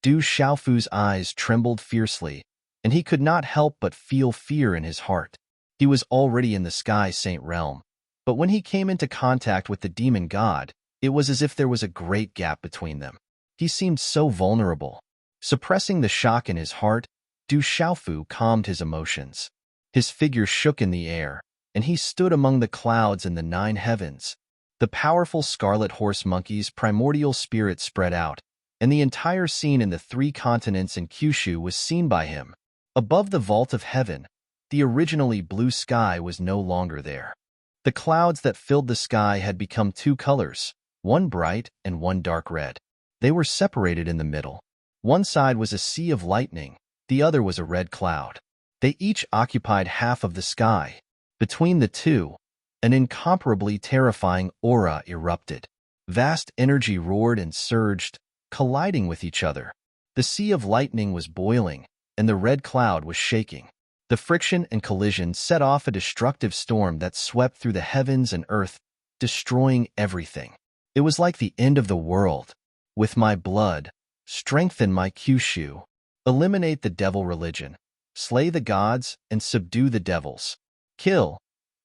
Du Xiaofu's eyes trembled fiercely, and he could not help but feel fear in his heart. He was already in the Sky Saint Realm, But when he came into contact with the demon god, it was as if there was a great gap between them. He seemed so vulnerable. Suppressing the shock in his heart, Du Xiaofu calmed his emotions. His figure shook in the air, and he stood among the clouds in the 9 heavens. The powerful scarlet horse monkey's primordial spirit spread out, and the entire scene in the 3 continents in Kyushu was seen by him. Above the vault of heaven, the originally blue sky was no longer there. The clouds that filled the sky had become 2 colors, one bright and one dark red. They were separated in the middle. One side was a sea of lightning, the other was a red cloud. They each occupied half of the sky. Between the two, an incomparably terrifying aura erupted. Vast energy roared and surged, colliding with each other. The sea of lightning was boiling, and the red cloud was shaking. The friction and collision set off a destructive storm that swept through the heavens and earth, destroying everything. It was like the end of the world. With my blood, strengthen my Kyushu. Eliminate the devil religion. Slay the gods and subdue the devils. Kill.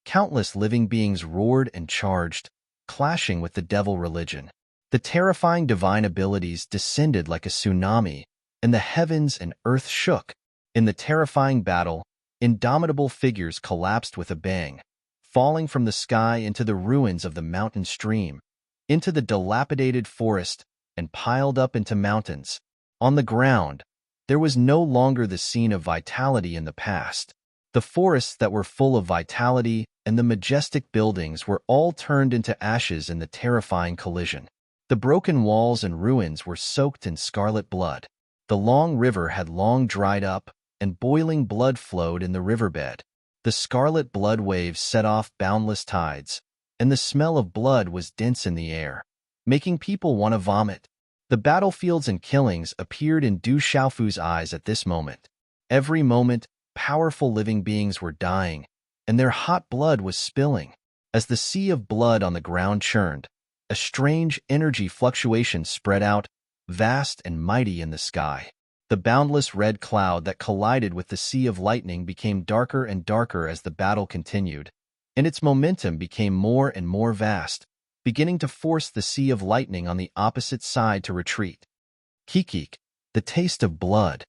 Countless living beings roared and charged, clashing with the devil religion. The terrifying divine abilities descended like a tsunami, and the heavens and earth shook. In the terrifying battle, indomitable figures collapsed with a bang, falling from the sky into the ruins of the mountain stream, into the dilapidated forest, and piled up into mountains. On the ground, there was no longer the scene of vitality in the past. The forests that were full of vitality and the majestic buildings were all turned into ashes in the terrifying collision. The broken walls and ruins were soaked in scarlet blood. The long river had long dried up, and boiling blood flowed in the riverbed. The scarlet blood waves set off boundless tides, and the smell of blood was dense in the air, making people want to vomit. The battlefields and killings appeared in Du Xiaofu's eyes at this moment. Every moment, powerful living beings were dying, and their hot blood was spilling. As the sea of blood on the ground churned, a strange energy fluctuation spread out, vast and mighty in the sky. The boundless red cloud that collided with the sea of lightning became darker and darker as the battle continued, and its momentum became more and more vast, beginning to force the sea of lightning on the opposite side to retreat. Kikik, the taste of blood.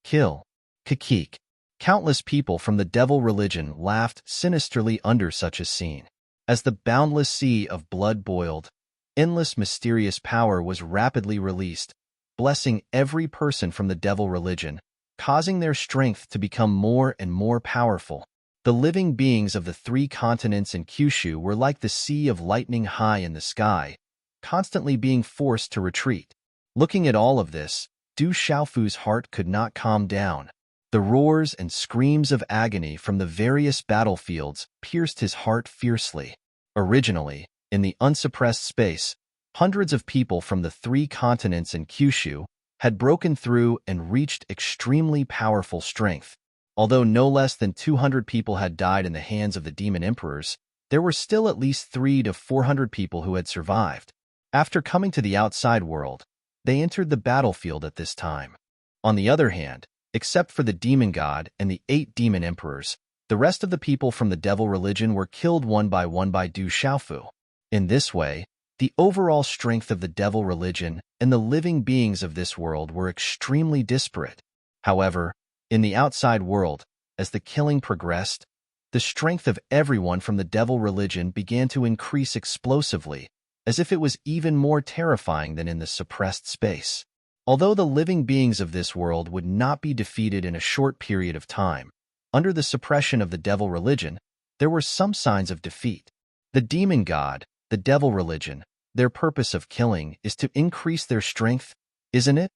Kill. Kikik. Countless people from the devil religion laughed sinisterly under such a scene. As the boundless sea of blood boiled, endless mysterious power was rapidly released, blessing every person from the devil religion, causing their strength to become more and more powerful. The living beings of the 3 continents in Kyushu were like the sea of lightning high in the sky, constantly being forced to retreat. Looking at all of this, Du Xiaofu's heart could not calm down. The roars and screams of agony from the various battlefields pierced his heart fiercely. Originally, in the unsuppressed space, hundreds of people from the 3 continents in Kyushu had broken through and reached extremely powerful strength. Although no less than 200 people had died in the hands of the demon emperors, there were still at least 300 to 400 people who had survived. After coming to the outside world, they entered the battlefield at this time. On the other hand, except for the demon god and the 8 demon emperors, the rest of the people from the devil religion were killed one by Du Xiaofu. In this way, the overall strength of the devil religion and the living beings of this world were extremely disparate. However, in the outside world, as the killing progressed, the strength of everyone from the devil religion began to increase explosively, as if it was even more terrifying than in the suppressed space. Although the living beings of this world would not be defeated in a short period of time, under the suppression of the devil religion, there were some signs of defeat. The demon god, the devil religion, their purpose of killing is to increase their strength, isn't it?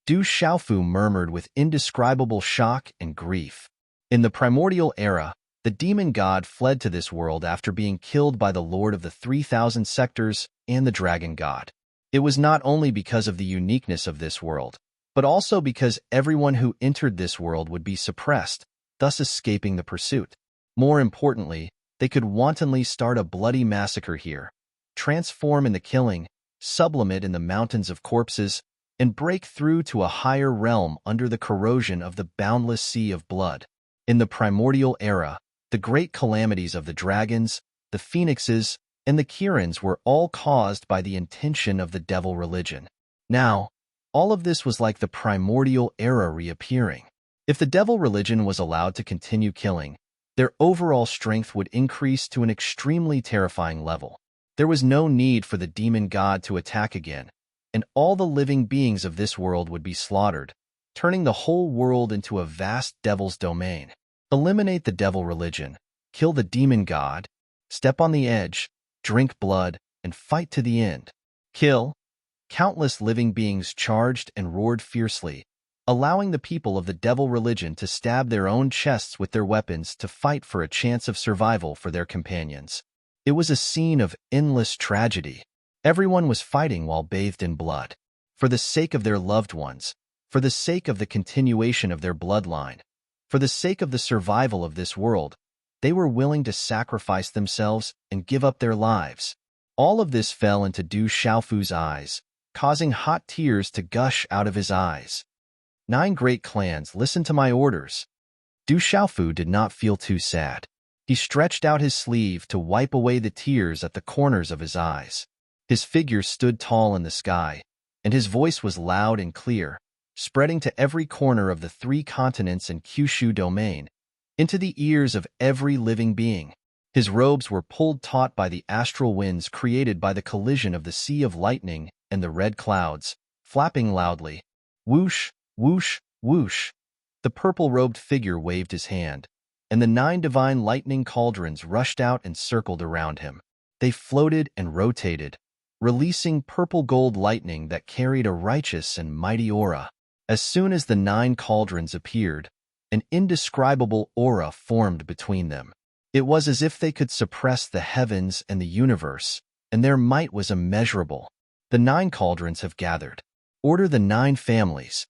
Du Xiaofu murmured with indescribable shock and grief. In the primordial era, the demon god fled to this world after being killed by the Lord of the 3,000 sectors and the dragon god. It was not only because of the uniqueness of this world, but also because everyone who entered this world would be suppressed, thus escaping the pursuit. More importantly, they could wantonly start a bloody massacre here, transform in the killing, sublimate in the mountains of corpses, and break through to a higher realm under the corrosion of the boundless sea of blood. In the primordial era, the great calamities of the dragons, the phoenixes, and the Kirans were all caused by the intention of the devil religion. Now, all of this was like the primordial era reappearing. If the devil religion was allowed to continue killing, their overall strength would increase to an extremely terrifying level. There was no need for the demon god to attack again, and all the living beings of this world would be slaughtered, turning the whole world into a vast devil's domain. Eliminate the devil religion, kill the demon god, step on the edge, drink blood, and fight to the end. Kill. Countless living beings charged and roared fiercely, allowing the people of the devil religion to stab their own chests with their weapons to fight for a chance of survival for their companions. It was a scene of endless tragedy. Everyone was fighting while bathed in blood. For the sake of their loved ones, for the sake of the continuation of their bloodline, for the sake of the survival of this world, they were willing to sacrifice themselves and give up their lives. All of this fell into Du Xiaofu's eyes, causing hot tears to gush out of his eyes. 9 great clans, listen to my orders. Du Xiaofu did not feel too sad. He stretched out his sleeve to wipe away the tears at the corners of his eyes. His figure stood tall in the sky, and his voice was loud and clear, spreading to every corner of the 3 continents and Kyushu domain, into the ears of every living being. His robes were pulled taut by the astral winds created by the collision of the Sea of Lightning and the red clouds, flapping loudly. Whoosh, whoosh, whoosh. The purple-robed figure waved his hand, and the 9 divine lightning cauldrons rushed out and circled around him. They floated and rotated, releasing purple-gold lightning that carried a righteous and mighty aura. As soon as the 9 cauldrons appeared, an indescribable aura formed between them. It was as if they could suppress the heavens and the universe, and their might was immeasurable. The 9 cauldrons have gathered. Order the 9 families.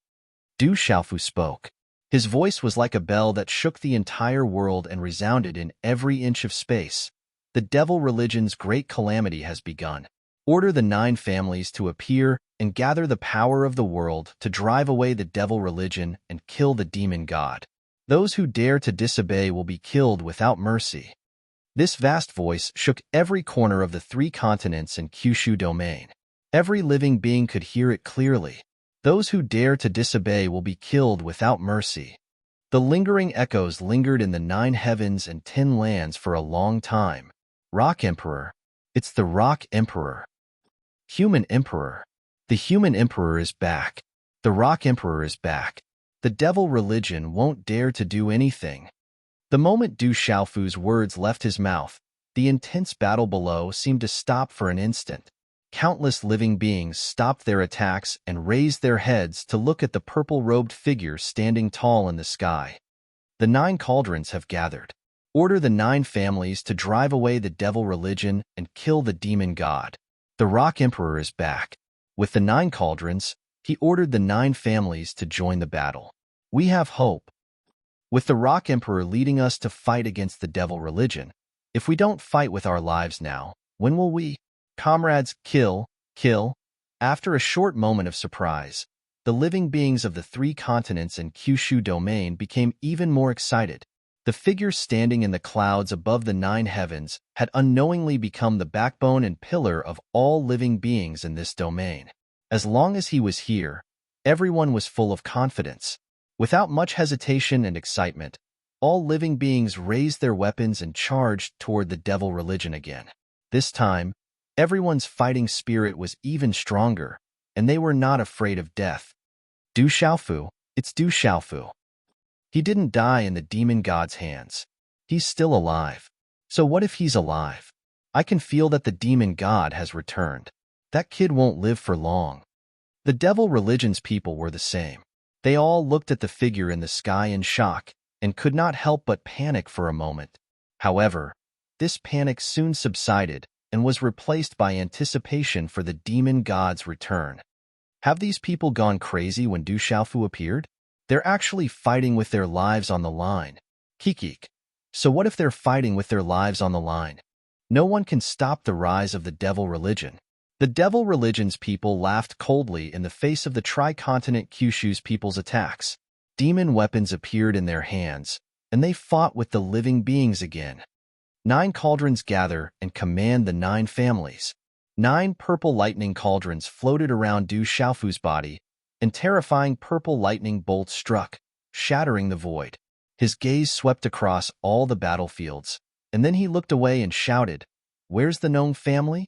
Du Xiaofu spoke. His voice was like a bell that shook the entire world and resounded in every inch of space. The devil religion's great calamity has begun. Order the 9 families to appear and gather the power of the world to drive away the devil religion and kill the demon god. Those who dare to disobey will be killed without mercy. This vast voice shook every corner of the 3 continents and Kyushu domain. Every living being could hear it clearly. Those who dare to disobey will be killed without mercy. The lingering echoes lingered in the 9 heavens and 10 lands for a long time. Rock Emperor. It's the Rock Emperor. Human Emperor. The Human Emperor is back. The Rock Emperor is back. The devil religion won't dare to do anything. The moment Du Xiaofu's words left his mouth, the intense battle below seemed to stop for an instant. Countless living beings stopped their attacks and raised their heads to look at the purple-robed figure standing tall in the sky. The 9 cauldrons have gathered. Order the 9 families to drive away the devil religion and kill the demon god. The Rock Emperor is back. With the 9 cauldrons, he ordered the 9 families to join the battle. We have hope. With the Rock Emperor leading us to fight against the devil religion, if we don't fight with our lives now, when will we? Comrades, kill, kill. After a short moment of surprise, the living beings of the 3 continents and Kyushu domain became even more excited. The figure standing in the clouds above the 9 heavens had unknowingly become the backbone and pillar of all living beings in this domain. As long as he was here, everyone was full of confidence. Without much hesitation and excitement, all living beings raised their weapons and charged toward the devil religion again. This time, everyone's fighting spirit was even stronger, and they were not afraid of death. Du Xiaofu, it's Du Xiaofu. He didn't die in the demon god's hands. He's still alive. So what if he's alive? I can feel that the demon god has returned. That kid won't live for long. The devil religion's people were the same. They all looked at the figure in the sky in shock and could not help but panic for a moment. However, this panic soon subsided and was replaced by anticipation for the demon god's return. Have these people gone crazy when Du Xiaofu appeared? They're actually fighting with their lives on the line. Kikik. So what if they're fighting with their lives on the line? No one can stop the rise of the devil religion. The devil religion's people laughed coldly in the face of the tri-continent Kyushu's people's attacks. Demon weapons appeared in their hands, and they fought with the living beings again. 9 cauldrons gather and command the 9 families. 9 purple lightning cauldrons floated around Du Xiaofu's body, and terrifying purple lightning bolts struck, shattering the void. His gaze swept across all the battlefields, and then he looked away and shouted, "Where's the gnome family?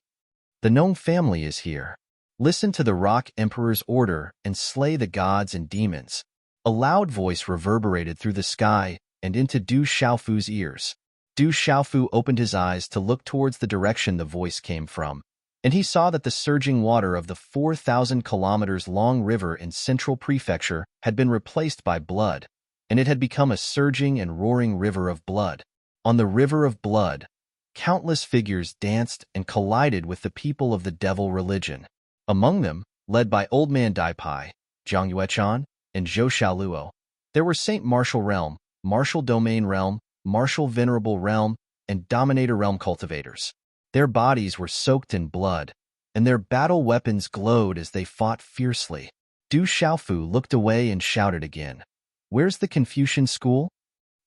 The gnome family is here. Listen to the Rock Emperor's order and slay the gods and demons." A loud voice reverberated through the sky and into Du Xiaofu's ears. Du Xiaofu opened his eyes to look towards the direction the voice came from, and he saw that the surging water of the 4,000 kilometers long river in Central Prefecture had been replaced by blood, and it had become a surging and roaring river of blood. On the river of blood, countless figures danced and collided with the people of the devil religion. Among them, led by Old Man Daipai, Zhang Yuechan, and Zhou Xiaoluo, there were Saint Martial Realm, Martial Domain Realm, Martial Venerable Realm, and Dominator Realm cultivators. Their bodies were soaked in blood, and their battle weapons glowed as they fought fiercely. Du Xiaofu looked away and shouted again, "Where's the Confucian school?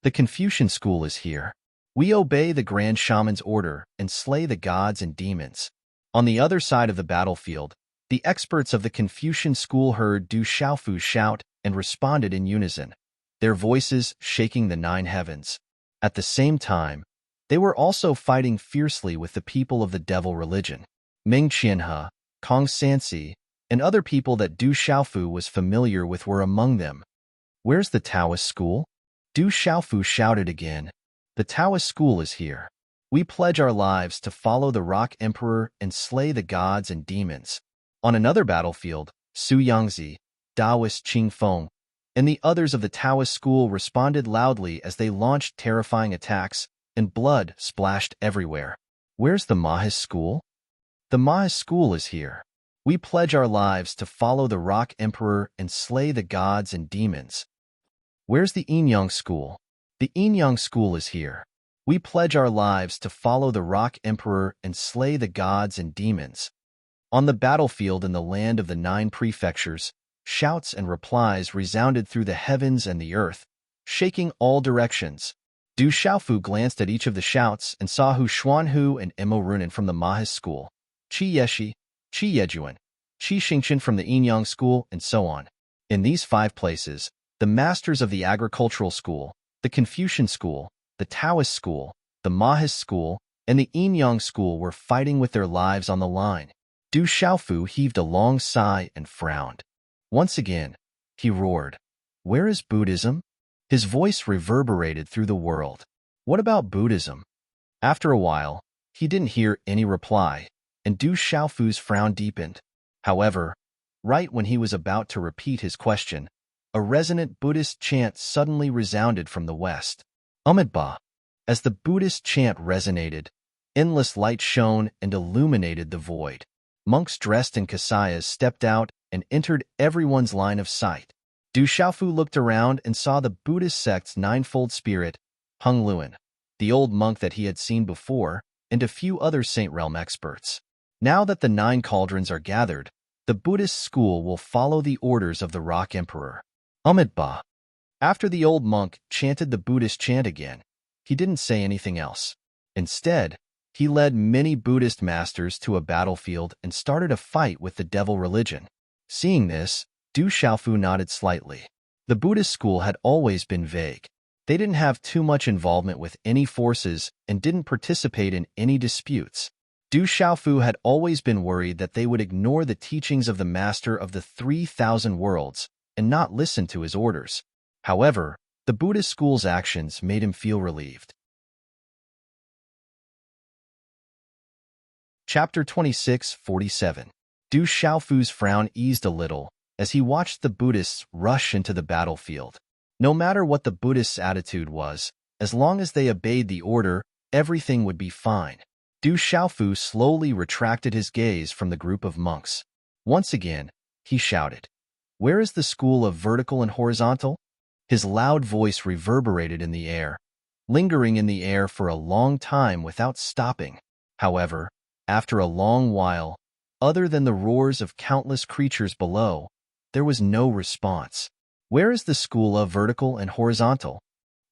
The Confucian school is here. We obey the Grand Shaman's order and slay the gods and demons." On the other side of the battlefield, the experts of the Confucian school heard Du Xiaofu shout and responded in unison, their voices shaking the 9 heavens. At the same time, they were also fighting fiercely with the people of the devil religion. Ming Qianhe, Kong Sansi, and other people that Du Xiaofu was familiar with were among them. "Where's the Taoist school?" Du Xiaofu shouted again. "The Taoist school is here. We pledge our lives to follow the Rock Emperor and slay the gods and demons." On another battlefield, Su Yangzi, Daoist Qing Feng, and the others of the Taoist school responded loudly as they launched terrifying attacks, and blood splashed everywhere. "Where's the Maoist school?" "The Maoist school is here. We pledge our lives to follow the Rock Emperor and slay the gods and demons." "Where's the Yinyang school?" "The Yinyang school is here. We pledge our lives to follow the Rock Emperor and slay the gods and demons." On the battlefield in the land of the 9 prefectures, shouts and replies resounded through the heavens and the earth, shaking all directions. Du Xiaofu glanced at each of the shouts and saw Hu Xuanhu and Emo Runan from the Maoist school, Qi Yeshi, Qi Yejuan, Qi Xingchen from the Yinyang school, and so on. In these 5 places, the masters of the agricultural school, the Confucian school, the Taoist school, the Maoist school, and the Yinyang school were fighting with their lives on the line. Du Xiaofu heaved a long sigh and frowned. Once again, he roared, "Where is Buddhism?" His voice reverberated through the world. "What about Buddhism?" After a while, he didn't hear any reply, and Du Xiaofu's frown deepened. However, right when he was about to repeat his question, a resonant Buddhist chant suddenly resounded from the west. Amitabha. As the Buddhist chant resonated, endless light shone and illuminated the void. Monks dressed in kasayas stepped out and entered everyone's line of sight. Du Xiaofu looked around and saw the Buddhist sect's 9-fold spirit, Hung Luan, the old monk that he had seen before, and a few other Saint Realm experts. Now that the 9 cauldrons are gathered, the Buddhist school will follow the orders of the Rock Emperor. Amitabha. After the old monk chanted the Buddhist chant again, he didn't say anything else. Instead, he led many Buddhist masters to a battlefield and started a fight with the devil religion. Seeing this, Du Xiaofu nodded slightly. The Buddhist school had always been vague. They didn't have too much involvement with any forces and didn't participate in any disputes. Du Xiaofu had always been worried that they would ignore the teachings of the master of the 3,000 worlds and not listen to his orders. However, the Buddhist school's actions made him feel relieved. Chapter 26:47. Du Xiaofu's frown eased a little as he watched the Buddhists rush into the battlefield. No matter what the Buddhists' attitude was, as long as they obeyed the order, everything would be fine. Du Xiaofu slowly retracted his gaze from the group of monks. Once again, he shouted, "Where is the school of vertical and horizontal?" His loud voice reverberated in the air, lingering in the air for a long time without stopping. However, after a long while, other than the roars of countless creatures below, there was no response. "Where is the school of vertical and horizontal?"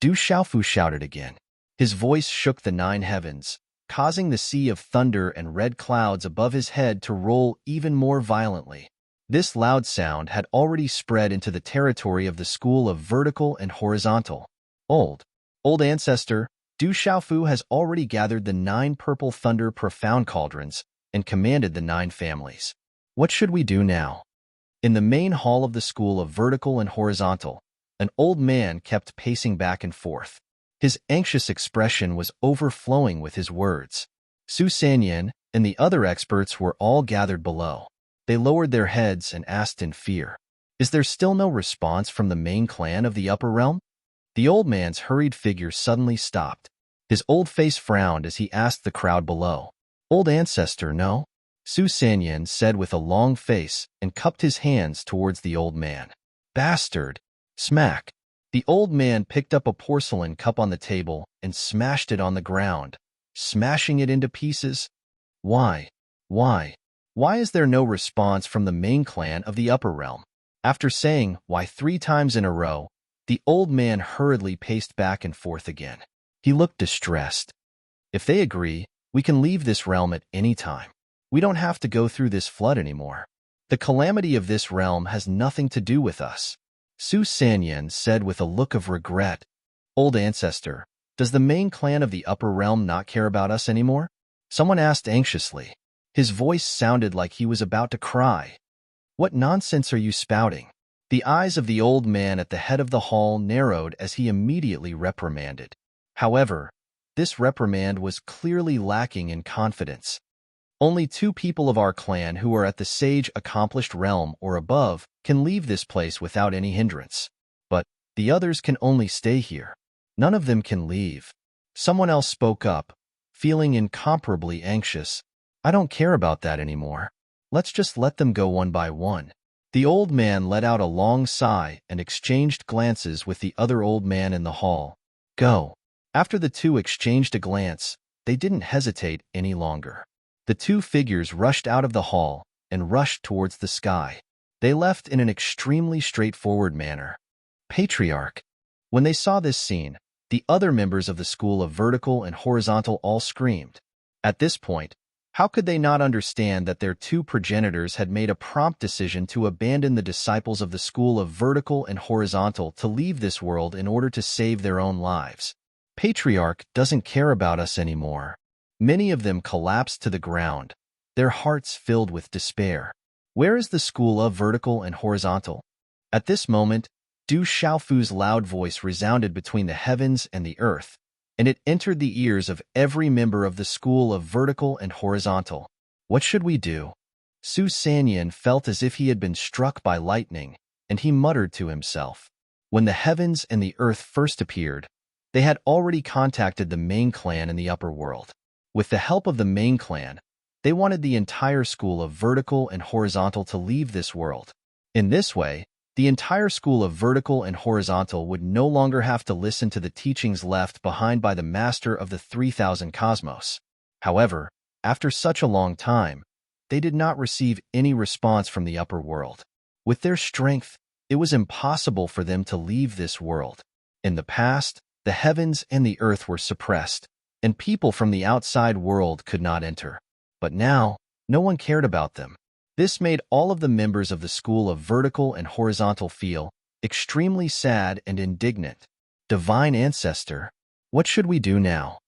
Du Xiaofu shouted again. His voice shook the 9 heavens, causing the sea of thunder and red clouds above his head to roll even more violently. This loud sound had already spread into the territory of the school of vertical and horizontal. Old ancestor, Du Xiaofu has already gathered the 9 purple thunder profound cauldrons and commanded the 9 families. What should we do now? In the main hall of the school of vertical and horizontal, an old man kept pacing back and forth. His anxious expression was overflowing with his words. Su Sanyan and the other experts were all gathered below. They lowered their heads and asked in fear, "Is there still no response from the main clan of the upper realm?" The old man's hurried figure suddenly stopped. His old face frowned as he asked the crowd below. "Old ancestor, no?" Su Sanyan said with a long face and cupped his hands towards the old man. "Bastard!" Smack! The old man picked up a porcelain cup on the table and smashed it on the ground, smashing it into pieces. Why? Why is there no response from the main clan of the upper realm? After saying why 3 times in a row, the old man hurriedly paced back and forth again. He looked distressed. "If they agree, we can leave this realm at any time. We don't have to go through this flood anymore. The calamity of this realm has nothing to do with us." Su Sanyan said with a look of regret. "Old ancestor, does the main clan of the upper realm not care about us anymore?" Someone asked anxiously. His voice sounded like he was about to cry. "What nonsense are you spouting?" The eyes of the old man at the head of the hall narrowed as he immediately reprimanded. However, this reprimand was clearly lacking in confidence. "Only 2 people of our clan who are at the sage accomplished realm or above can leave this place without any hindrance. But the others can only stay here. None of them can leave." Someone else spoke up, feeling incomparably anxious. "I don't care about that anymore. Let's just let them go one by one." The old man let out a long sigh and exchanged glances with the other old man in the hall. "Go." After the 2 exchanged a glance, they didn't hesitate any longer. The 2 figures rushed out of the hall and rushed towards the sky. They left in an extremely straightforward manner. Patriarch. When they saw this scene, the other members of the school of vertical and horizontal all screamed. At this point, how could they not understand that their 2 progenitors had made a prompt decision to abandon the disciples of the school of vertical and horizontal to leave this world in order to save their own lives? Patriarch doesn't care about us anymore. Many of them collapsed to the ground, their hearts filled with despair. Where is the school of vertical and horizontal? At this moment, Du Xiaofu's loud voice resounded between the heavens and the earth, and it entered the ears of every member of the school of vertical and horizontal. What should we do? Su Sanyan felt as if he had been struck by lightning, and he muttered to himself. When the heavens and the earth first appeared, they had already contacted the main clan in the upper world. With the help of the main clan, they wanted the entire school of vertical and horizontal to leave this world. In this way, the entire school of vertical and horizontal would no longer have to listen to the teachings left behind by the master of the 3000 cosmos. However, after such a long time, they did not receive any response from the upper world. With their strength, it was impossible for them to leave this world. In the past, the heavens and the earth were suppressed, and people from the outside world could not enter. But now, no one cared about them. This made all of the members of the school of vertical and horizontal feel extremely sad and indignant. Divine Ancestor, what should we do now?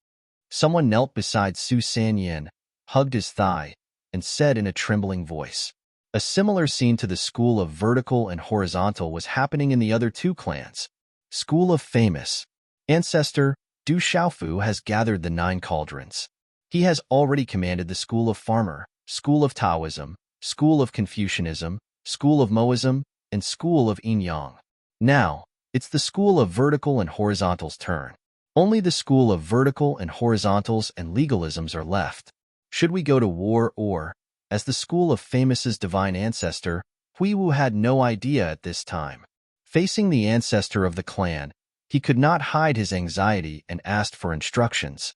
Someone knelt beside Su Sanyan, hugged his thigh, and said in a trembling voice. A similar scene to the school of vertical and horizontal was happening in the other 2 clans. School of Famous. Ancestor, Du Xiaofu has gathered the 9 cauldrons. He has already commanded the school of Farmer, school of Taoism, school of Confucianism, school of Moism, and school of Yin-Yang. Now, it's the school of vertical and horizontal's turn. Only the school of vertical and horizontals and legalisms are left. Should we go to war or, as the school of Famous's divine ancestor, Huiwu had no idea at this time. Facing the ancestor of the clan, he could not hide his anxiety and asked for instructions.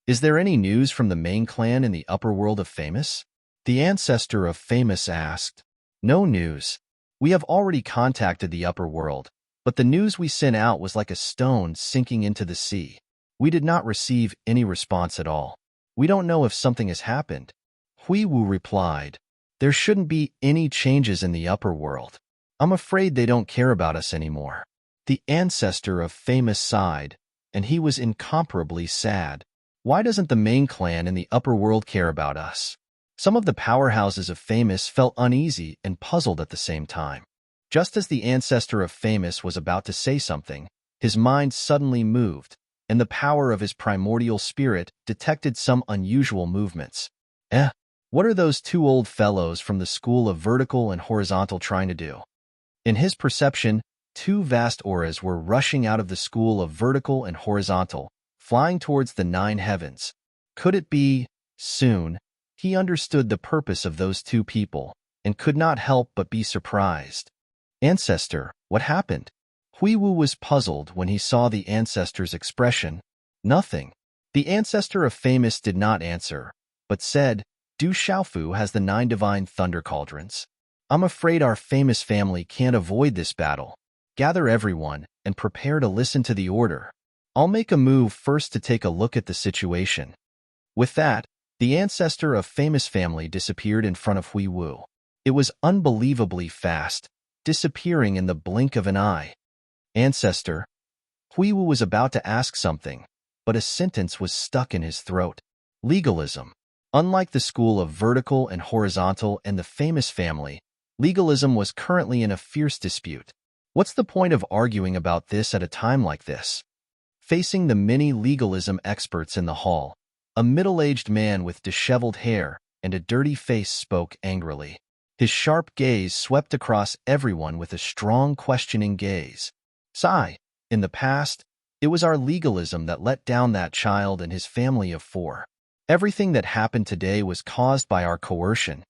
Is there any news from the main clan in the upper world of Famous? The ancestor of Famous asked. No news. We have already contacted the upper world, but the news we sent out was like a stone sinking into the sea. We did not receive any response at all. We don't know if something has happened. Hui Wu replied, there shouldn't be any changes in the upper world. I'm afraid they don't care about us anymore. The ancestor of Famous sighed, and he was incomparably sad. Why doesn't the main clan in the upper world care about us? Some of the powerhouses of Famous felt uneasy and puzzled at the same time. Just as the ancestor of Famous was about to say something, his mind suddenly moved, and the power of his primordial spirit detected some unusual movements. What are those two old fellows from the school of vertical and horizontal trying to do? In his perception, two vast auras were rushing out of the school of vertical and horizontal, flying towards the 9 heavens. Could it be? Soon, he understood the purpose of those two people, and could not help but be surprised. Ancestor, what happened? Hui Wu was puzzled when he saw the ancestor's expression. Nothing. The ancestor of Famous did not answer, but said, Du Xiaofu has the 9 divine thunder cauldrons. I'm afraid our Famous family can't avoid this battle. Gather everyone and prepare to listen to the order. I'll make a move first to take a look at the situation. With that, the ancestor of Famous family disappeared in front of Hui Wu. It was unbelievably fast, disappearing in the blink of an eye. Ancestor. Hui Wu was about to ask something, but a sentence was stuck in his throat. Legalism. Unlike the school of vertical and horizontal and the Famous family, legalism was currently in a fierce dispute. What's the point of arguing about this at a time like this? Facing the many legalism experts in the hall, a middle-aged man with disheveled hair and a dirty face spoke angrily. His sharp gaze swept across everyone with a strong questioning gaze. Sigh, in the past, it was our legalism that let down that child and his family of 4. Everything that happened today was caused by our coercion.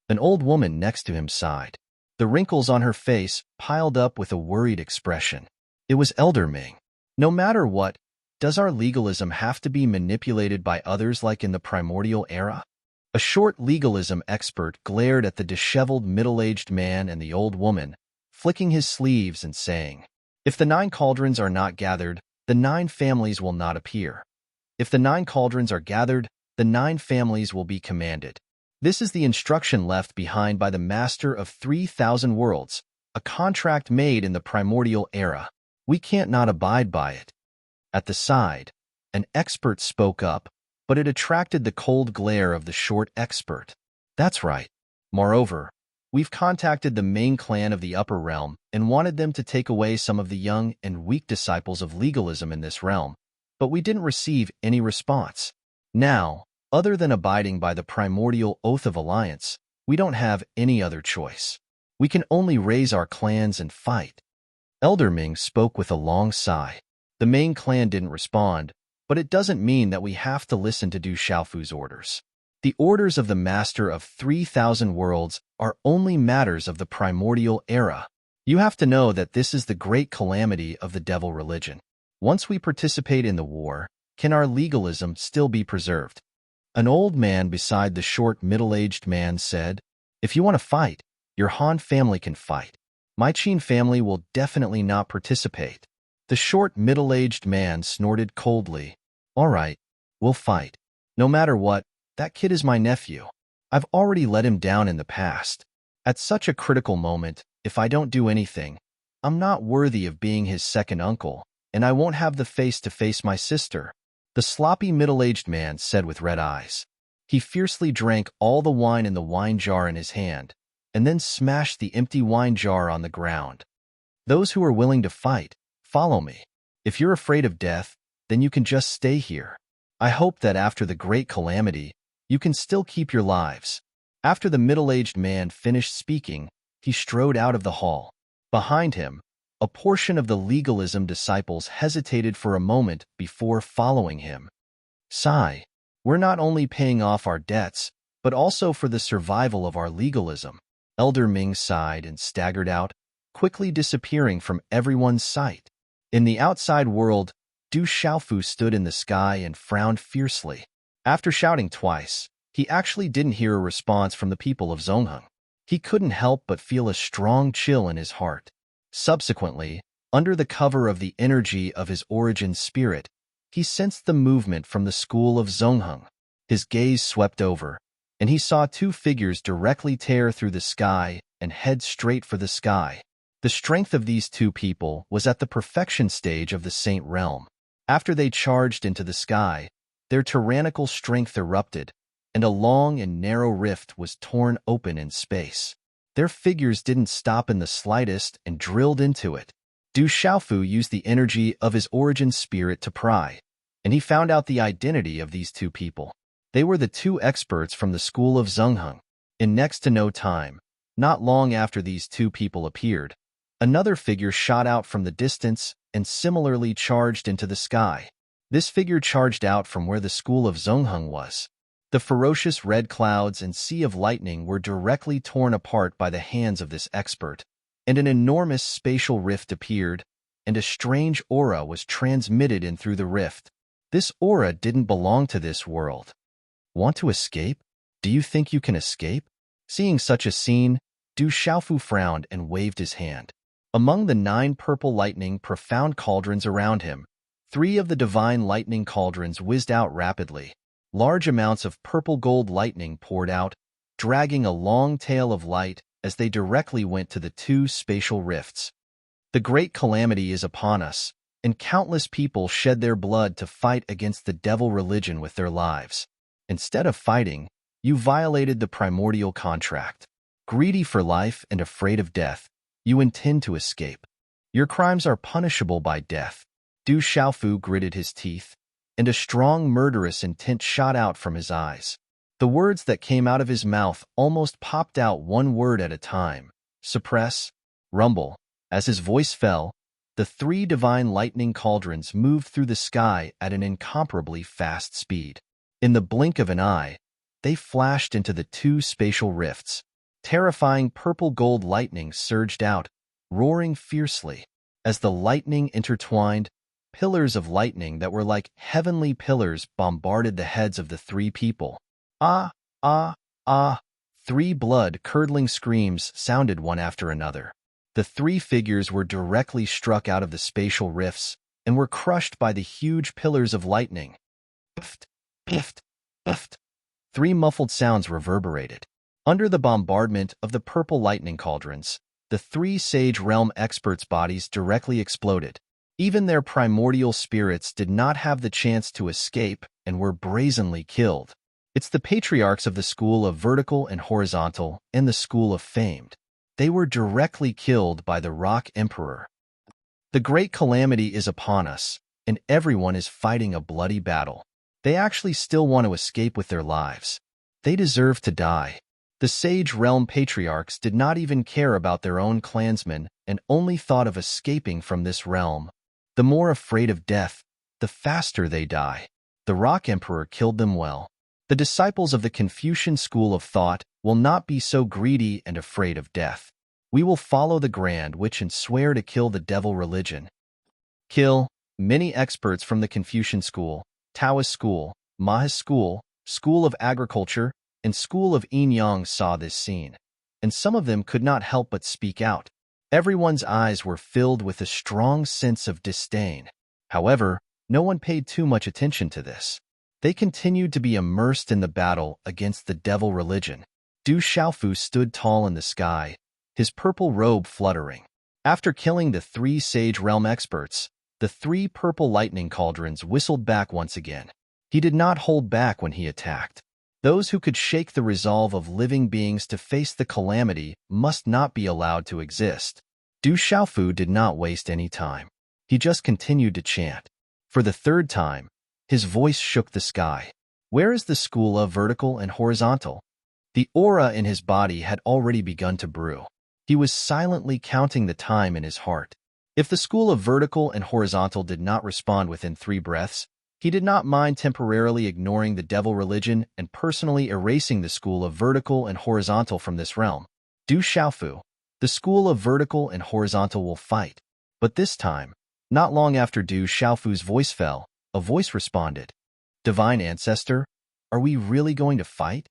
An old woman next to him sighed. The wrinkles on her face piled up with a worried expression. It was Elder Ming. No matter what, does our legalism have to be manipulated by others like in the primordial era? A short legalism expert glared at the disheveled middle-aged man and the old woman, flicking his sleeves and saying, if the 9 cauldrons are not gathered, the 9 families will not appear. If the 9 cauldrons are gathered, the 9 families will be commanded. This is the instruction left behind by the Master of 3,000 Worlds, a contract made in the primordial era. We can't not abide by it. At the side, an expert spoke up, but it attracted the cold glare of the short expert. That's right. Moreover, we've contacted the main clan of the upper realm and wanted them to take away some of the young and weak disciples of legalism in this realm, but we didn't receive any response. Now, other than abiding by the primordial oath of alliance, we don't have any other choice. We can only raise our clans and fight. Elder Ming spoke with a long sigh. The main clan didn't respond, but it doesn't mean that we have to listen to Du Xiaofu's orders. The orders of the Master of 3,000 Worlds are only matters of the primordial era. You have to know that this is the great calamity of the devil religion. Once we participate in the war, can our legalism still be preserved? An old man beside the short middle-aged man said, if you want to fight, your Han family can fight. My Qin family will definitely not participate. The short middle-aged man snorted coldly. All right, we'll fight. No matter what, that kid is my nephew. I've already let him down in the past. At such a critical moment, if I don't do anything, I'm not worthy of being his second uncle, and I won't have the face to face my sister. The sloppy middle-aged man said with red eyes. He fiercely drank all the wine in the wine jar in his hand, and then smashed the empty wine jar on the ground. Those who are willing to fight, follow me. If you're afraid of death, then you can just stay here. I hope that after the great calamity, you can still keep your lives. After the middle-aged man finished speaking, he strode out of the hall. Behind him, a portion of the legalism disciples hesitated for a moment before following him. Sigh, we're not only paying off our debts, but also for the survival of our legalism. Elder Ming sighed and staggered out, quickly disappearing from everyone's sight. In the outside world, Du Xiaofu stood in the sky and frowned fiercely. After shouting twice, he actually didn't hear a response from the people of Zongheng. He couldn't help but feel a strong chill in his heart. Subsequently, under the cover of the energy of his origin spirit, he sensed the movement from the school of Zongheng. His gaze swept over, and he saw two figures directly tear through the sky and head straight for the sky. The strength of these two people was at the perfection stage of the Saint Realm. After they charged into the sky, their tyrannical strength erupted, and a long and narrow rift was torn open in space. Their figures didn't stop in the slightest and drilled into it. Du Xiaofu used the energy of his origin spirit to pry, and he found out the identity of these two people. They were the two experts from the school of Zongheng. In next to no time, not long after these two people appeared, another figure shot out from the distance and similarly charged into the sky. This figure charged out from where the school of Zongheng was. The ferocious red clouds and sea of lightning were directly torn apart by the hands of this expert, and an enormous spatial rift appeared, and a strange aura was transmitted in through the rift. This aura didn't belong to this world. Want to escape? Do you think you can escape? Seeing such a scene, Du Xiaofu frowned and waved his hand. Among the 9 purple lightning profound cauldrons around him, 3 of the divine lightning cauldrons whizzed out rapidly. Large amounts of purple-gold lightning poured out, dragging a long tail of light as they directly went to the 2 spatial rifts. The great calamity is upon us, and countless people shed their blood to fight against the devil religion with their lives. Instead of fighting, you violated the primordial contract. Greedy for life and afraid of death, you intend to escape. Your crimes are punishable by death. Du Xiaofu gritted his teeth, and a strong murderous intent shot out from his eyes. The words that came out of his mouth almost popped out one word at a time: suppress, rumble. As his voice fell, the 3 divine lightning cauldrons moved through the sky at an incomparably fast speed. In the blink of an eye, they flashed into the 2 spatial rifts. Terrifying purple-gold lightning surged out, roaring fiercely. As the lightning intertwined, pillars of lightning that were like heavenly pillars bombarded the heads of the 3 people. Ah, ah, ah! 3 blood-curdling screams sounded one after another. The 3 figures were directly struck out of the spatial rifts and were crushed by the huge pillars of lightning. Puffed, puffed, puffed. 3 muffled sounds reverberated. Under the bombardment of the purple lightning cauldrons, the 3 Sage Realm experts' bodies directly exploded. Even their primordial spirits did not have the chance to escape and were brazenly killed. It's the patriarchs of the school of vertical and horizontal and the school of famed. They were directly killed by the Rock Emperor. The great calamity is upon us, and everyone is fighting a bloody battle. They actually still want to escape with their lives. They deserve to die. The Sage Realm patriarchs did not even care about their own clansmen and only thought of escaping from this realm. The more afraid of death, the faster they die. The Rock Emperor killed them well. The disciples of the Confucian school of thought will not be so greedy and afraid of death. We will follow the Grand Witch and swear to kill the devil religion. Kill. Many experts from the Confucian school, Taoist school, Maha's school, school of agriculture, and school of yin-yang saw this scene, and some of them could not help but speak out. Everyone's eyes were filled with a strong sense of disdain. However, no one paid too much attention to this. They continued to be immersed in the battle against the devil religion. Du Xiaofu stood tall in the sky, his purple robe fluttering. After killing the 3 Sage Realm experts, the 3 purple lightning cauldrons whistled back once again. He did not hold back when he attacked. Those who could shake the resolve of living beings to face the calamity must not be allowed to exist. Du Xiaofu did not waste any time. He just continued to chant. For the 3rd time, his voice shook the sky. Where is the school of vertical and horizontal? The aura in his body had already begun to brew. He was silently counting the time in his heart. If the school of vertical and horizontal did not respond within 3 breaths, he did not mind temporarily ignoring the devil religion and personally erasing the school of vertical and horizontal from this realm. Du Xiaofu, the school of vertical and horizontal will fight. But this time, not long after Du Xiaofu's voice fell, a voice responded. Divine Ancestor, are we really going to fight?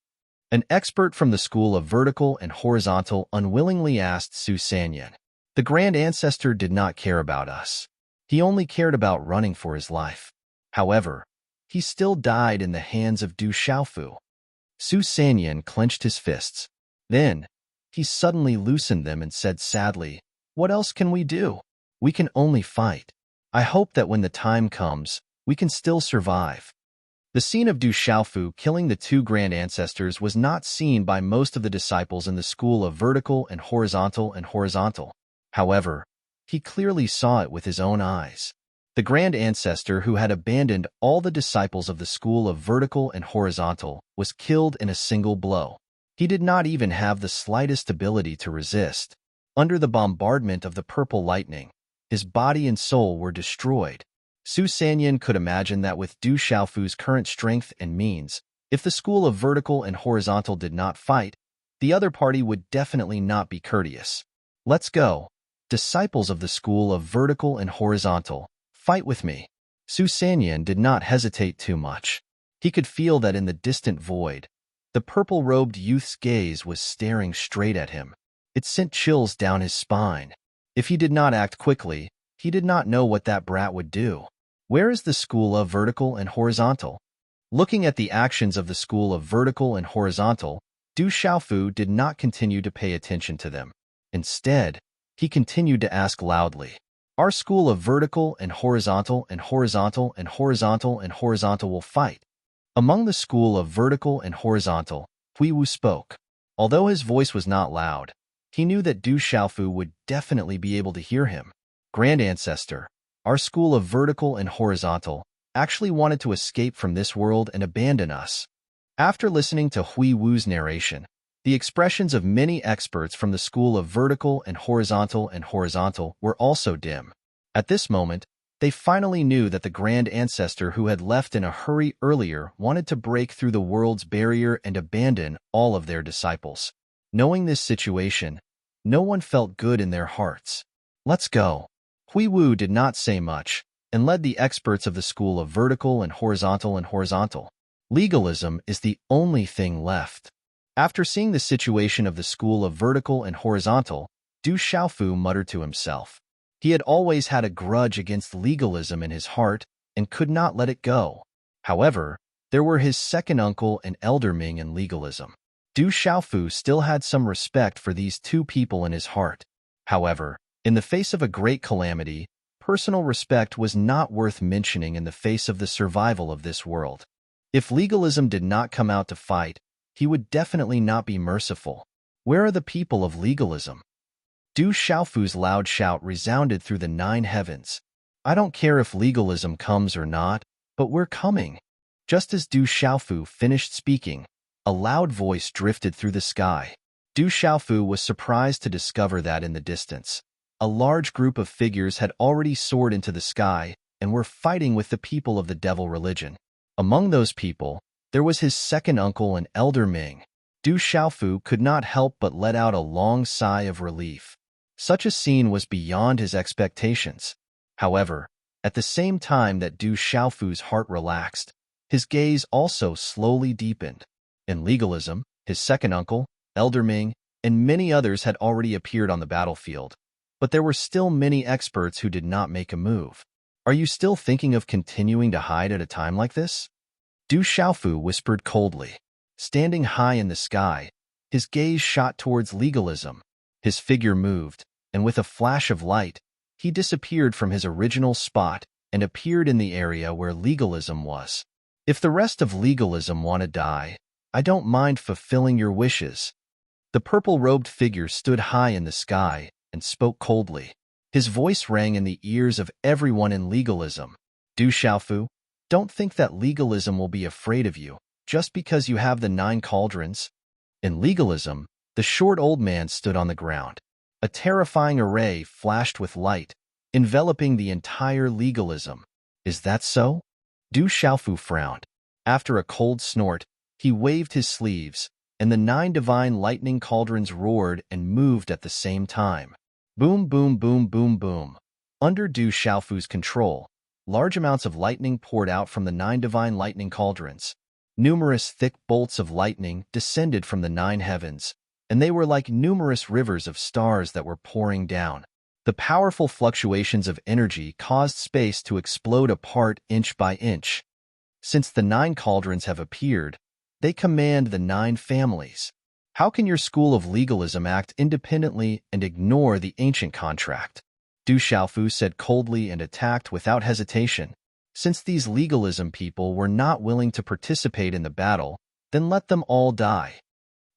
An expert from the school of vertical and horizontal unwillingly asked Su Sanyan. The Grand Ancestor did not care about us. He only cared about running for his life. However, he still died in the hands of Du Xiaofu. Su Sanyan clenched his fists. Then, he suddenly loosened them and said sadly, "What else can we do? We can only fight. I hope that when the time comes, we can still survive." The scene of Du Xiaofu killing the two grand ancestors was not seen by most of the disciples in the school of vertical and horizontal. However, he clearly saw it with his own eyes. The grand ancestor who had abandoned all the disciples of the school of vertical and horizontal was killed in a single blow. He did not even have the slightest ability to resist. Under the bombardment of the purple lightning, his body and soul were destroyed. Su Sanyan could imagine that with Du Xiaofu's current strength and means, if the school of vertical and horizontal did not fight, the other party would definitely not be courteous. "Let's go. Disciples of the school of vertical and horizontal, fight with me." Su Sanyan did not hesitate too much. He could feel that in the distant void, the purple-robed youth's gaze was staring straight at him. It sent chills down his spine. If he did not act quickly, he did not know what that brat would do. Where is the school of vertical and horizontal? Looking at the actions of the school of vertical and horizontal, Du Xiaofu did not continue to pay attention to them. Instead, he continued to ask loudly, "Our school of vertical and horizontal will fight." Among the school of vertical and horizontal, Hui Wu spoke. Although his voice was not loud, he knew that Du Xiaofu would definitely be able to hear him. "Grand Ancestor, our school of vertical and horizontal actually wanted to escape from this world and abandon us." After listening to Hui Wu's narration, the expressions of many experts from the school of vertical and horizontal were also dim. At this moment, they finally knew that the Grand Ancestor who had left in a hurry earlier wanted to break through the world's barrier and abandon all of their disciples. Knowing this situation, no one felt good in their hearts. "Let's go." Hui Wu did not say much, and led the experts of the school of vertical and horizontal. Legalism is the only thing left. After seeing the situation of the school of vertical and horizontal, Du Xiaofu muttered to himself. He had always had a grudge against legalism in his heart and could not let it go. However, there were his second uncle and elder Ming in legalism. Du Xiaofu still had some respect for these two people in his heart. However, in the face of a great calamity, personal respect was not worth mentioning in the face of the survival of this world. If legalism did not come out to fight, he would definitely not be merciful. Where are the people of legalism? Du Xiaofu's loud shout resounded through the 9 heavens. "I don't care if legalism comes or not, but we're coming." Just as Du Xiaofu finished speaking, a loud voice drifted through the sky. Du Xiaofu was surprised to discover that in the distance, a large group of figures had already soared into the sky and were fighting with the people of the devil religion. Among those people, there was his second uncle and elder Ming. Du Xiaofu could not help but let out a long sigh of relief. Such a scene was beyond his expectations. However, at the same time that Du Xiaofu's heart relaxed, his gaze also slowly deepened. In legalism, his second uncle, elder Ming, and many others had already appeared on the battlefield. But there were still many experts who did not make a move. "Are you still thinking of continuing to hide at a time like this?" Du Xiaofu whispered coldly. Standing high in the sky, his gaze shot towards legalism. His figure moved, and with a flash of light, he disappeared from his original spot and appeared in the area where legalism was. "If the rest of legalism want to die, I don't mind fulfilling your wishes." The purple-robed figure stood high in the sky and spoke coldly. His voice rang in the ears of everyone in legalism. "Du Xiaofu, don't think that legalism will be afraid of you just because you have the 9 cauldrons." In legalism, the short old man stood on the ground. A terrifying array flashed with light, enveloping the entire legalism. "Is that so?" Du Xiaofu frowned. After a cold snort, he waved his sleeves, and the 9 divine lightning cauldrons roared and moved at the same time. Boom, boom, boom, boom, boom. Under Du Xiaofu's control, large amounts of lightning poured out from the 9 divine lightning cauldrons. Numerous thick bolts of lightning descended from the 9 heavens, and they were like numerous rivers of stars that were pouring down. The powerful fluctuations of energy caused space to explode apart inch by inch. Since the 9 cauldrons have appeared, they command the 9 families. How can your school of legalism act independently and ignore the ancient contract? Du Xiaofu said coldly and attacked without hesitation. Since these legalism people were not willing to participate in the battle, then let them all die.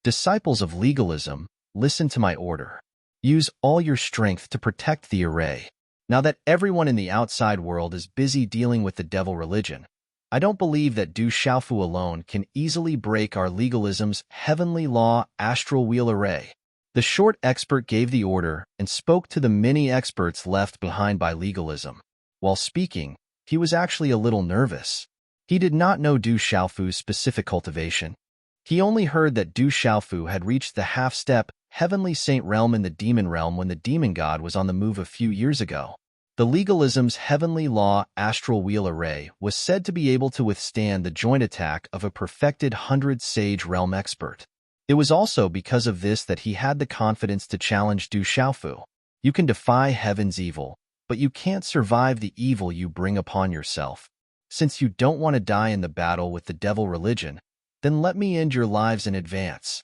Disciples of legalism, listen to my order. Use all your strength to protect the array. Now that everyone in the outside world is busy dealing with the devil religion, I don't believe that Du Xiaofu alone can easily break our legalism's heavenly law astral wheel array. The short expert gave the order and spoke to the many experts left behind by legalism. While speaking, he was actually a little nervous. He did not know Du Xiaofu's specific cultivation. He only heard that Du Xiaofu had reached the half-step heavenly saint realm in the demon realm when the demon god was on the move a few years ago. The legalism's heavenly law astral wheel array was said to be able to withstand the joint attack of a perfected 100-sage realm expert. It was also because of this that he had the confidence to challenge Du Xiaofu. You can defy heaven's evil, but you can't survive the evil you bring upon yourself. Since you don't want to die in the battle with the devil religion, then let me end your lives in advance.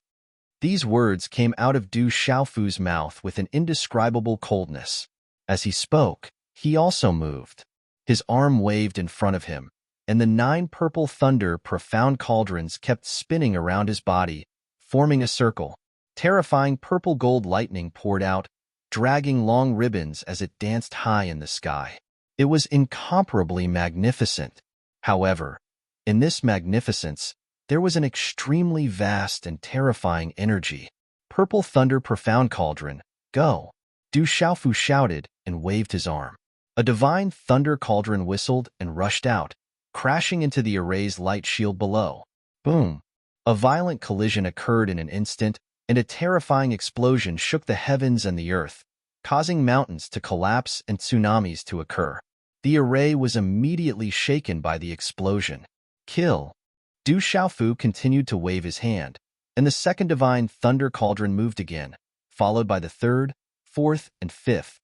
These words came out of Du Xiaofu's mouth with an indescribable coldness. As he spoke, he also moved. His arm waved in front of him, and the 9 purple thunder profound cauldrons kept spinning around his body, forming a circle. Terrifying purple gold lightning poured out, dragging long ribbons as it danced high in the sky. It was incomparably magnificent. However, in this magnificence, there was an extremely vast and terrifying energy. Purple thunder profound cauldron, go! Du Xiaofu shouted and waved his arm. A divine thunder cauldron whistled and rushed out, crashing into the array's light shield below. Boom! A violent collision occurred in an instant, and a terrifying explosion shook the heavens and the earth, causing mountains to collapse and tsunamis to occur. The array was immediately shaken by the explosion. Kill! Du Xiaofu continued to wave his hand, and the second divine thunder cauldron moved again, followed by the third, fourth, and fifth.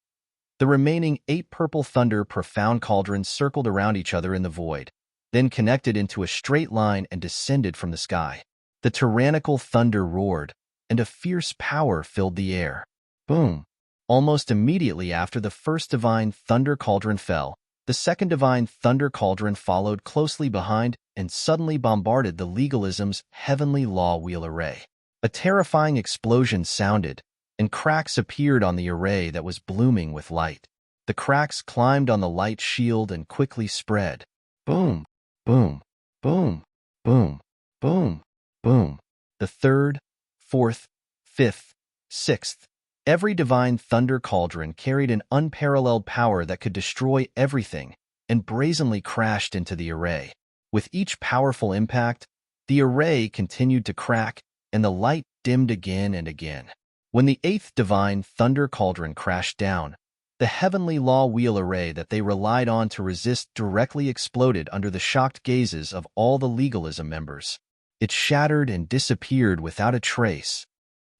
The remaining 8 purple thunder profound cauldrons circled around each other in the void, then connected into a straight line and descended from the sky. The tyrannical thunder roared, and a fierce power filled the air. Boom! Almost immediately after the first divine thunder cauldron fell, the second divine thunder cauldron followed closely behind and suddenly bombarded the legalism's heavenly law wheel array. A terrifying explosion sounded, and cracks appeared on the array that was blooming with light. The cracks climbed on the light shield and quickly spread. Boom! Boom! Boom! Boom! Boom! Boom! The third, fourth, fifth, sixth. Every divine thunder cauldron carried an unparalleled power that could destroy everything and brazenly crashed into the array. With each powerful impact, the array continued to crack and the light dimmed again and again. When the 8th divine thunder cauldron crashed down, the heavenly law wheel array that they relied on to resist directly exploded under the shocked gazes of all the legalism members. It shattered and disappeared without a trace.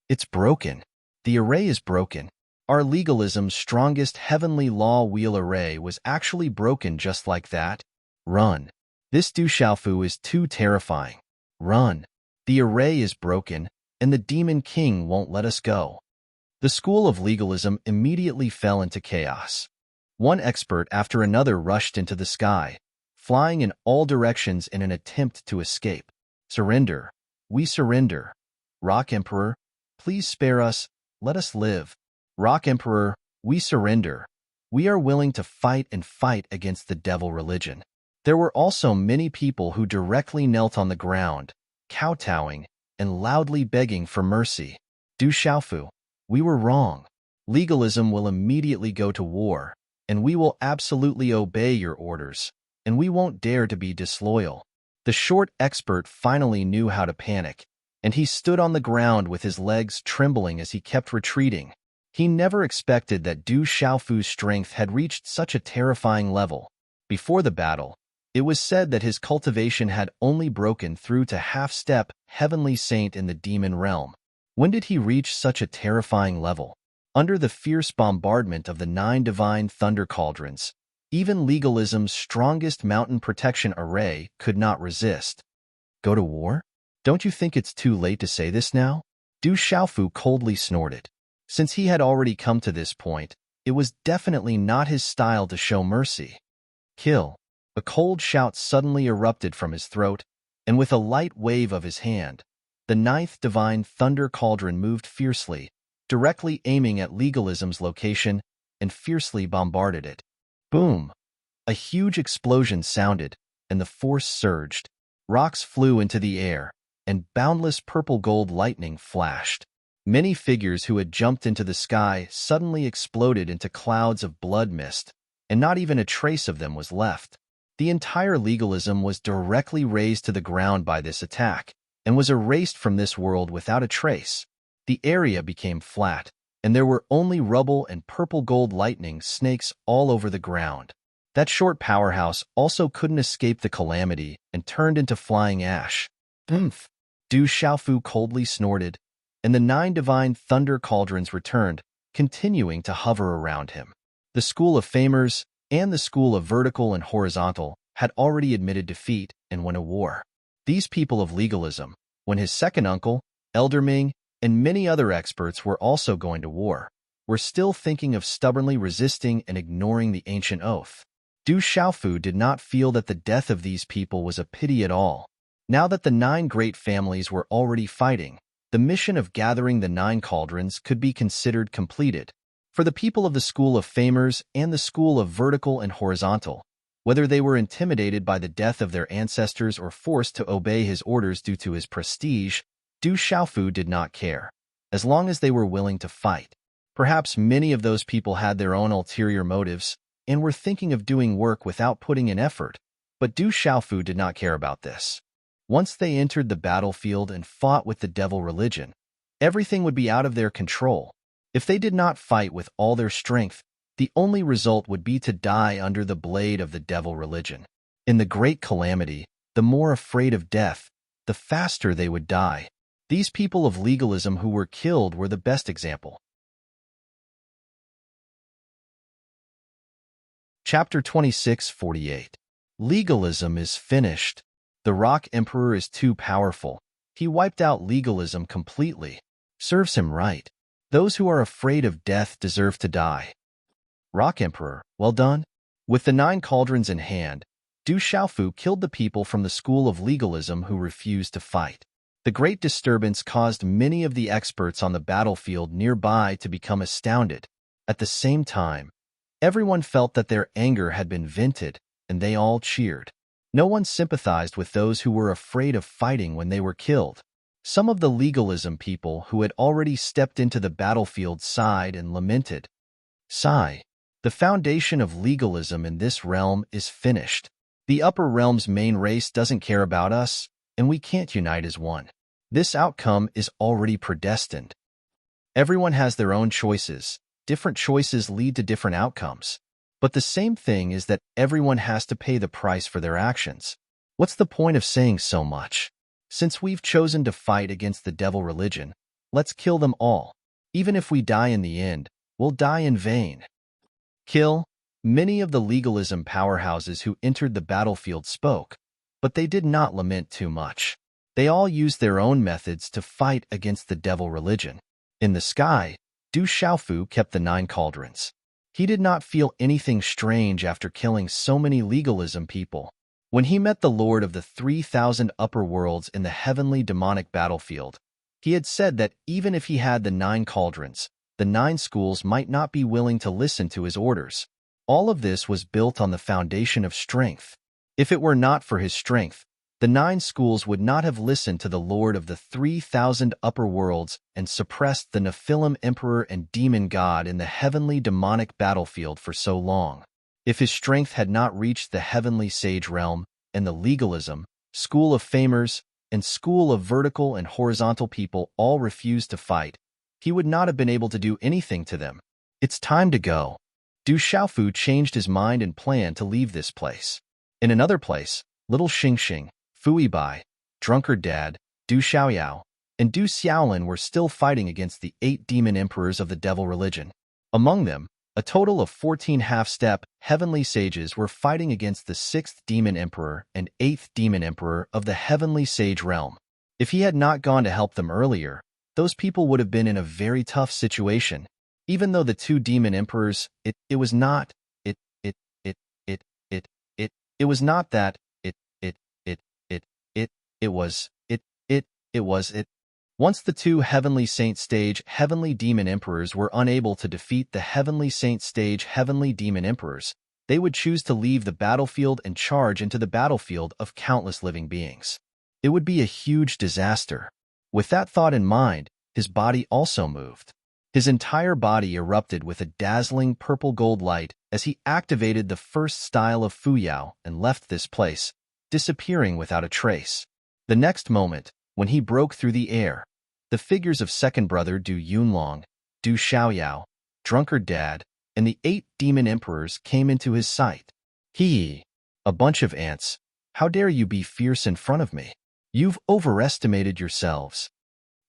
It's broken. The array is broken. Our legalism's strongest heavenly law wheel array was actually broken just like that. Run. This Du Xiaofu is too terrifying. Run. The array is broken, and the Demon King won't let us go. The school of legalism immediately fell into chaos. One expert after another rushed into the sky, flying in all directions in an attempt to escape. Surrender. We surrender. Rock Emperor, please spare us. Let us live. Rock Emperor, we surrender. We are willing to fight and fight against the devil religion. There were also many people who directly knelt on the ground, kowtowing, and loudly begging for mercy. Du Xiaofu, we were wrong. Legalism will immediately go to war, and we will absolutely obey your orders, and we won't dare to be disloyal. The short expert finally knew how to panic, and he stood on the ground with his legs trembling as he kept retreating. He never expected that Du Xiaofu's strength had reached such a terrifying level. Before the battle, it was said that his cultivation had only broken through to half-step heavenly saint in the demon realm. When did he reach such a terrifying level? Under the fierce bombardment of the 9 divine thunder cauldrons, even legalism's strongest mountain protection array could not resist. Go to war? Don't you think it's too late to say this now? Du Xiaofu coldly snorted. Since he had already come to this point, it was definitely not his style to show mercy. Kill. A cold shout suddenly erupted from his throat, and with a light wave of his hand, the 9th divine thunder cauldron moved fiercely, directly aiming at legalism's location, and fiercely bombarded it. Boom! A huge explosion sounded, and the force surged. Rocks flew into the air, and boundless purple-gold lightning flashed. Many figures who had jumped into the sky suddenly exploded into clouds of blood mist, and not even a trace of them was left. The entire legalism was directly razed to the ground by this attack, and was erased from this world without a trace. The area became flat, and there were only rubble and purple-gold lightning snakes all over the ground. That short powerhouse also couldn't escape the calamity and turned into flying ash. Oomph! Du Xiaofu coldly snorted, and the 9 divine thunder cauldrons returned, continuing to hover around him. The School of Famers and the School of Vertical and Horizontal had already admitted defeat and went to war. These people of legalism, when his second uncle, Elder Ming, and many other experts were also going to war, were still thinking of stubbornly resisting and ignoring the ancient oath. Du Xiaofu did not feel that the death of these people was a pity at all. Now that the 9 great families were already fighting, the mission of gathering the 9 cauldrons could be considered completed. For the people of the School of Famers and the School of Vertical and Horizontal, whether they were intimidated by the death of their ancestors or forced to obey his orders due to his prestige, Du Xiaofu did not care, as long as they were willing to fight. Perhaps many of those people had their own ulterior motives and were thinking of doing work without putting in effort, but Du Xiaofu did not care about this. Once they entered the battlefield and fought with the devil religion, everything would be out of their control. If they did not fight with all their strength, the only result would be to die under the blade of the devil religion. In the great calamity, the more afraid of death, the faster they would die. These people of legalism who were killed were the best example. Chapter 26:48. Legalism is finished. The Rock Emperor is too powerful. He wiped out legalism completely. Serves him right. Those who are afraid of death deserve to die. Rock Emperor, well done. With the 9 cauldrons in hand, Du Xiaofu killed the people from the school of legalism who refused to fight. The great disturbance caused many of the experts on the battlefield nearby to become astounded. At the same time, everyone felt that their anger had been vented, and they all cheered. No one sympathized with those who were afraid of fighting when they were killed. Some of the legalism people who had already stepped into the battlefield sighed and lamented. Sigh. The foundation of legalism in this realm is finished. The upper realm's main race doesn't care about us, and we can't unite as one. This outcome is already predestined. Everyone has their own choices. Different choices lead to different outcomes. But the same thing is that everyone has to pay the price for their actions. What's the point of saying so much? Since we've chosen to fight against the devil religion, let's kill them all. Even if we die in the end, we'll die in vain. Kill. Many of the legalism powerhouses who entered the battlefield spoke, but they did not lament too much. They all used their own methods to fight against the devil religion. In the sky, Du Xiaofu kept the 9 cauldrons. He did not feel anything strange after killing so many legalism people. When he met the Lord of the 3,000 upper worlds in the heavenly demonic battlefield, he had said that even if he had the 9 cauldrons, the 9 schools might not be willing to listen to his orders. All of this was built on the foundation of strength. If it were not for his strength, the 9 schools would not have listened to the Lord of the 3,000 upper worlds and suppressed the Nephilim Emperor and Demon God in the heavenly demonic battlefield for so long. If his strength had not reached the heavenly sage realm and the legalism, School of Famers, and School of Vertical and Horizontal people all refused to fight, he would not have been able to do anything to them. It's time to go. Du Xiaofu changed his mind and planned to leave this place. In another place, Little Xingxing, Fui Bai, Drunkard Dad, Du Xiaoyao, and Du Xiaolin were still fighting against the 8 demon emperors of the devil religion. Among them, a total of 14 half-step heavenly sages were fighting against the 6th demon emperor and 8th demon emperor of the heavenly sage realm. If he had not gone to help them earlier, those people would have been in a very tough situation. Even though the 2 demon emperors, it was not that, it was. Once the 2 heavenly saint stage heavenly demon emperors were unable to defeat the heavenly saint stage heavenly demon emperors, they would choose to leave the battlefield and charge into the battlefield of countless living beings. It would be a huge disaster. With that thought in mind, his body also moved. His entire body erupted with a dazzling purple-gold light as he activated the first style of Fuyao and left this place, disappearing without a trace. The next moment, when he broke through the air, the figures of second brother Du Yunlong, Du Xiaoyao, Drunkard Dad, and the 8 demon emperors came into his sight. A bunch of ants, how dare you be fierce in front of me? You've overestimated yourselves.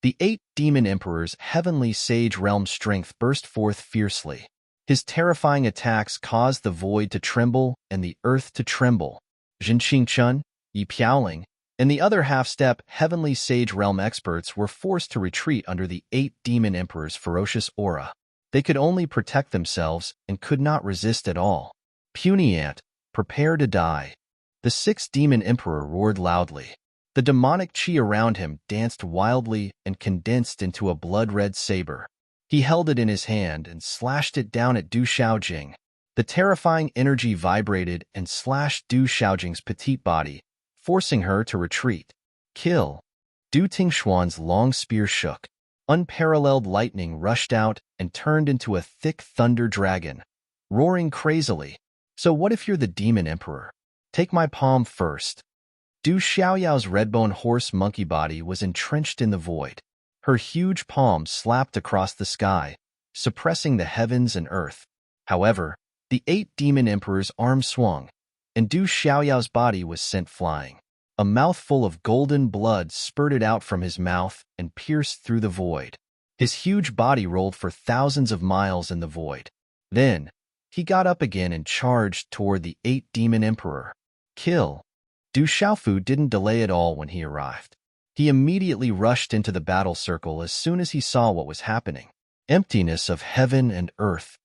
The 8 demon emperors' heavenly sage realm strength burst forth fiercely. His terrifying attacks caused the void to tremble and the earth to tremble. Jin Qingchun, Yi Piaoling, and the other half-step heavenly sage realm experts were forced to retreat under the 8 demon emperors' ferocious aura. They could only protect themselves and could not resist at all. Puny ant, prepare to die. The 6th demon emperor roared loudly. The demonic chi around him danced wildly and condensed into a blood-red saber. He held it in his hand and slashed it down at Du Xiaojing. The terrifying energy vibrated and slashed Du Xiaojing's petite body, forcing her to retreat. Kill. Du Tingshuan's long spear shook. Unparalleled lightning rushed out and turned into a thick thunder dragon, roaring crazily. So what if you're the demon emperor? Take my palm first. Du Xiaoyao's redbone horse monkey body was entrenched in the void. Her huge palm slapped across the sky, suppressing the heavens and earth. However, the 8 demon emperors' arms swung, and Du Xiaoyao's body was sent flying. A mouthful of golden blood spurted out from his mouth and pierced through the void. His huge body rolled for thousands of miles in the void. Then, he got up again and charged toward the 8 demon emperor. Kill. Du Xiaofu didn't delay at all when he arrived. He immediately rushed into the battle circle as soon as he saw what was happening. Emptiness of heaven and earth.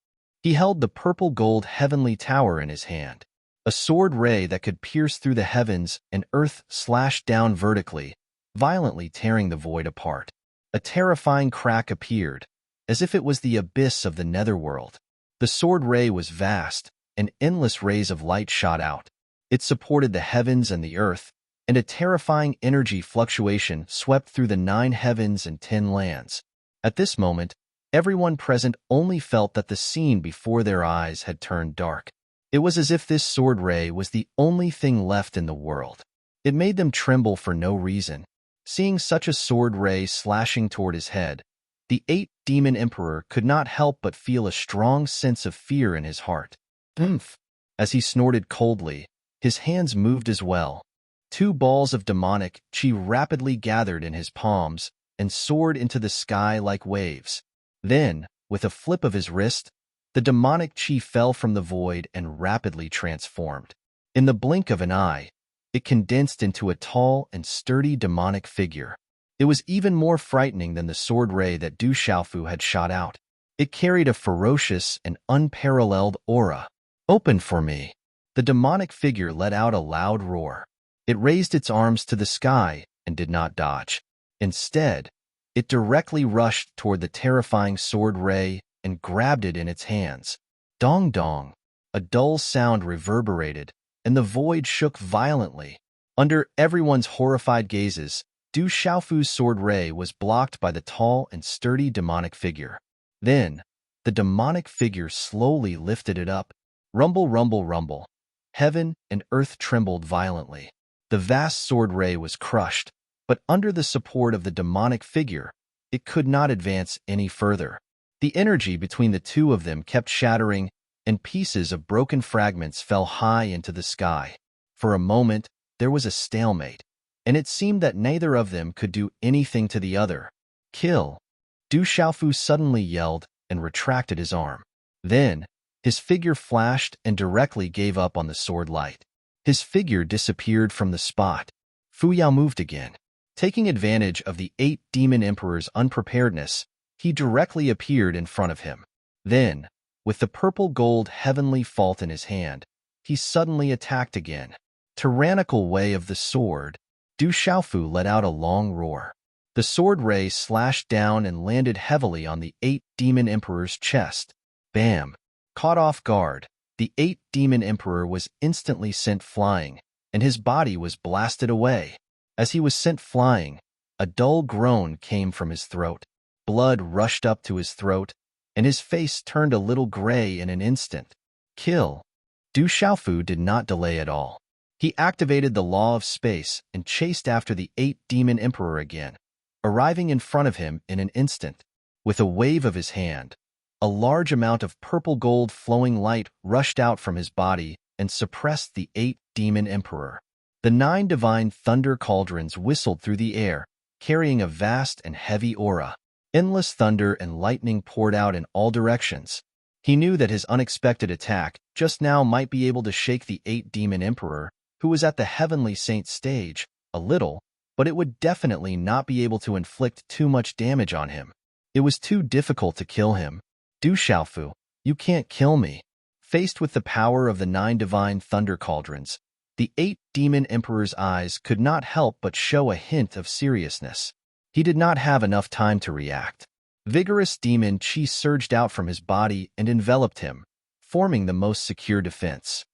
He held the purple-gold heavenly tower in his hand. A sword ray that could pierce through the heavens and earth slashed down vertically, violently tearing the void apart. A terrifying crack appeared, as if it was the abyss of the netherworld. The sword ray was vast, and endless rays of light shot out. It supported the heavens and the earth, and a terrifying energy fluctuation swept through the 9 heavens and 10 lands. At this moment, everyone present only felt that the scene before their eyes had turned dark. It was as if this sword ray was the only thing left in the world. It made them tremble for no reason. Seeing such a sword ray slashing toward his head, the 8 demon emperor could not help but feel a strong sense of fear in his heart. Oomph! As he snorted coldly, his hands moved as well. 2 balls of demonic chi rapidly gathered in his palms and soared into the sky like waves. Then, with a flip of his wrist, the demonic chi fell from the void and rapidly transformed. In the blink of an eye, it condensed into a tall and sturdy demonic figure. It was even more frightening than the sword ray that Du Xiaofu had shot out. It carried a ferocious and unparalleled aura. Open for me. The demonic figure let out a loud roar. It raised its arms to the sky and did not dodge. Instead, it directly rushed toward the terrifying sword ray and grabbed it in its hands. Dong dong. A dull sound reverberated, and the void shook violently. Under everyone's horrified gazes, Du Xiaofu's sword ray was blocked by the tall and sturdy demonic figure. Then, the demonic figure slowly lifted it up. Rumble, rumble, rumble. Heaven and earth trembled violently. The vast sword ray was crushed, but under the support of the demonic figure, it could not advance any further. The energy between the two of them kept shattering, and pieces of broken fragments fell high into the sky. For a moment, there was a stalemate, and it seemed that neither of them could do anything to the other. Kill! Du Xiaofu suddenly yelled and retracted his arm. Then, his figure flashed and directly gave up on the sword light. His figure disappeared from the spot. Fu Yao moved again. Taking advantage of the 8 Demon Emperor's unpreparedness, he directly appeared in front of him. Then, with the purple gold heavenly fault in his hand, he suddenly attacked again. Tyrannical way of the sword, Du Xiaofu let out a long roar. The sword ray slashed down and landed heavily on the 8 Demon Emperor's chest. Bam! Caught off guard, the 8 Demon Emperor was instantly sent flying, and his body was blasted away. As he was sent flying, a dull groan came from his throat. Blood rushed up to his throat, and his face turned a little gray in an instant. Kill! Du Xiaofu did not delay at all. He activated the law of space and chased after the 8 Demon Emperor again, arriving in front of him in an instant. With a wave of his hand, a large amount of purple gold flowing light rushed out from his body and suppressed the 8 Demon Emperor. The 9 divine thunder cauldrons whistled through the air, carrying a vast and heavy aura. Endless thunder and lightning poured out in all directions. He knew that his unexpected attack just now might be able to shake the 8 Demon Emperor, who was at the Heavenly Saint stage, a little, but it would definitely not be able to inflict too much damage on him. It was too difficult to kill him. Du Xiaofu, you can't kill me. Faced with the power of the 9 divine thunder cauldrons, the 8 Demon Emperor's eyes could not help but show a hint of seriousness. He did not have enough time to react. Vigorous demon chi surged out from his body and enveloped him, forming the most secure defense.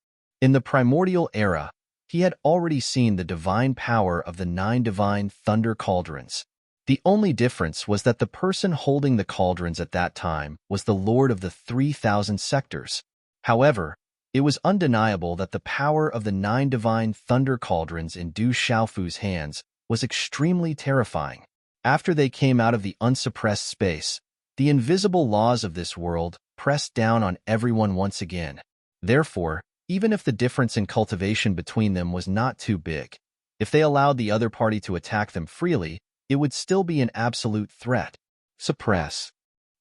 In the primordial era, he had already seen the divine power of the 9 divine thunder cauldrons. The only difference was that the person holding the cauldrons at that time was the Lord of the 3,000 sectors. However, it was undeniable that the power of the 9 divine thunder cauldrons in Du Xiaofu's hands was extremely terrifying. After they came out of the unsuppressed space, the invisible laws of this world pressed down on everyone once again. Therefore, even if the difference in cultivation between them was not too big, if they allowed the other party to attack them freely, it would still be an absolute threat. Suppress!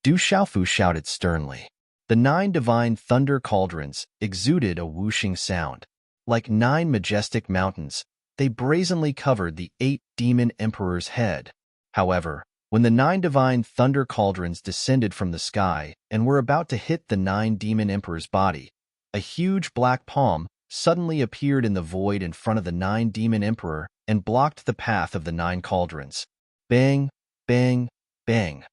Du Xiaofu shouted sternly. The 9 divine thunder cauldrons exuded a whooshing sound. Like 9 majestic mountains, they brazenly covered the 8 Demon Emperor's head. However, when the 9 divine thunder cauldrons descended from the sky and were about to hit the 9 Demon Emperor's body, a huge black palm suddenly appeared in the void in front of the 9 Demon Emperor and blocked the path of the 9 cauldrons. Bang, bang, bang.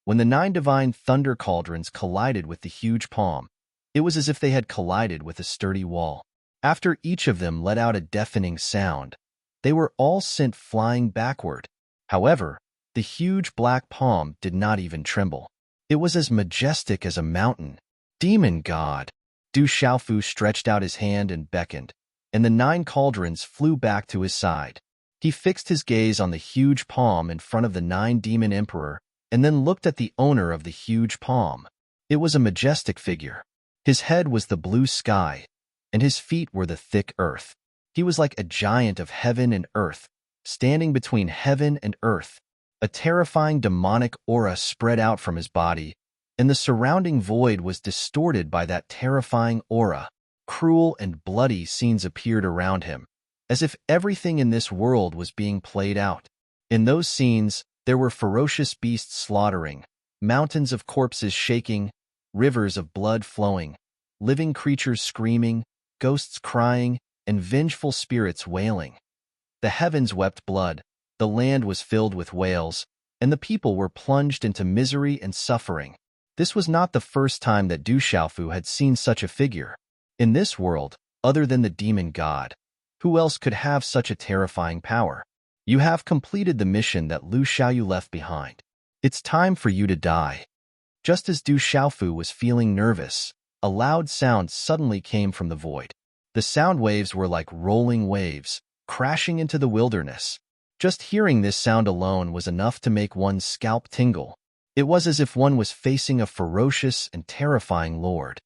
When the 9 divine thunder cauldrons collided with the huge palm, it was as if they had collided with a sturdy wall. After each of them let out a deafening sound, they were all sent flying backward. However, the huge black palm did not even tremble. It was as majestic as a mountain. Demon God! Du Xiaofu stretched out his hand and beckoned, and the 9 cauldrons flew back to his side. He fixed his gaze on the huge palm in front of the 9 Demon Emperor and then looked at the owner of the huge palm. It was a majestic figure. His head was the blue sky, and his feet were the thick earth. He was like a giant of heaven and earth, standing between heaven and earth. A terrifying demonic aura spread out from his body, and the surrounding void was distorted by that terrifying aura. Cruel and bloody scenes appeared around him, as if everything in this world was being played out. In those scenes, there were ferocious beasts slaughtering, mountains of corpses shaking, rivers of blood flowing, living creatures screaming, ghosts crying, and vengeful spirits wailing. The heavens wept blood, the land was filled with wails, and the people were plunged into misery and suffering. This was not the first time that Du Xiaofu had seen such a figure. In this world, other than the demon god, who else could have such a terrifying power? You have completed the mission that Lu Xiaoyu left behind. It's time for you to die. Just as Du Xiaofu was feeling nervous, a loud sound suddenly came from the void. The sound waves were like rolling waves, crashing into the wilderness. Just hearing this sound alone was enough to make one's scalp tingle. It was as if one was facing a ferocious and terrifying lord.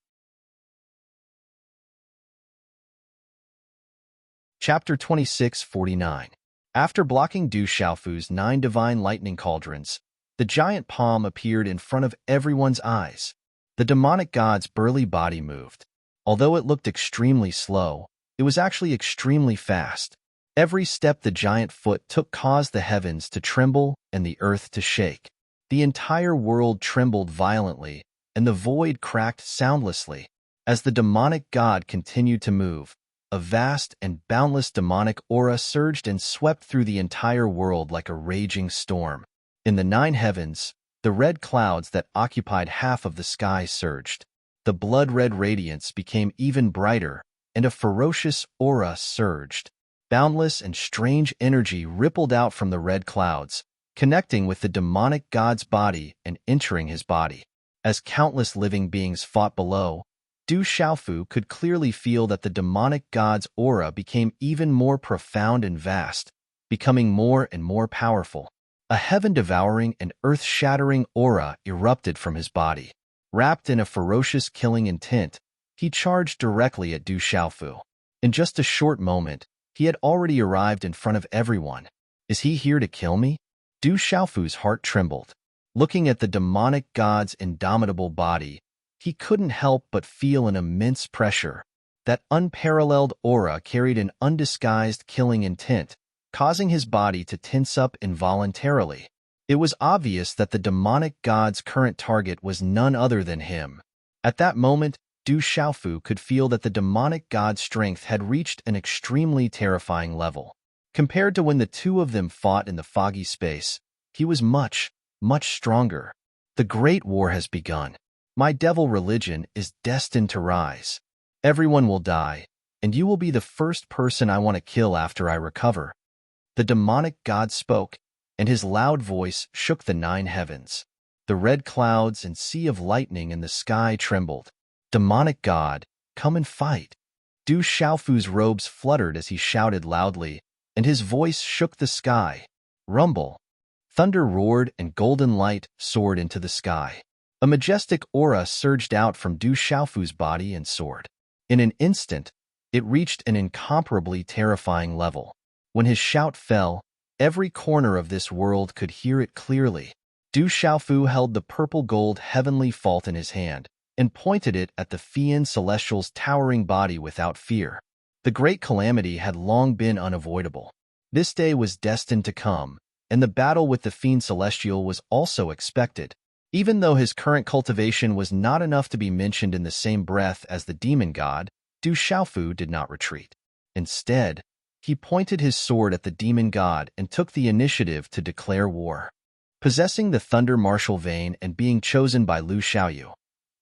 Chapter 26:49. After blocking Du Xiaofu's 9 divine lightning cauldrons, the giant palm appeared in front of everyone's eyes. The demonic god's burly body moved. Although it looked extremely slow, it was actually extremely fast. Every step the giant foot took caused the heavens to tremble and the earth to shake. The entire world trembled violently, and the void cracked soundlessly. As the demonic god continued to move, a vast and boundless demonic aura surged and swept through the entire world like a raging storm. In the 9 heavens, the red clouds that occupied half of the sky surged. The blood-red radiance became even brighter, and a ferocious aura surged. Boundless and strange energy rippled out from the red clouds, connecting with the demonic god's body and entering his body. As countless living beings fought below, Du Xiaofu could clearly feel that the demonic god's aura became even more profound and vast, becoming more and more powerful. A heaven-devouring and earth-shattering aura erupted from his body. Wrapped in a ferocious killing intent, he charged directly at Du Xiaofu. In just a short moment, he had already arrived in front of everyone. Is he here to kill me? Du Xiaofu's heart trembled. Looking at the demonic god's indomitable body, he couldn't help but feel an immense pressure. That unparalleled aura carried an undisguised killing intent, causing his body to tense up involuntarily. It was obvious that the demonic god's current target was none other than him. At that moment, Du Xiaofu could feel that the demonic god's strength had reached an extremely terrifying level. Compared to when the two of them fought in the foggy space, he was much, much stronger. The Great War has begun. My devil religion is destined to rise. Everyone will die, and you will be the first person I want to kill after I recover. The demonic god spoke, and his loud voice shook the 9 heavens. The red clouds and sea of lightning in the sky trembled. Demonic god, come and fight. Du Xiaofu's robes fluttered as he shouted loudly, and his voice shook the sky. Rumble. Thunder roared and golden light soared into the sky. A majestic aura surged out from Du Xiaofu's body and sword. In an instant, it reached an incomparably terrifying level. When his shout fell, every corner of this world could hear it clearly. Du Xiaofu held the purple-gold heavenly fault in his hand and pointed it at the Fiend Celestial's towering body without fear. The great calamity had long been unavoidable. This day was destined to come, and the battle with the Fiend Celestial was also expected. Even though his current cultivation was not enough to be mentioned in the same breath as the demon god, Du Xiaofu did not retreat. Instead, he pointed his sword at the demon god and took the initiative to declare war. Possessing the Thunder Martial vein and being chosen by Lu Xiaoyu,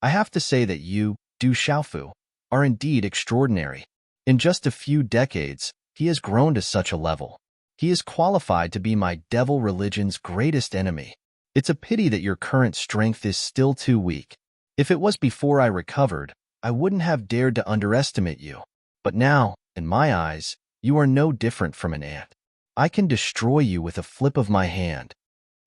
I have to say that you, Du Xiaofu, are indeed extraordinary. In just a few decades, he has grown to such a level. He is qualified to be my devil religion's greatest enemy. It's a pity that your current strength is still too weak. If it was before I recovered, I wouldn't have dared to underestimate you. But now, in my eyes, you are no different from an ant. I can destroy you with a flip of my hand.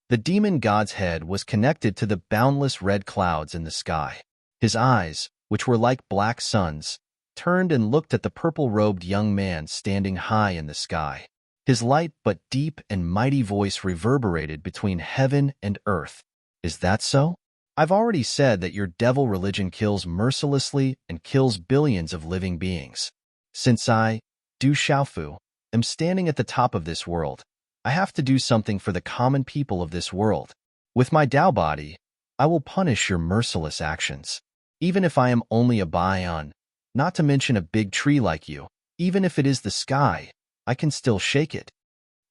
The demon god's head was connected to the boundless red clouds in the sky. His eyes, which were like black suns, turned and looked at the purple-robed young man standing high in the sky. His light but deep and mighty voice reverberated between heaven and earth. Is that so? I've already said that your devil religion kills mercilessly and kills billions of living beings. Since I, Du Xiaofu, am standing at the top of this world, I have to do something for the common people of this world. With my Tao body, I will punish your merciless actions. Even if I am only a bion, not to mention a big tree like you, even if it is the sky, I can still shake it.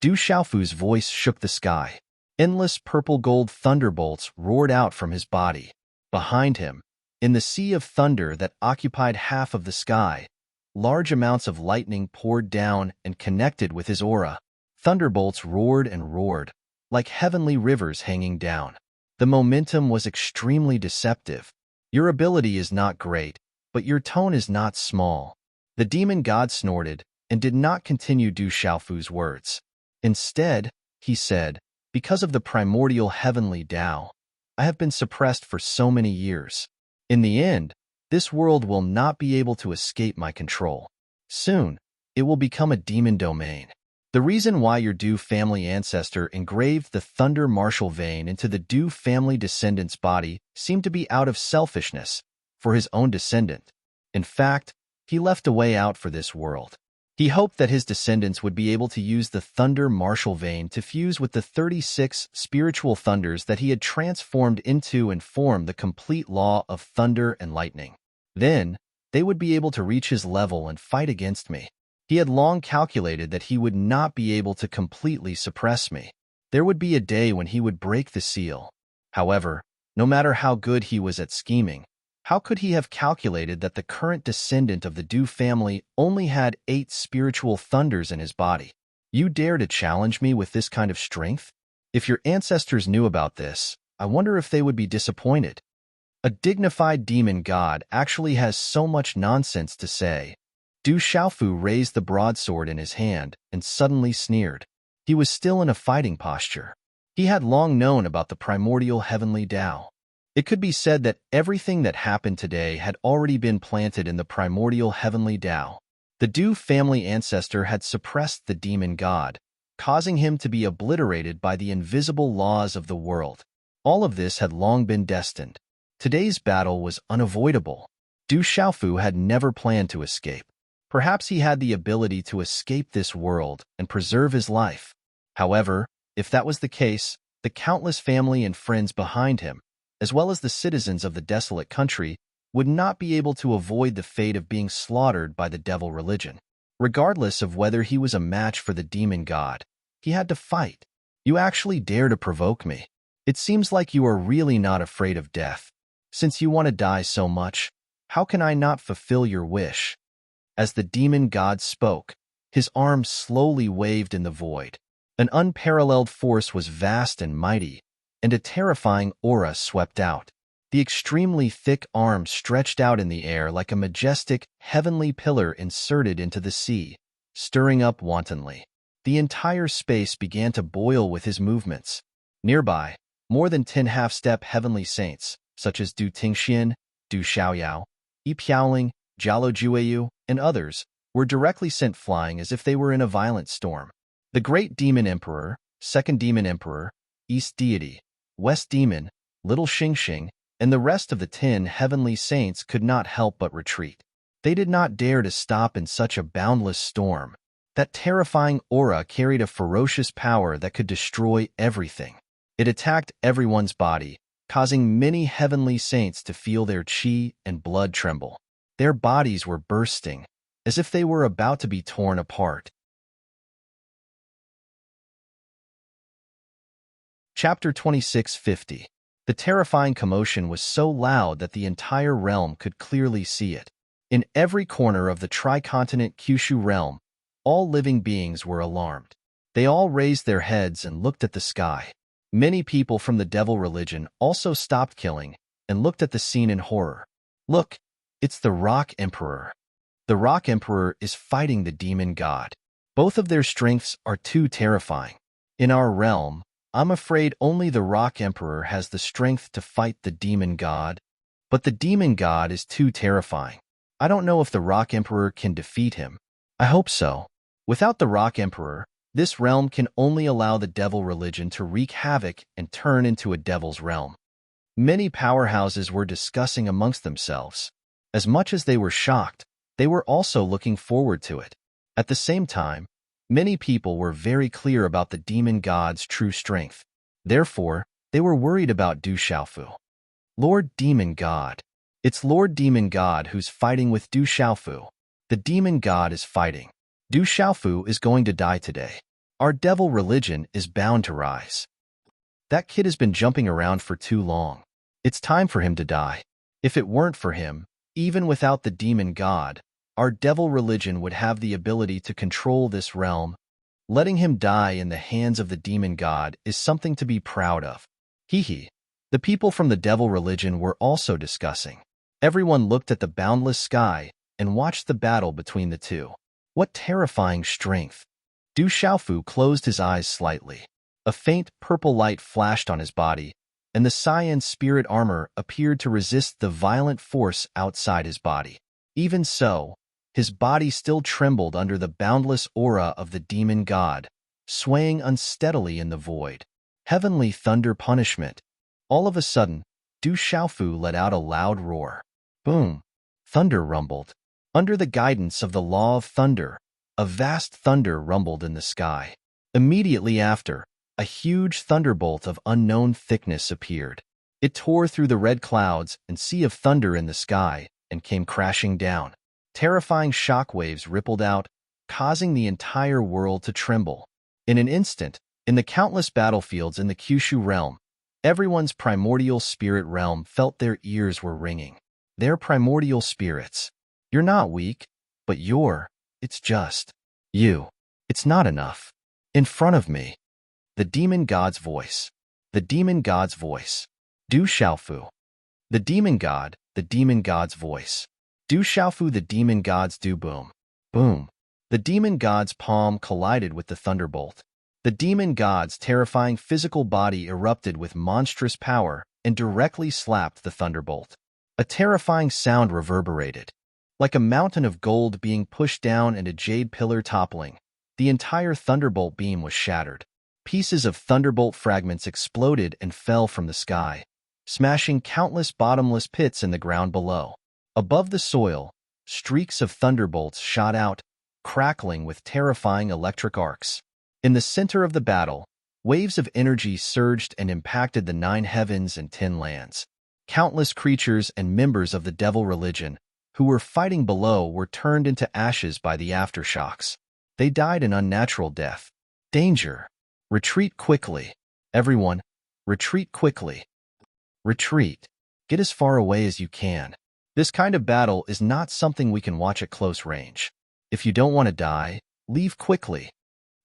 Du Xiaofu's voice shook the sky. Endless purple-gold thunderbolts roared out from his body. Behind him, in the sea of thunder that occupied half of the sky, large amounts of lightning poured down and connected with his aura. Thunderbolts roared and roared, like heavenly rivers hanging down. The momentum was extremely deceptive. Your ability is not great, but your tone is not small. The demon god snorted and did not continue Du Xiaofu's words. Instead, he said, because of the primordial heavenly Tao, I have been suppressed for so many years. In the end, this world will not be able to escape my control. Soon, it will become a demon domain. The reason why your Du family ancestor engraved the thunder martial vein into the Du family descendant's body seemed to be out of selfishness for his own descendant. In fact, he left a way out for this world. He hoped that his descendants would be able to use the thunder martial vein to fuse with the 36 spiritual thunders that he had transformed into and form the complete law of thunder and lightning. Then, they would be able to reach his level and fight against me. He had long calculated that he would not be able to completely suppress me. There would be a day when he would break the seal. However, no matter how good he was at scheming, how could he have calculated that the current descendant of the Du family only had 8 spiritual thunders in his body? You dare to challenge me with this kind of strength? If your ancestors knew about this, I wonder if they would be disappointed. A dignified demon god actually has so much nonsense to say. Du Xiaofu raised the broadsword in his hand and suddenly sneered. He was still in a fighting posture. He had long known about the primordial heavenly Tao. It could be said that everything that happened today had already been planted in the primordial heavenly Tao. The Du family ancestor had suppressed the demon god, causing him to be obliterated by the invisible laws of the world. All of this had long been destined. Today's battle was unavoidable. Du Xiaofu had never planned to escape. Perhaps he had the ability to escape this world and preserve his life. However, if that was the case, the countless family and friends behind him, as well as the citizens of the desolate country, would not be able to avoid the fate of being slaughtered by the devil religion. Regardless of whether he was a match for the demon god, he had to fight. You actually dare to provoke me. It seems like you are really not afraid of death. Since you want to die so much, how can I not fulfill your wish? As the demon god spoke, his arms slowly waved in the void. An unparalleled force was vast and mighty, and a terrifying aura swept out. The extremely thick arms stretched out in the air like a majestic, heavenly pillar inserted into the sea, stirring up wantonly. The entire space began to boil with his movements. Nearby, more than 10 half-step heavenly saints, such as Du Tingxian, Du Xiaoyao, Yi Piaoling, Jialo Jueyu, and others, were directly sent flying as if they were in a violent storm. The Great Demon Emperor, Second Demon Emperor, East Deity, West Demon, Little Xingxing, and the rest of the 10 heavenly saints could not help but retreat. They did not dare to stop in such a boundless storm. That terrifying aura carried a ferocious power that could destroy everything. It attacked everyone's body, causing many heavenly saints to feel their qi and blood tremble. Their bodies were bursting, as if they were about to be torn apart. Chapter 2650. The terrifying commotion was so loud that the entire realm could clearly see it. In every corner of the tri-continent Kyushu realm, all living beings were alarmed. They all raised their heads and looked at the sky. Many people from the devil religion also stopped killing and looked at the scene in horror. Look, it's the Rock Emperor. The Rock Emperor is fighting the demon god. Both of their strengths are too terrifying. In our realm, I'm afraid only the Rock Emperor has the strength to fight the demon god. But the demon god is too terrifying. I don't know if the Rock Emperor can defeat him. I hope so. Without the Rock Emperor, this realm can only allow the devil religion to wreak havoc and turn into a devil's realm. Many powerhouses were discussing amongst themselves. As much as they were shocked, they were also looking forward to it. At the same time, many people were very clear about the demon god's true strength. Therefore, they were worried about Du Xiaofu. Lord Demon God. It's Lord Demon God who's fighting with Du Xiaofu. The demon god is fighting. Du Xiaofu is going to die today. Our devil religion is bound to rise. That kid has been jumping around for too long. It's time for him to die. If it weren't for him, even without the demon god, our devil religion would have the ability to control this realm. Letting him die in the hands of the demon god is something to be proud of. Hee. The people from the devil religion were also discussing. Everyone looked at the boundless sky and watched the battle between the two. What terrifying strength! Du Xiaofu closed his eyes slightly. A faint purple light flashed on his body, and the cyan spirit armor appeared to resist the violent force outside his body. Even so, His body still trembled under the boundless aura of the demon god, swaying unsteadily in the void. Heavenly thunder punishment. All of a sudden, Du Xiaofu let out a loud roar. Boom! Thunder rumbled. Under the guidance of the law of thunder, a vast thunder rumbled in the sky. Immediately after, a huge thunderbolt of unknown thickness appeared. It tore through the red clouds and sea of thunder in the sky and came crashing down. Terrifying shockwaves rippled out, causing the entire world to tremble. In an instant, in the countless battlefields in the Kyushu realm, everyone's primordial spirit realm felt their ears were ringing. Their primordial spirits. You're not weak, but it's just you. It's not enough. In front of me. The demon god's voice. The demon god's voice. Du Xiaofu. The demon god's voice. Du Xiaofu, the demon god's do boom. Boom. The demon god's palm collided with the thunderbolt. The demon god's terrifying physical body erupted with monstrous power and directly slapped the thunderbolt. A terrifying sound reverberated. Like a mountain of gold being pushed down and a jade pillar toppling, the entire thunderbolt beam was shattered. Pieces of thunderbolt fragments exploded and fell from the sky, smashing countless bottomless pits in the ground below. Above the soil, streaks of thunderbolts shot out, crackling with terrifying electric arcs. In the center of the battle, waves of energy surged and impacted the 9 heavens and 10 lands. Countless creatures and members of the devil religion who were fighting below were turned into ashes by the aftershocks. They died an unnatural death. Danger! Retreat quickly. Everyone, retreat quickly. Retreat. Get as far away as you can. This kind of battle is not something we can watch at close range. If you don't want to die, leave quickly.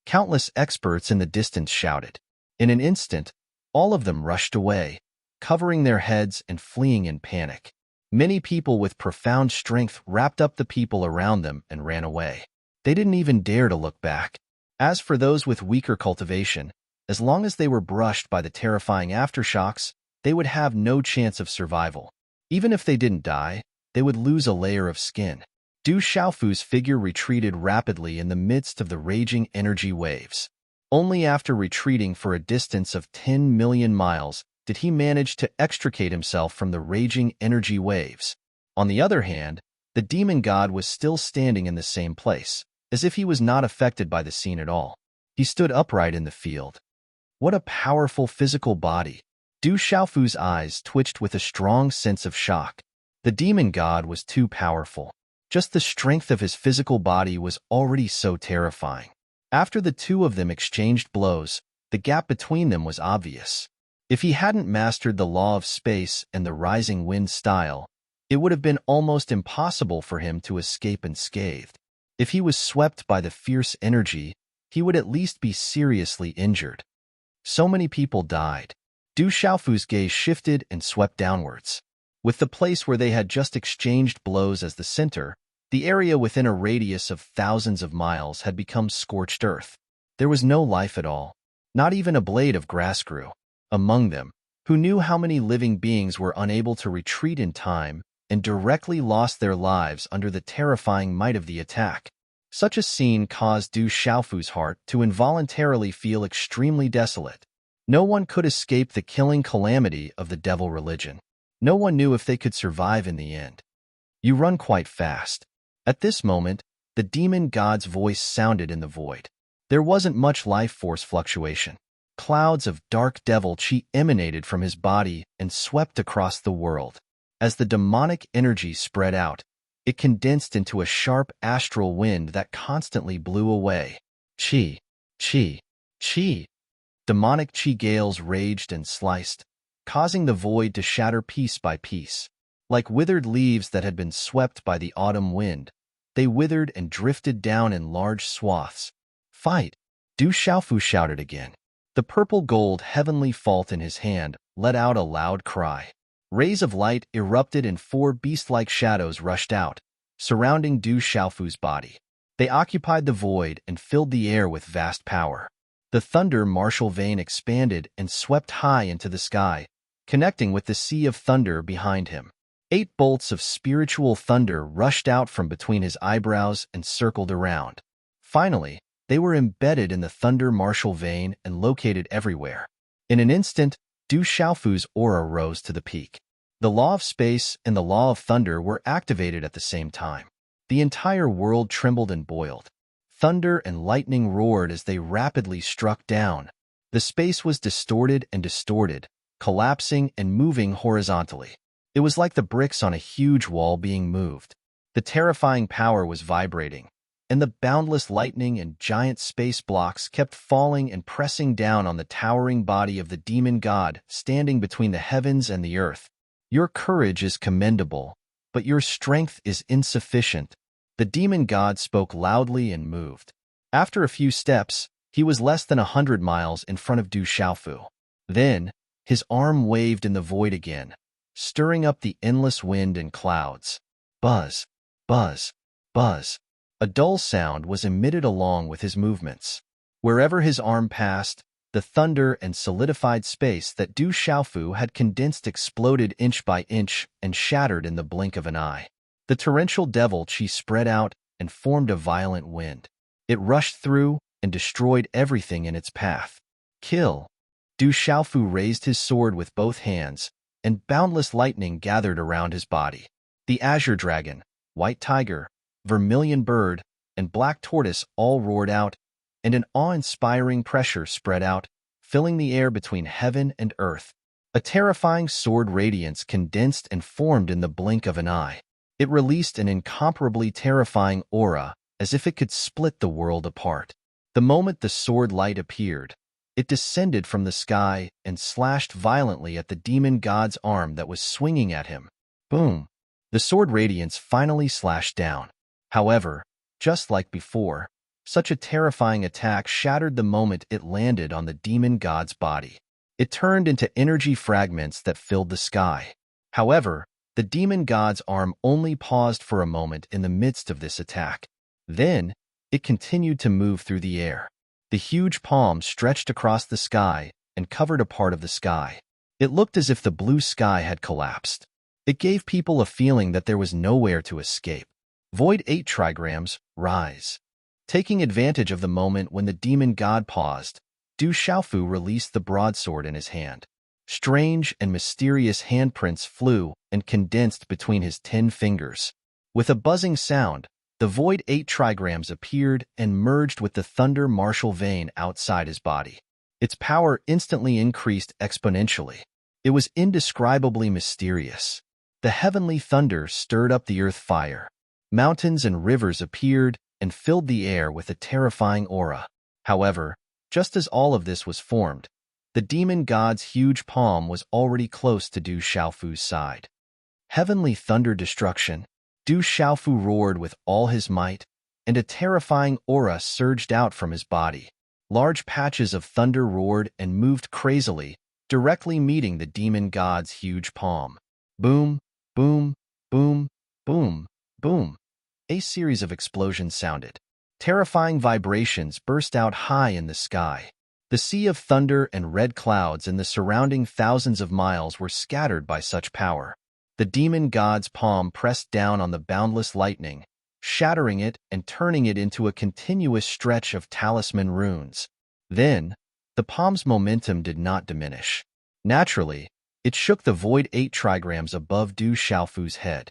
Countless experts in the distance shouted. In an instant, all of them rushed away, covering their heads and fleeing in panic. Many people with profound strength wrapped up the people around them and ran away. They didn't even dare to look back. As for those with weaker cultivation, as long as they were brushed by the terrifying aftershocks, they would have no chance of survival. Even if they didn't die, they would lose a layer of skin. Du Xiaofu's figure retreated rapidly in the midst of the raging energy waves. Only after retreating for a distance of 10 million miles did he manage to extricate himself from the raging energy waves. On the other hand, the demon god was still standing in the same place, as if he was not affected by the scene at all. He stood upright in the field. What a powerful physical body! Du Xiaofu's eyes twitched with a strong sense of shock. The demon god was too powerful. Just the strength of his physical body was already so terrifying. After the two of them exchanged blows, the gap between them was obvious. If he hadn't mastered the law of space and the rising wind style, it would have been almost impossible for him to escape unscathed. If he was swept by the fierce energy, he would at least be seriously injured. So many people died. Du Xiaofu's gaze shifted and swept downwards. With the place where they had just exchanged blows as the center, the area within a radius of thousands of miles had become scorched earth. There was no life at all. Not even a blade of grass grew. Among them, who knew how many living beings were unable to retreat in time and directly lost their lives under the terrifying might of the attack. Such a scene caused Du Xiaofu's heart to involuntarily feel extremely desolate. No one could escape the killing calamity of the devil religion. No one knew if they could survive in the end. You run quite fast. At this moment, the demon god's voice sounded in the void. There wasn't much life force fluctuation. Clouds of dark devil chi emanated from his body and swept across the world. As the demonic energy spread out, it condensed into a sharp astral wind that constantly blew away. Chi, chi, chi. Demonic chi gales raged and sliced, causing the void to shatter piece by piece. Like withered leaves that had been swept by the autumn wind, they withered and drifted down in large swaths. Fight! Du Xiaofu shouted again. The purple-gold heavenly fault in his hand let out a loud cry. Rays of light erupted and 4 beast-like shadows rushed out, surrounding Du Xiaofu's body. They occupied the void and filled the air with vast power. The thunder martial vein expanded and swept high into the sky, connecting with the sea of thunder behind him. 8 bolts of spiritual thunder rushed out from between his eyebrows and circled around. Finally, they were embedded in the thunder martial vein and located everywhere. In an instant, Du Xiaofu's aura rose to the peak. The law of space and the law of thunder were activated at the same time. The entire world trembled and boiled. Thunder and lightning roared as they rapidly struck down. The space was distorted and distorted, collapsing and moving horizontally. It was like the bricks on a huge wall being moved. The terrifying power was vibrating, and the boundless lightning and giant space blocks kept falling and pressing down on the towering body of the demon god standing between the heavens and the earth. Your courage is commendable, but your strength is insufficient. The demon god spoke loudly and moved. After a few steps, he was less than 100 miles in front of Du Xiaofu. Then, his arm waved in the void again, stirring up the endless wind and clouds. Buzz, buzz, buzz. A dull sound was emitted along with his movements. Wherever his arm passed, the thunder and solidified space that Du Xiaofu had condensed exploded inch by inch and shattered in the blink of an eye. The torrential devil chi spread out and formed a violent wind. It rushed through and destroyed everything in its path. Kill! Du Xiaofu raised his sword with both hands, and boundless lightning gathered around his body. The azure dragon, white tiger, vermilion bird, and black tortoise all roared out, and an awe-inspiring pressure spread out, filling the air between heaven and earth. A terrifying sword radiance condensed and formed in the blink of an eye. It released an incomparably terrifying aura, as if it could split the world apart. The moment the sword light appeared, it descended from the sky and slashed violently at the demon god's arm that was swinging at him. Boom! The sword radiance finally slashed down. However, just like before, such a terrifying attack shattered the moment it landed on the demon god's body. It turned into energy fragments that filled the sky. However, the demon god's arm only paused for a moment in the midst of this attack. Then, it continued to move through the air. The huge palm stretched across the sky and covered a part of the sky. It looked as if the blue sky had collapsed. It gave people a feeling that there was nowhere to escape. Void 8 trigrams, rise. Taking advantage of the moment when the demon god paused, Du Xiaofu released the broadsword in his hand. Strange and mysterious handprints flew and condensed between his 10 fingers. With a buzzing sound, the void 8 trigrams appeared and merged with the thunder martial vein outside his body. Its power instantly increased exponentially. It was indescribably mysterious. The heavenly thunder stirred up the earth fire. Mountains and rivers appeared and filled the air with a terrifying aura. However, just as all of this was formed, the demon god's huge palm was already close to Du Xiaofu's side. Heavenly thunder destruction. Du Xiaofu roared with all his might, and a terrifying aura surged out from his body. Large patches of thunder roared and moved crazily, directly meeting the demon god's huge palm. Boom, boom, boom, boom, boom. A series of explosions sounded. Terrifying vibrations burst out high in the sky. The sea of thunder and red clouds in the surrounding thousands of miles were scattered by such power. The demon god's palm pressed down on the boundless lightning, shattering it and turning it into a continuous stretch of talisman runes. Then, the palm's momentum did not diminish. Naturally, it shook the void 8 trigrams above Du Xiaofu's head.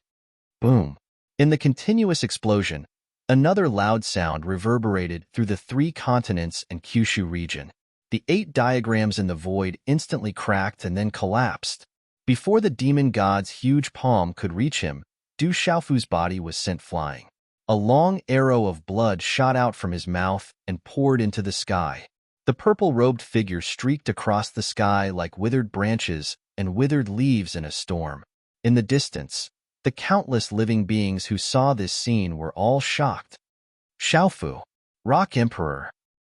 Boom! In the continuous explosion, another loud sound reverberated through the 3 continents and Kyushu region. The 8 diagrams in the void instantly cracked and then collapsed. Before the demon god's huge palm could reach him, Du Xiaofu's body was sent flying. A long arrow of blood shot out from his mouth and poured into the sky. The purple-robed figure streaked across the sky like withered branches and withered leaves in a storm. In the distance, the countless living beings who saw this scene were all shocked. Xiaofu, Rock Emperor,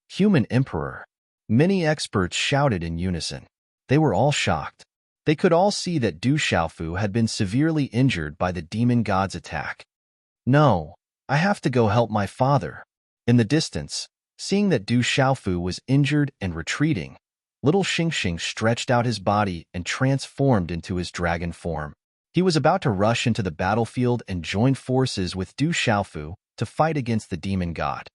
Human Emperor. Many experts shouted in unison. They were all shocked. They could all see that Du Xiaofu had been severely injured by the demon god's attack. No, I have to go help my father. In the distance, seeing that Du Xiaofu was injured and retreating, little Xingxing stretched out his body and transformed into his dragon form. He was about to rush into the battlefield and join forces with Du Xiaofu to fight against the demon god.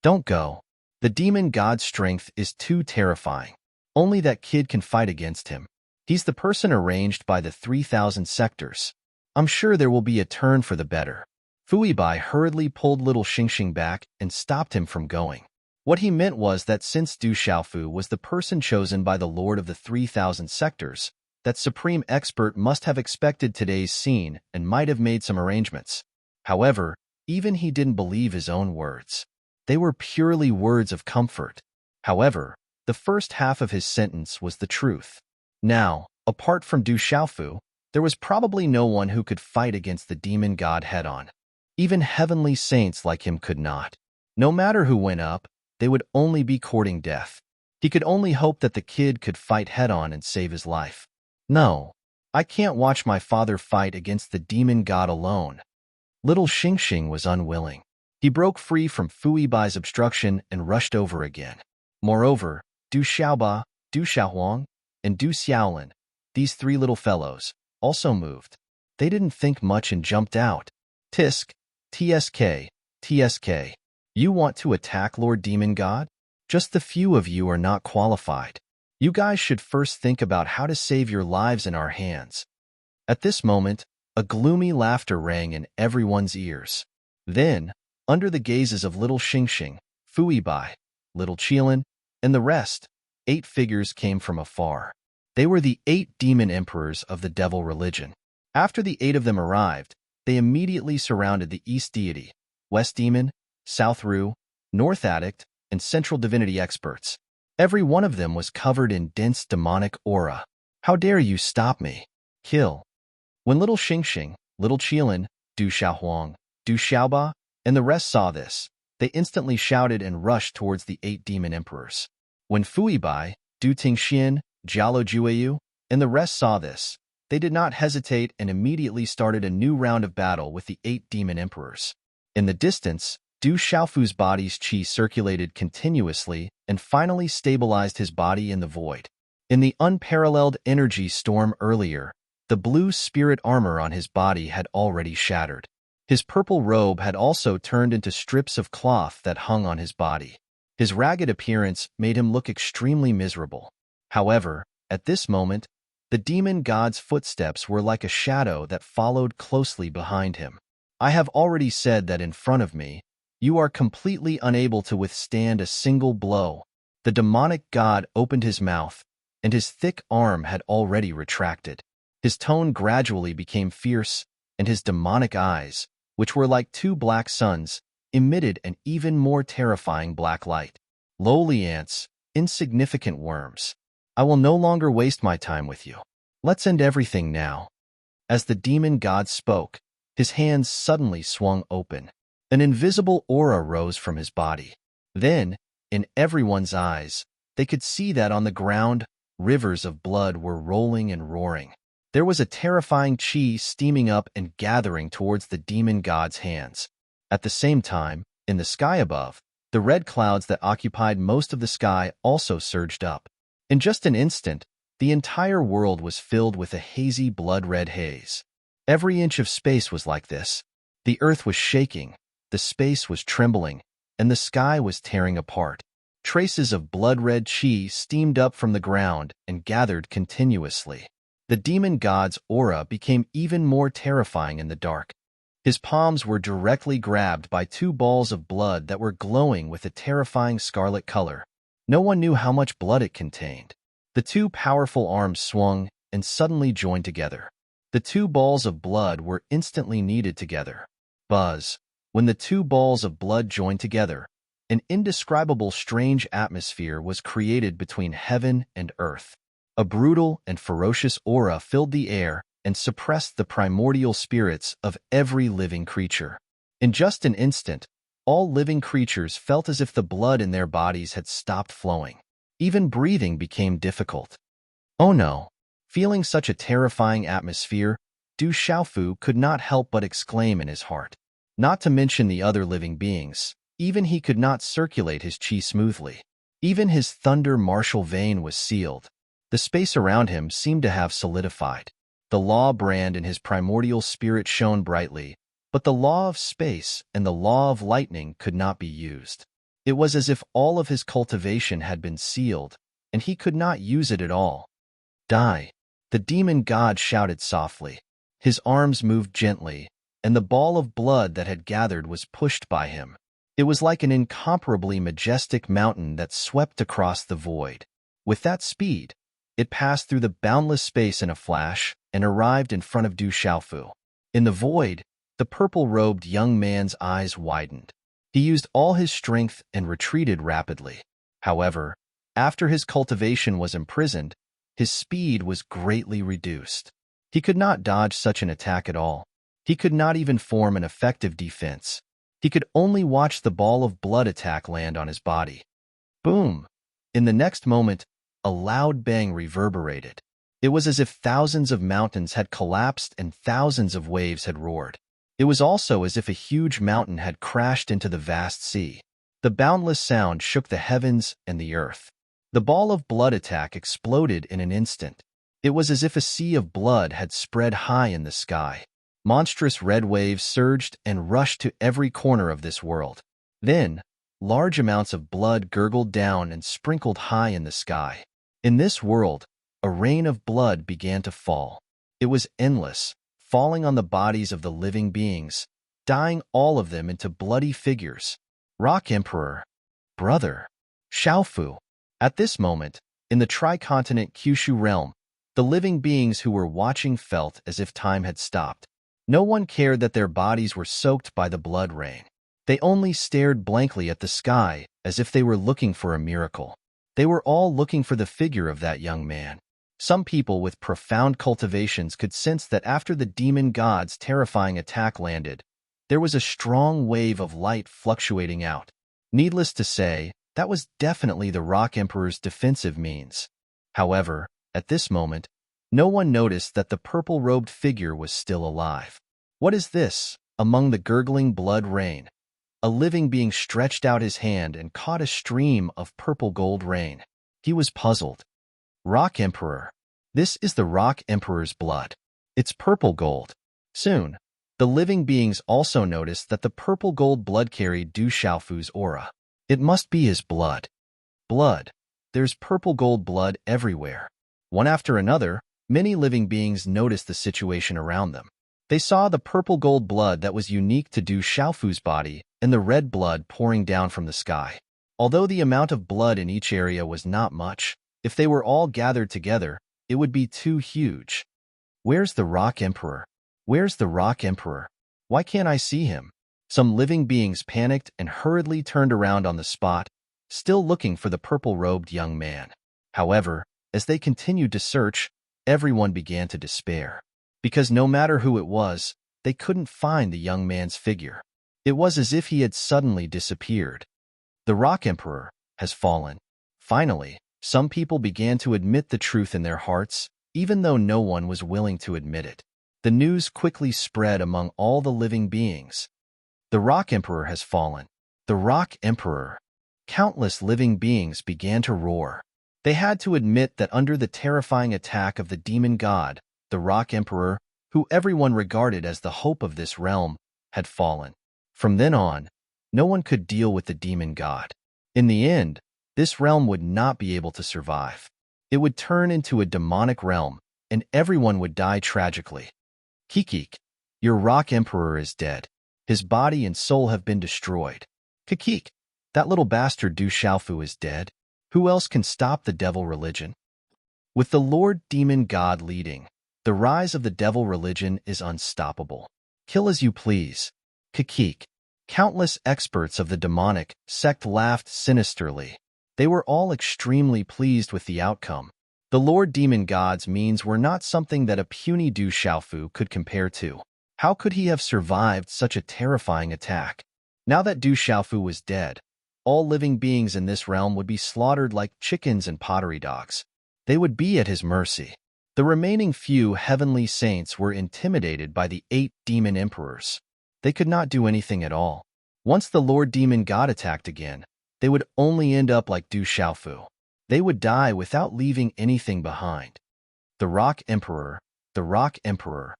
Don't go. The demon god's strength is too terrifying. Only that kid can fight against him. He's the person arranged by the 3,000 sectors. I'm sure there will be a turn for the better. Fui Bai hurriedly pulled little Xingxing back and stopped him from going. What he meant was that since Du Xiaofu was the person chosen by the Lord of the 3,000 sectors, that supreme expert must have expected today's scene and might have made some arrangements. However, even he didn't believe his own words. They were purely words of comfort. However, the first half of his sentence was the truth. Now, apart from Du Xiaofu, there was probably no one who could fight against the demon god head-on. Even heavenly saints like him could not. No matter who went up, they would only be courting death. He could only hope that the kid could fight head-on and save his life. No, I can't watch my father fight against the demon god alone. Little Xingxing was unwilling. He broke free from Fui Bai's obstruction and rushed over again. Moreover, Du Xiaoba, Du Xiaohuang, and Du Xiaolin, these three little fellows, also moved. They didn't think much and jumped out. Tisk, TSK, TSK. You want to attack Lord Demon God? Just the few of you are not qualified. You guys should first think about how to save your lives in our hands. At this moment, a gloomy laughter rang in everyone's ears. Then, under the gazes of little Xingxing, Fui Bai, little Qilin, and the rest, 8 figures came from afar. They were the 8 demon emperors of the devil religion. After the 8 of them arrived, they immediately surrounded the East Deity, West Demon, South Ru, North Addict, and Central Divinity experts. Every one of them was covered in dense demonic aura. How dare you stop me? Kill. When little Xingxing, little Qilin, Du Xiaohuang, Du Xiaoba, and the rest saw this, they instantly shouted and rushed towards the 8 demon emperors. When Fui Bai, Du Tingxian, Jialo Jueyu, and the rest saw this, they did not hesitate and immediately started a new round of battle with the 8 demon emperors. In the distance, Du Xiaofu's body's qi circulated continuously and finally stabilized his body in the void. In the unparalleled energy storm earlier, the blue spirit armor on his body had already shattered. His purple robe had also turned into strips of cloth that hung on his body. His ragged appearance made him look extremely miserable. However, at this moment, the demon god's footsteps were like a shadow that followed closely behind him. I have already said that in front of me, you are completely unable to withstand a single blow. The demonic god opened his mouth, and his thick arm had already retracted. His tone gradually became fierce, and his demonic eyes, which were like 2 black suns, emitted an even more terrifying black light. Lowly ants, insignificant worms. I will no longer waste my time with you. Let's end everything now. As the demon god spoke, his hands suddenly swung open. An invisible aura rose from his body. Then, in everyone's eyes, they could see that on the ground, rivers of blood were rolling and roaring. There was a terrifying qi steaming up and gathering towards the demon god's hands. At the same time, in the sky above, the red clouds that occupied most of the sky also surged up. In just an instant, the entire world was filled with a hazy blood-red haze. Every inch of space was like this. The earth was shaking, the space was trembling, and the sky was tearing apart. Traces of blood-red qi steamed up from the ground and gathered continuously. The demon god's aura became even more terrifying in the dark. His palms were directly grabbed by 2 balls of blood that were glowing with a terrifying scarlet color. No one knew how much blood it contained. The 2 powerful arms swung and suddenly joined together. The 2 balls of blood were instantly kneaded together. Buzz. When the 2 balls of blood joined together, an indescribable strange atmosphere was created between heaven and earth. A brutal and ferocious aura filled the air and suppressed the primordial spirits of every living creature. In just an instant, all living creatures felt as if the blood in their bodies had stopped flowing. Even breathing became difficult. Oh no! Feeling such a terrifying atmosphere, Du Xiaofu could not help but exclaim in his heart. Not to mention the other living beings, even he could not circulate his qi smoothly. Even his thunder martial vein was sealed. The space around him seemed to have solidified. The law brand in his primordial spirit shone brightly, but the law of space and the law of lightning could not be used. It was as if all of his cultivation had been sealed, and he could not use it at all. Die! The demon god shouted softly. His arms moved gently, and the ball of blood that had gathered was pushed by him. It was like an incomparably majestic mountain that swept across the void. With that speed, it passed through the boundless space in a flash and arrived in front of Du Xiaofu. In the void, the purple-robed young man's eyes widened. He used all his strength and retreated rapidly. However, after his cultivation was imprisoned, his speed was greatly reduced. He could not dodge such an attack at all. He could not even form an effective defense. He could only watch the ball of blood attack land on his body. Boom! In the next moment, a loud bang reverberated. It was as if thousands of mountains had collapsed and thousands of waves had roared. It was also as if a huge mountain had crashed into the vast sea. The boundless sound shook the heavens and the earth. The ball of blood attack exploded in an instant. It was as if a sea of blood had spread high in the sky. Monstrous red waves surged and rushed to every corner of this world. Then, large amounts of blood gurgled down and sprinkled high in the sky. In this world, a rain of blood began to fall. It was endless, falling on the bodies of the living beings, dyeing all of them into bloody figures. Rock Emperor, brother, Xiaofu. At this moment, in the tri-continent Kyushu realm, the living beings who were watching felt as if time had stopped. No one cared that their bodies were soaked by the blood rain. They only stared blankly at the sky as if they were looking for a miracle. They were all looking for the figure of that young man. Some people with profound cultivations could sense that after the demon god's terrifying attack landed, there was a strong wave of light fluctuating out. Needless to say, that was definitely the Rock Emperor's defensive means. However, at this moment, no one noticed that the purple-robed figure was still alive. What is this? Among the gurgling blood rain, a living being stretched out his hand and caught a stream of purple gold rain. He was puzzled. Rock Emperor. This is the Rock Emperor's blood. It's purple gold. Soon, the living beings also noticed that the purple gold blood carried Du Xiaofu's aura. It must be his blood. Blood. There's purple gold blood everywhere. One after another, many living beings noticed the situation around them. They saw the purple gold blood that was unique to Du Xiaofu's body and the red blood pouring down from the sky. Although the amount of blood in each area was not much, if they were all gathered together, it would be too huge. Where's the Rock Emperor? Where's the Rock Emperor? Why can't I see him? Some living beings panicked and hurriedly turned around on the spot, still looking for the purple-robed young man. However, as they continued to search, everyone began to despair. Because no matter who it was, they couldn't find the young man's figure. It was as if he had suddenly disappeared. The Rock Emperor has fallen. Finally, some people began to admit the truth in their hearts, even though no one was willing to admit it. The news quickly spread among all the living beings. The Rock Emperor has fallen. The Rock Emperor. Countless living beings began to roar. They had to admit that under the terrifying attack of the demon god, the Rock Emperor, who everyone regarded as the hope of this realm, had fallen. From then on, no one could deal with the demon god. In the end, this realm would not be able to survive. It would turn into a demonic realm, and everyone would die tragically. Kikik, your Rock Emperor is dead. His body and soul have been destroyed. Kikik, that little bastard Du Xiaofu is dead. Who else can stop the devil religion? With the Lord Demon God leading, the rise of the devil religion is unstoppable. Kill as you please. Kikik. Countless experts of the demonic sect laughed sinisterly. They were all extremely pleased with the outcome. The Lord Demon God's means were not something that a puny Du Xiaofu could compare to. How could he have survived such a terrifying attack? Now that Du Xiaofu was dead, all living beings in this realm would be slaughtered like chickens and pottery dogs. They would be at his mercy. The remaining few heavenly saints were intimidated by the 8 demon emperors. They could not do anything at all. Once the Lord Demon God attacked again, they would only end up like Du Xiaofu. They would die without leaving anything behind. The Rock Emperor, the Rock Emperor,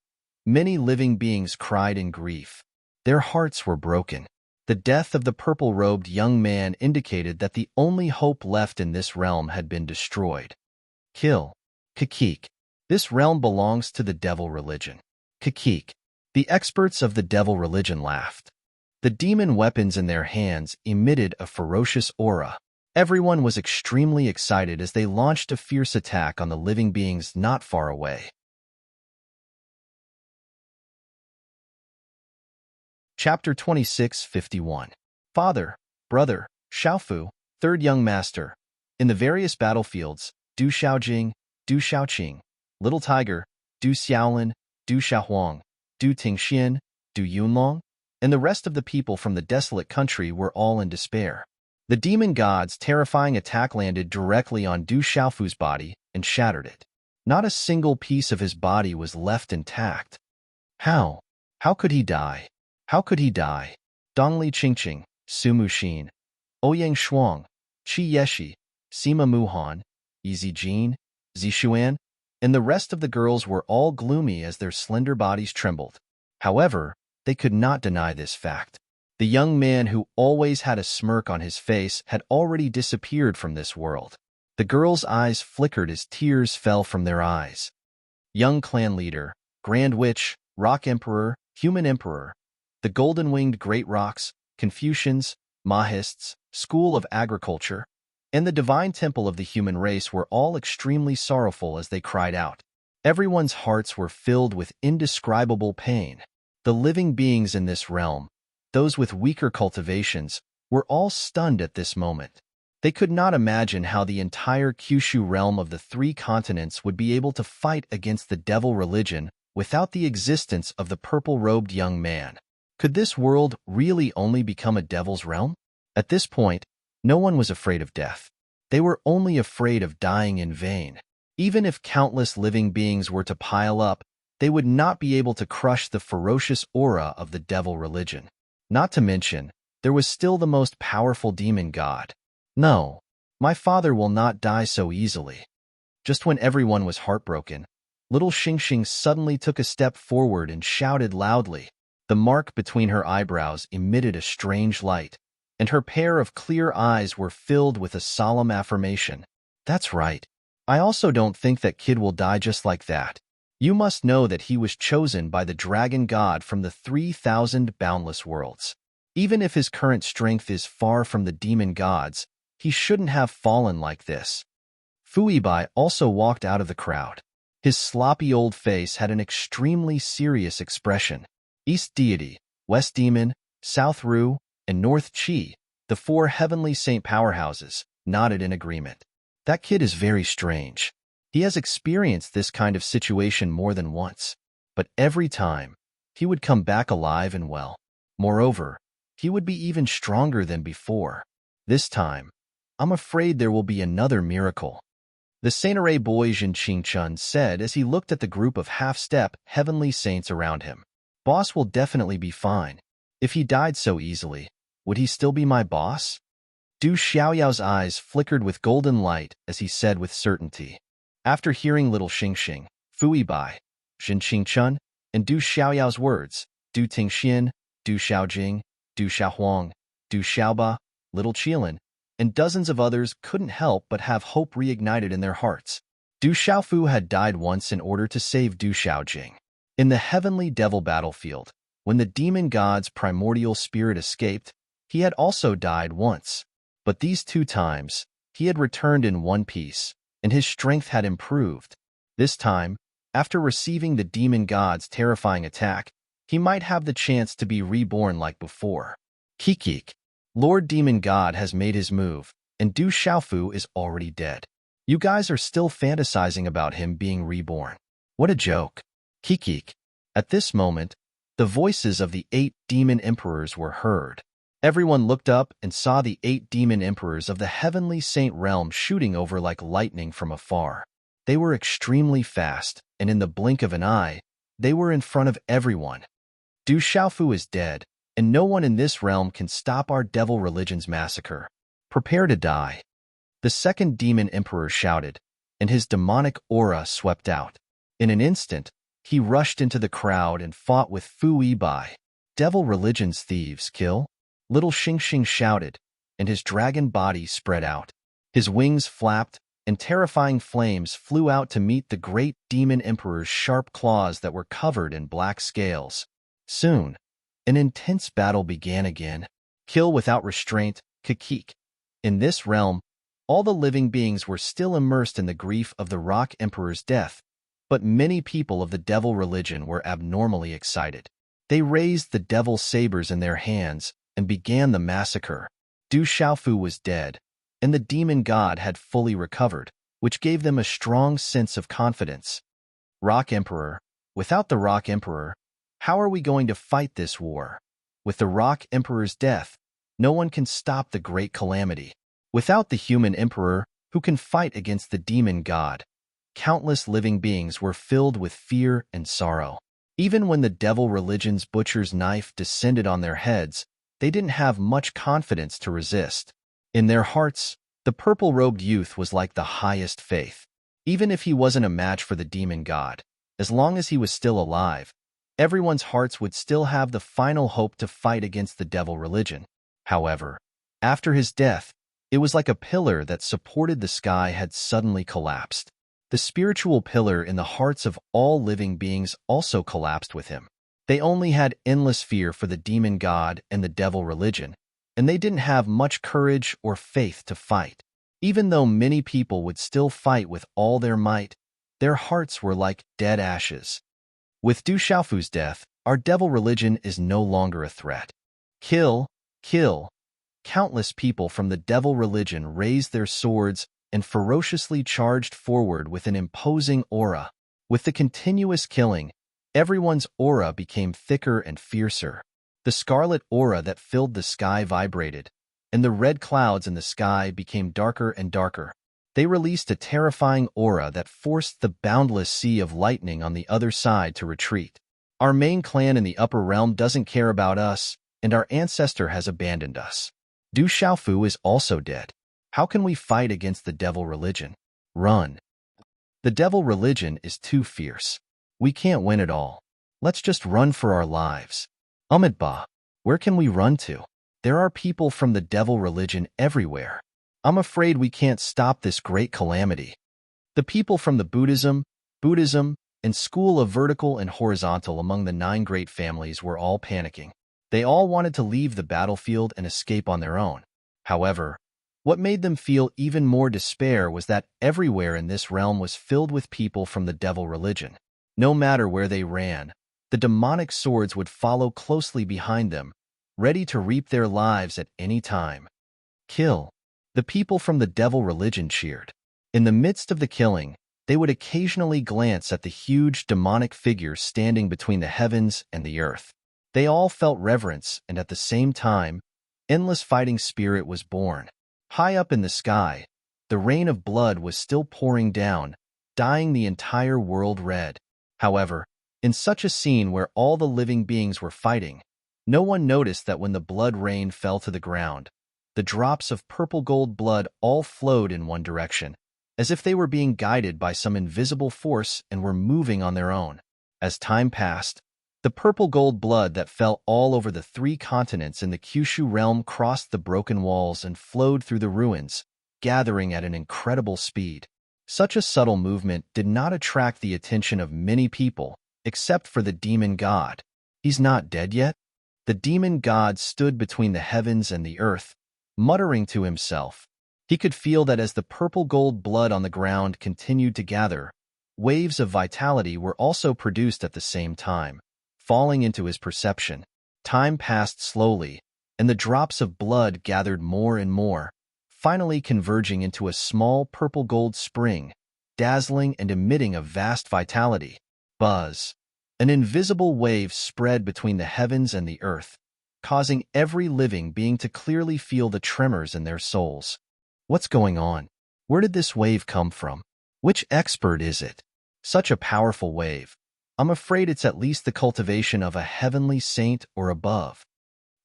many living beings cried in grief. Their hearts were broken. The death of the purple-robed young man indicated that the only hope left in this realm had been destroyed. Kill. Kakik. This realm belongs to the devil religion. Kakik. The experts of the devil religion laughed. The demon weapons in their hands emitted a ferocious aura. Everyone was extremely excited as they launched a fierce attack on the living beings not far away. Chapter 26:51. Father, Brother, Xiaofu, Third Young Master. In the various battlefields, Du Xiaojing, Du Xiaoqing, Little Tiger, Du Xiaolin, Du Xiaohuang, Du Tingxian, Du Yunlong, and the rest of the people from the desolate country were all in despair. The demon god's terrifying attack landed directly on Du Xiaofu's body and shattered it. Not a single piece of his body was left intact. How? How could he die? How could he die? Dongli Qingqing, Su Muxin, Ouyang Shuang, Qi Yeshi, Sima Muhan, Yi Jin, Zishuan, and the rest of the girls were all gloomy as their slender bodies trembled. However, they could not deny this fact. The young man who always had a smirk on his face had already disappeared from this world. The girls' eyes flickered as tears fell from their eyes. Young clan leader, Grand Witch, Rock Emperor, Human Emperor, the golden-winged Great Rocks, Confucians, Mahists, School of Agriculture, and the Divine Temple of the human race were all extremely sorrowful as they cried out. Everyone's hearts were filled with indescribable pain. The living beings in this realm, those with weaker cultivations, were all stunned at this moment. They could not imagine how the entire Kyushu realm of the three continents would be able to fight against the devil religion without the existence of the purple-robed young man. Could this world really only become a devil's realm? At this point, no one was afraid of death. They were only afraid of dying in vain. Even if countless living beings were to pile up, they would not be able to crush the ferocious aura of the devil religion. Not to mention, there was still the most powerful demon god. No, my father will not die so easily. Just when everyone was heartbroken, little Xingxing suddenly took a step forward and shouted loudly. The mark between her eyebrows emitted a strange light, and her pair of clear eyes were filled with a solemn affirmation. That's right. I also don't think that kid will die just like that. You must know that he was chosen by the dragon god from the 3,000 boundless worlds. Even if his current strength is far from the demon gods, he shouldn't have fallen like this. Fuibai also walked out of the crowd. His sloppy old face had an extremely serious expression. East Deity, West Demon, South Ru, and North Qi, the four heavenly saint powerhouses, nodded in agreement. That kid is very strange. He has experienced this kind of situation more than once, but every time, he would come back alive and well. Moreover, he would be even stronger than before. This time, I'm afraid there will be another miracle. The Saint-Array boy Jin Qingchun said as he looked at the group of half-step heavenly saints around him. Boss will definitely be fine. If he died so easily, would he still be my boss? Du Xiaoyao's eyes flickered with golden light as he said with certainty. After hearing little Xingxing, Fuibai, Jin Qingchun, and Du Xiaoyao's words, Du Tingxian, Du Xiaojing, Du Xiaohuang, Du Xiaoba, Little Qilin, and dozens of others couldn't help but have hope reignited in their hearts. Du Xiaofu had died once in order to save Du Xiaojing. In the heavenly devil battlefield, when the demon god's primordial spirit escaped, he had also died once. But these two times, he had returned in one piece, and his strength had improved. This time, after receiving the demon god's terrifying attack, he might have the chance to be reborn like before. Kikik, Lord Demon God has made his move, and Du Xiaofu is already dead. You guys are still fantasizing about him being reborn. What a joke. Kikik. At this moment, the voices of the 8 demon emperors were heard. Everyone looked up and saw the 8 demon emperors of the heavenly saint realm shooting over like lightning from afar. They were extremely fast, and in the blink of an eye, they were in front of everyone. Du Xiaofu is dead, and no one in this realm can stop our devil religion's massacre. Prepare to die. The second demon emperor shouted, and his demonic aura swept out. In an instant, He rushed into the crowd and fought with Fu Yibai. Devil religion's thieves, kill! Little Xing Xing shouted, and his dragon body spread out. His wings flapped, and terrifying flames flew out to meet the great demon emperor's sharp claws that were covered in black scales. Soon, an intense battle began again. Kill without restraint, Kakik. In this realm, all the living beings were still immersed in the grief of the Rock Emperor's death, but many people of the devil religion were abnormally excited. They raised the devil's sabers in their hands and began the massacre. Du Xiaofu was dead, and the demon god had fully recovered, which gave them a strong sense of confidence. Rock Emperor, without the Rock Emperor, how are we going to fight this war? With the Rock Emperor's death, no one can stop the great calamity. Without the human emperor, who can fight against the demon god? Countless living beings were filled with fear and sorrow. Even when the devil religion's butcher's knife descended on their heads, they didn't have much confidence to resist. In their hearts, the purple-robed youth was like the highest faith. Even if he wasn't a match for the demon god, as long as he was still alive, everyone's hearts would still have the final hope to fight against the devil religion. However, after his death, it was like a pillar that supported the sky had suddenly collapsed. The spiritual pillar in the hearts of all living beings also collapsed with him. They only had endless fear for the demon god and the devil religion, and they didn't have much courage or faith to fight. Even though many people would still fight with all their might, their hearts were like dead ashes. With Du Xiaofu's death, our devil religion is no longer a threat. Kill, kill! Countless people from the devil religion raised their swords and ferociously charged forward with an imposing aura. With the continuous killing, everyone's aura became thicker and fiercer. The scarlet aura that filled the sky vibrated, and the red clouds in the sky became darker and darker. They released a terrifying aura that forced the boundless sea of lightning on the other side to retreat. Our main clan in the upper realm doesn't care about us, and our ancestor has abandoned us. Du Xiaofu is also dead. How can we fight against the devil religion? Run. The devil religion is too fierce. We can't win it all. Let's just run for our lives. Ba, where can we run to? There are people from the devil religion everywhere. I'm afraid we can't stop this great calamity. The people from the Buddhism, and school of vertical and horizontal among the 9 great families were all panicking. They all wanted to leave the battlefield and escape on their own. However, what made them feel even more despair was that everywhere in this realm was filled with people from the devil religion. No matter where they ran, the demonic swords would follow closely behind them, ready to reap their lives at any time. Kill. The people from the devil religion cheered. In the midst of the killing, they would occasionally glance at the huge demonic figure standing between the heavens and the earth. They all felt reverence, and at the same time, endless fighting spirit was born. High up in the sky, the rain of blood was still pouring down, dyeing the entire world red. However, in such a scene where all the living beings were fighting, no one noticed that when the blood rain fell to the ground, the drops of purple gold blood all flowed in one direction, as if they were being guided by some invisible force and were moving on their own. As time passed, the purple gold blood that fell all over the 3 continents in the Kyushu realm crossed the broken walls and flowed through the ruins, gathering at an incredible speed. Such a subtle movement did not attract the attention of many people, except for the demon god. He's not dead yet? The demon god stood between the heavens and the earth, muttering to himself. He could feel that as the purple gold blood on the ground continued to gather, waves of vitality were also produced at the same time, falling into his perception. Time passed slowly, and the drops of blood gathered more and more, finally converging into a small purple gold spring, dazzling and emitting a vast vitality. Buzz. An invisible wave spread between the heavens and the earth, causing every living being to clearly feel the tremors in their souls. What's going on? Where did this wave come from? Which expert is it? Such a powerful wave. I'm afraid it's at least the cultivation of a heavenly saint or above.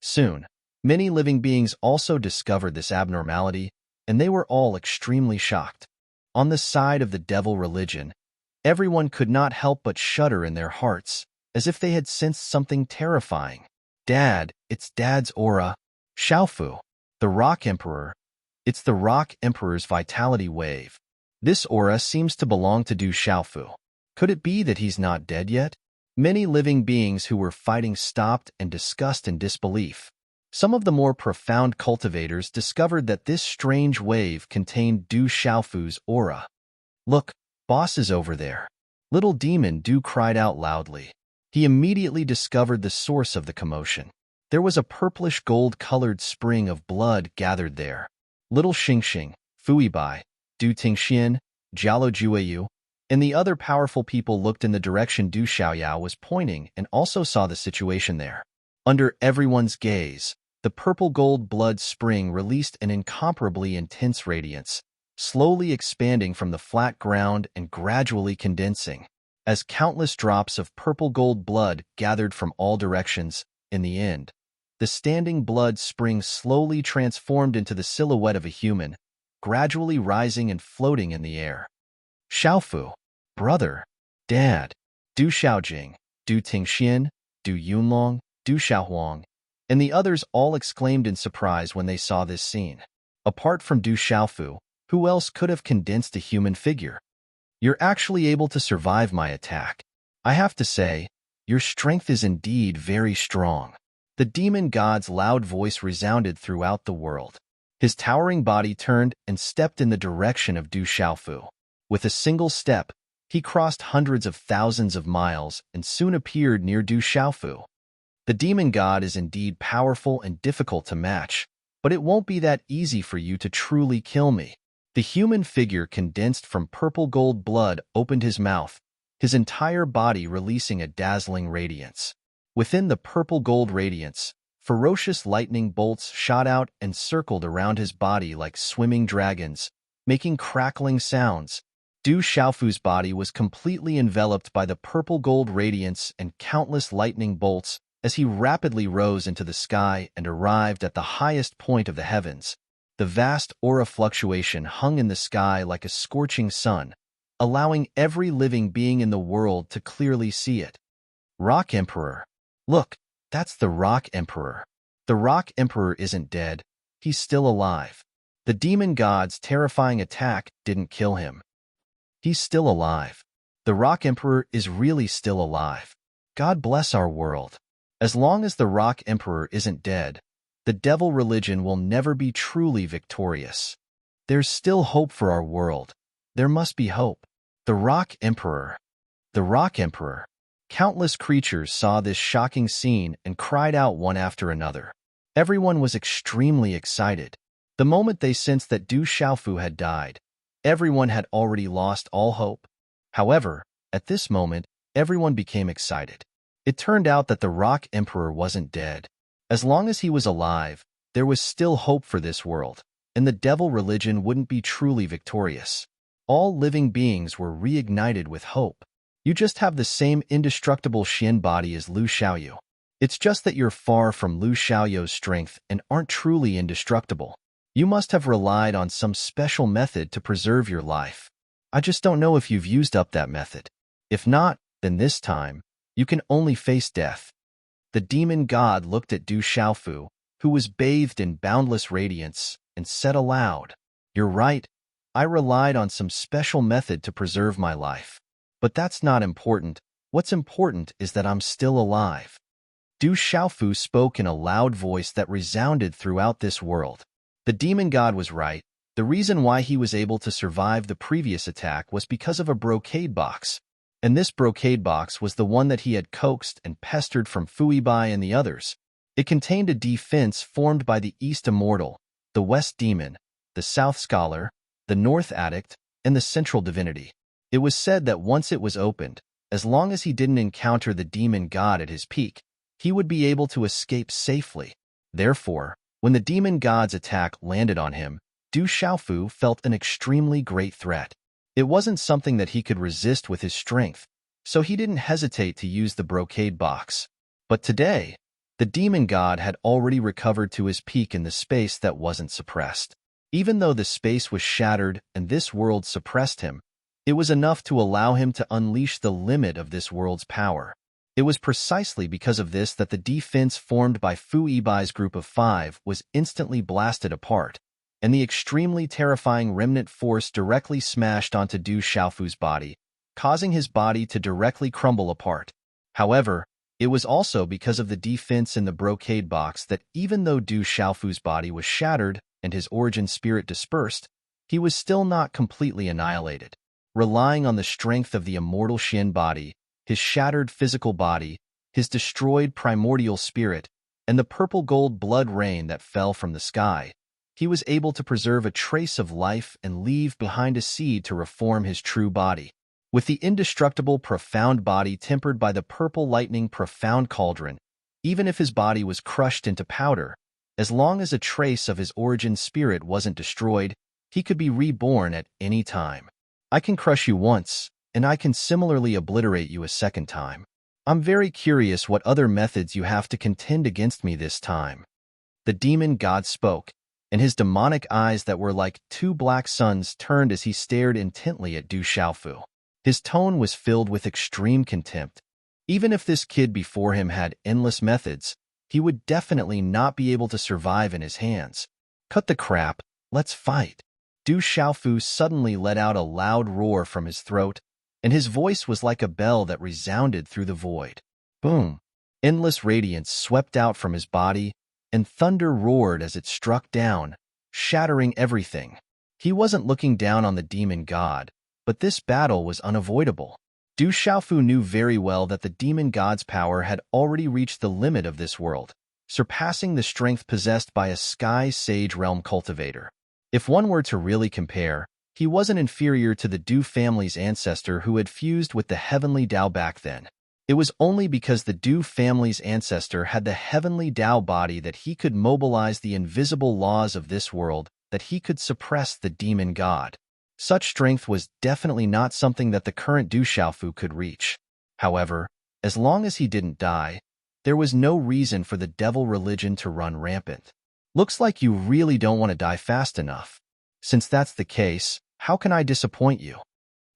Soon, many living beings also discovered this abnormality, and they were all extremely shocked. On the side of the devil religion, Everyone could not help but shudder in their hearts, as if they had sensed something terrifying. Dad, it's Dad's aura. Xiaofu, the Rock Emperor. It's the Rock Emperor's vitality wave. This aura seems to belong to Du Xiaofu. Could it be that he's not dead yet? Many living beings who were fighting stopped and discussed in disbelief. Some of the more profound cultivators discovered that this strange wave contained Du Xiaofu's aura. Look, boss is over there. Little demon Du cried out loudly. He immediately discovered the source of the commotion. There was a purplish gold-colored spring of blood gathered there. Little Xingxing, Fuibai, Du Tingxian, Jialo Jueyu, and the other powerful people looked in the direction Du Xiaoyao was pointing and also saw the situation there. Under everyone's gaze, the purple gold blood spring released an incomparably intense radiance, slowly expanding from the flat ground and gradually condensing. As countless drops of purple gold blood gathered from all directions, in the end, the standing blood spring slowly transformed into the silhouette of a human, gradually rising and floating in the air. Xiaofu, brother, dad, Du Xiaojing, Du Tingxian, Du Yunlong, Du Xiaohuang, and the others all exclaimed in surprise when they saw this scene. Apart from Du Xiaofu, who else could have condensed a human figure? You're actually able to survive my attack. I have to say, your strength is indeed very strong. The demon god's loud voice resounded throughout the world. His towering body turned and stepped in the direction of Du Xiaofu. With a single step, he crossed hundreds of thousands of miles and soon appeared near Du Xiaofu. The demon god is indeed powerful and difficult to match, but it won't be that easy for you to truly kill me. The human figure condensed from purple gold blood opened his mouth, his entire body releasing a dazzling radiance. Within the purple gold radiance, ferocious lightning bolts shot out and circled around his body like swimming dragons, making crackling sounds. Du Xiaofu's body was completely enveloped by the purple gold radiance and countless lightning bolts as he rapidly rose into the sky and arrived at the highest point of the heavens. The vast aura fluctuation hung in the sky like a scorching sun, allowing every living being in the world to clearly see it. Rock Emperor. Look, that's the Rock Emperor. The Rock Emperor isn't dead, he's still alive. The demon god's terrifying attack didn't kill him. He's still alive. The Rock Emperor is really still alive. God bless our world. As long as the Rock Emperor isn't dead, the devil religion will never be truly victorious. There's still hope for our world. There must be hope. The Rock Emperor. The Rock Emperor. Countless creatures saw this shocking scene and cried out one after another. Everyone was extremely excited. The moment they sensed that Du Xiaofu had died, everyone had already lost all hope. However, at this moment, everyone became excited. It turned out that the Rock Emperor wasn't dead. As long as he was alive, there was still hope for this world, and the devil religion wouldn't be truly victorious. All living beings were reignited with hope. You just have the same indestructible Xian body as Lu Xiaoyu. It's just that you're far from Lu Xiaoyu's strength and aren't truly indestructible. You must have relied on some special method to preserve your life. I just don't know if you've used up that method. If not, then this time, you can only face death. The demon god looked at Du Xiaofu, who was bathed in boundless radiance, and said aloud, "You're right. I relied on some special method to preserve my life. But that's not important. What's important is that I'm still alive." Du Xiaofu spoke in a loud voice that resounded throughout this world. The demon god was right. The reason why he was able to survive the previous attack was because of a brocade box. And this brocade box was the one that he had coaxed and pestered from Fuibai and the others. It contained a defense formed by the East Immortal, the West Demon, the South Scholar, the North Addict, and the Central Divinity. It was said that once it was opened, as long as he didn't encounter the demon god at his peak, he would be able to escape safely. Therefore, when the demon god's attack landed on him, Du Xiaofu felt an extremely great threat. It wasn't something that he could resist with his strength, so he didn't hesitate to use the brocade box. But today, the demon god had already recovered to his peak in the space that wasn't suppressed. Even though the space was shattered and this world suppressed him, It was enough to allow him to unleash the limit of this world's power. It was precisely because of this that the defense formed by Fu Yibai's group of 5 was instantly blasted apart, and the extremely terrifying remnant force directly smashed onto Du Xiaofu's body, causing his body to directly crumble apart. However, it was also because of the defense in the brocade box that even though Du Xiaofu's body was shattered and his origin spirit dispersed, he was still not completely annihilated. Relying on the strength of the immortal Xin body, his shattered physical body, his destroyed primordial spirit, and the purple-gold blood rain that fell from the sky, he was able to preserve a trace of life and leave behind a seed to reform his true body. With the indestructible profound body tempered by the purple lightning profound cauldron, even if his body was crushed into powder, as long as a trace of his origin spirit wasn't destroyed, he could be reborn at any time. I can crush you once, and I can similarly obliterate you a second time. I'm very curious what other methods you have to contend against me this time. The demon god spoke, and his demonic eyes that were like 2 black suns turned as he stared intently at Du Xiaofu. His tone was filled with extreme contempt. Even if this kid before him had endless methods, he would definitely not be able to survive in his hands. Cut the crap, let's fight. Du Xiaofu suddenly let out a loud roar from his throat, and his voice was like a bell that resounded through the void. Boom! Endless radiance swept out from his body, and thunder roared as it struck down, shattering everything. He wasn't looking down on the demon god, but this battle was unavoidable. Du Xiaofu knew very well that the demon god's power had already reached the limit of this world, surpassing the strength possessed by a sky sage realm cultivator. If one were to really compare, he wasn't inferior to the Du family's ancestor who had fused with the heavenly Dao back then. It was only because the Du family's ancestor had the heavenly Dao body that he could mobilize the invisible laws of this world, that he could suppress the demon god. Such strength was definitely not something that the current Du Xiaofu could reach. However, as long as he didn't die, there was no reason for the devil religion to run rampant. Looks like you really don't want to die fast enough. Since that's the case, how can I disappoint you?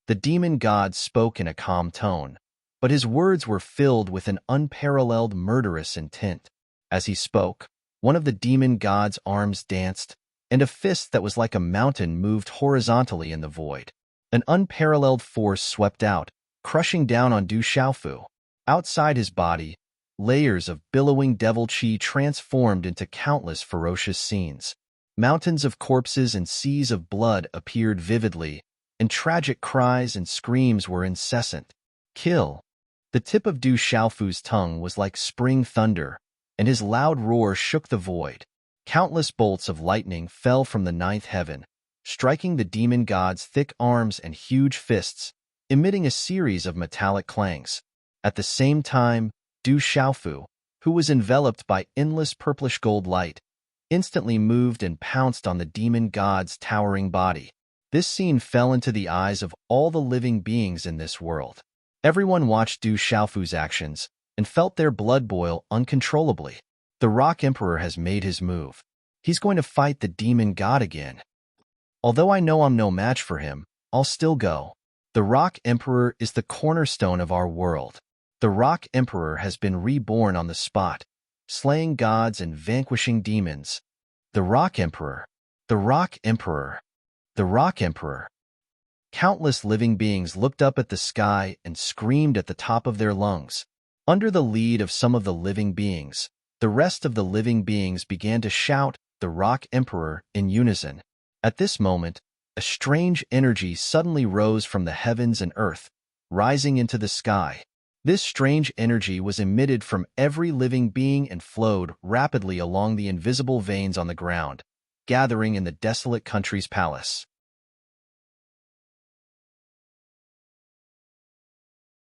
The demon god spoke in a calm tone, but his words were filled with an unparalleled murderous intent. As he spoke, one of the demon god's arms danced, and a fist that was like a mountain moved horizontally in the void. An unparalleled force swept out, crushing down on Du Xiaofu. Outside his body, layers of billowing devil chi transformed into countless ferocious scenes. Mountains of corpses and seas of blood appeared vividly, and tragic cries and screams were incessant. Kill! The tip of Du Xiaofu's tongue was like spring thunder, and his loud roar shook the void. Countless bolts of lightning fell from the 9th heaven, striking the demon god's thick arms and huge fists, emitting a series of metallic clangs. At the same time, Du Xiaofu, who was enveloped by endless purplish gold light, instantly moved and pounced on the demon god's towering body. This scene fell into the eyes of all the living beings in this world. Everyone watched Du Xiaofu's actions and felt their blood boil uncontrollably. The Rock Emperor has made his move. He's going to fight the demon god again. Although I know I'm no match for him, I'll still go. The Rock Emperor is the cornerstone of our world. The Rock Emperor has been reborn on the spot, slaying gods and vanquishing demons. The Rock Emperor. The Rock Emperor. The Rock Emperor. Countless living beings looked up at the sky and screamed at the top of their lungs. Under the lead of some of the living beings, the rest of the living beings began to shout, "The Rock Emperor," in unison. At this moment, a strange energy suddenly rose from the heavens and earth, rising into the sky. This strange energy was emitted from every living being and flowed rapidly along the invisible veins on the ground, gathering in the desolate country's palace.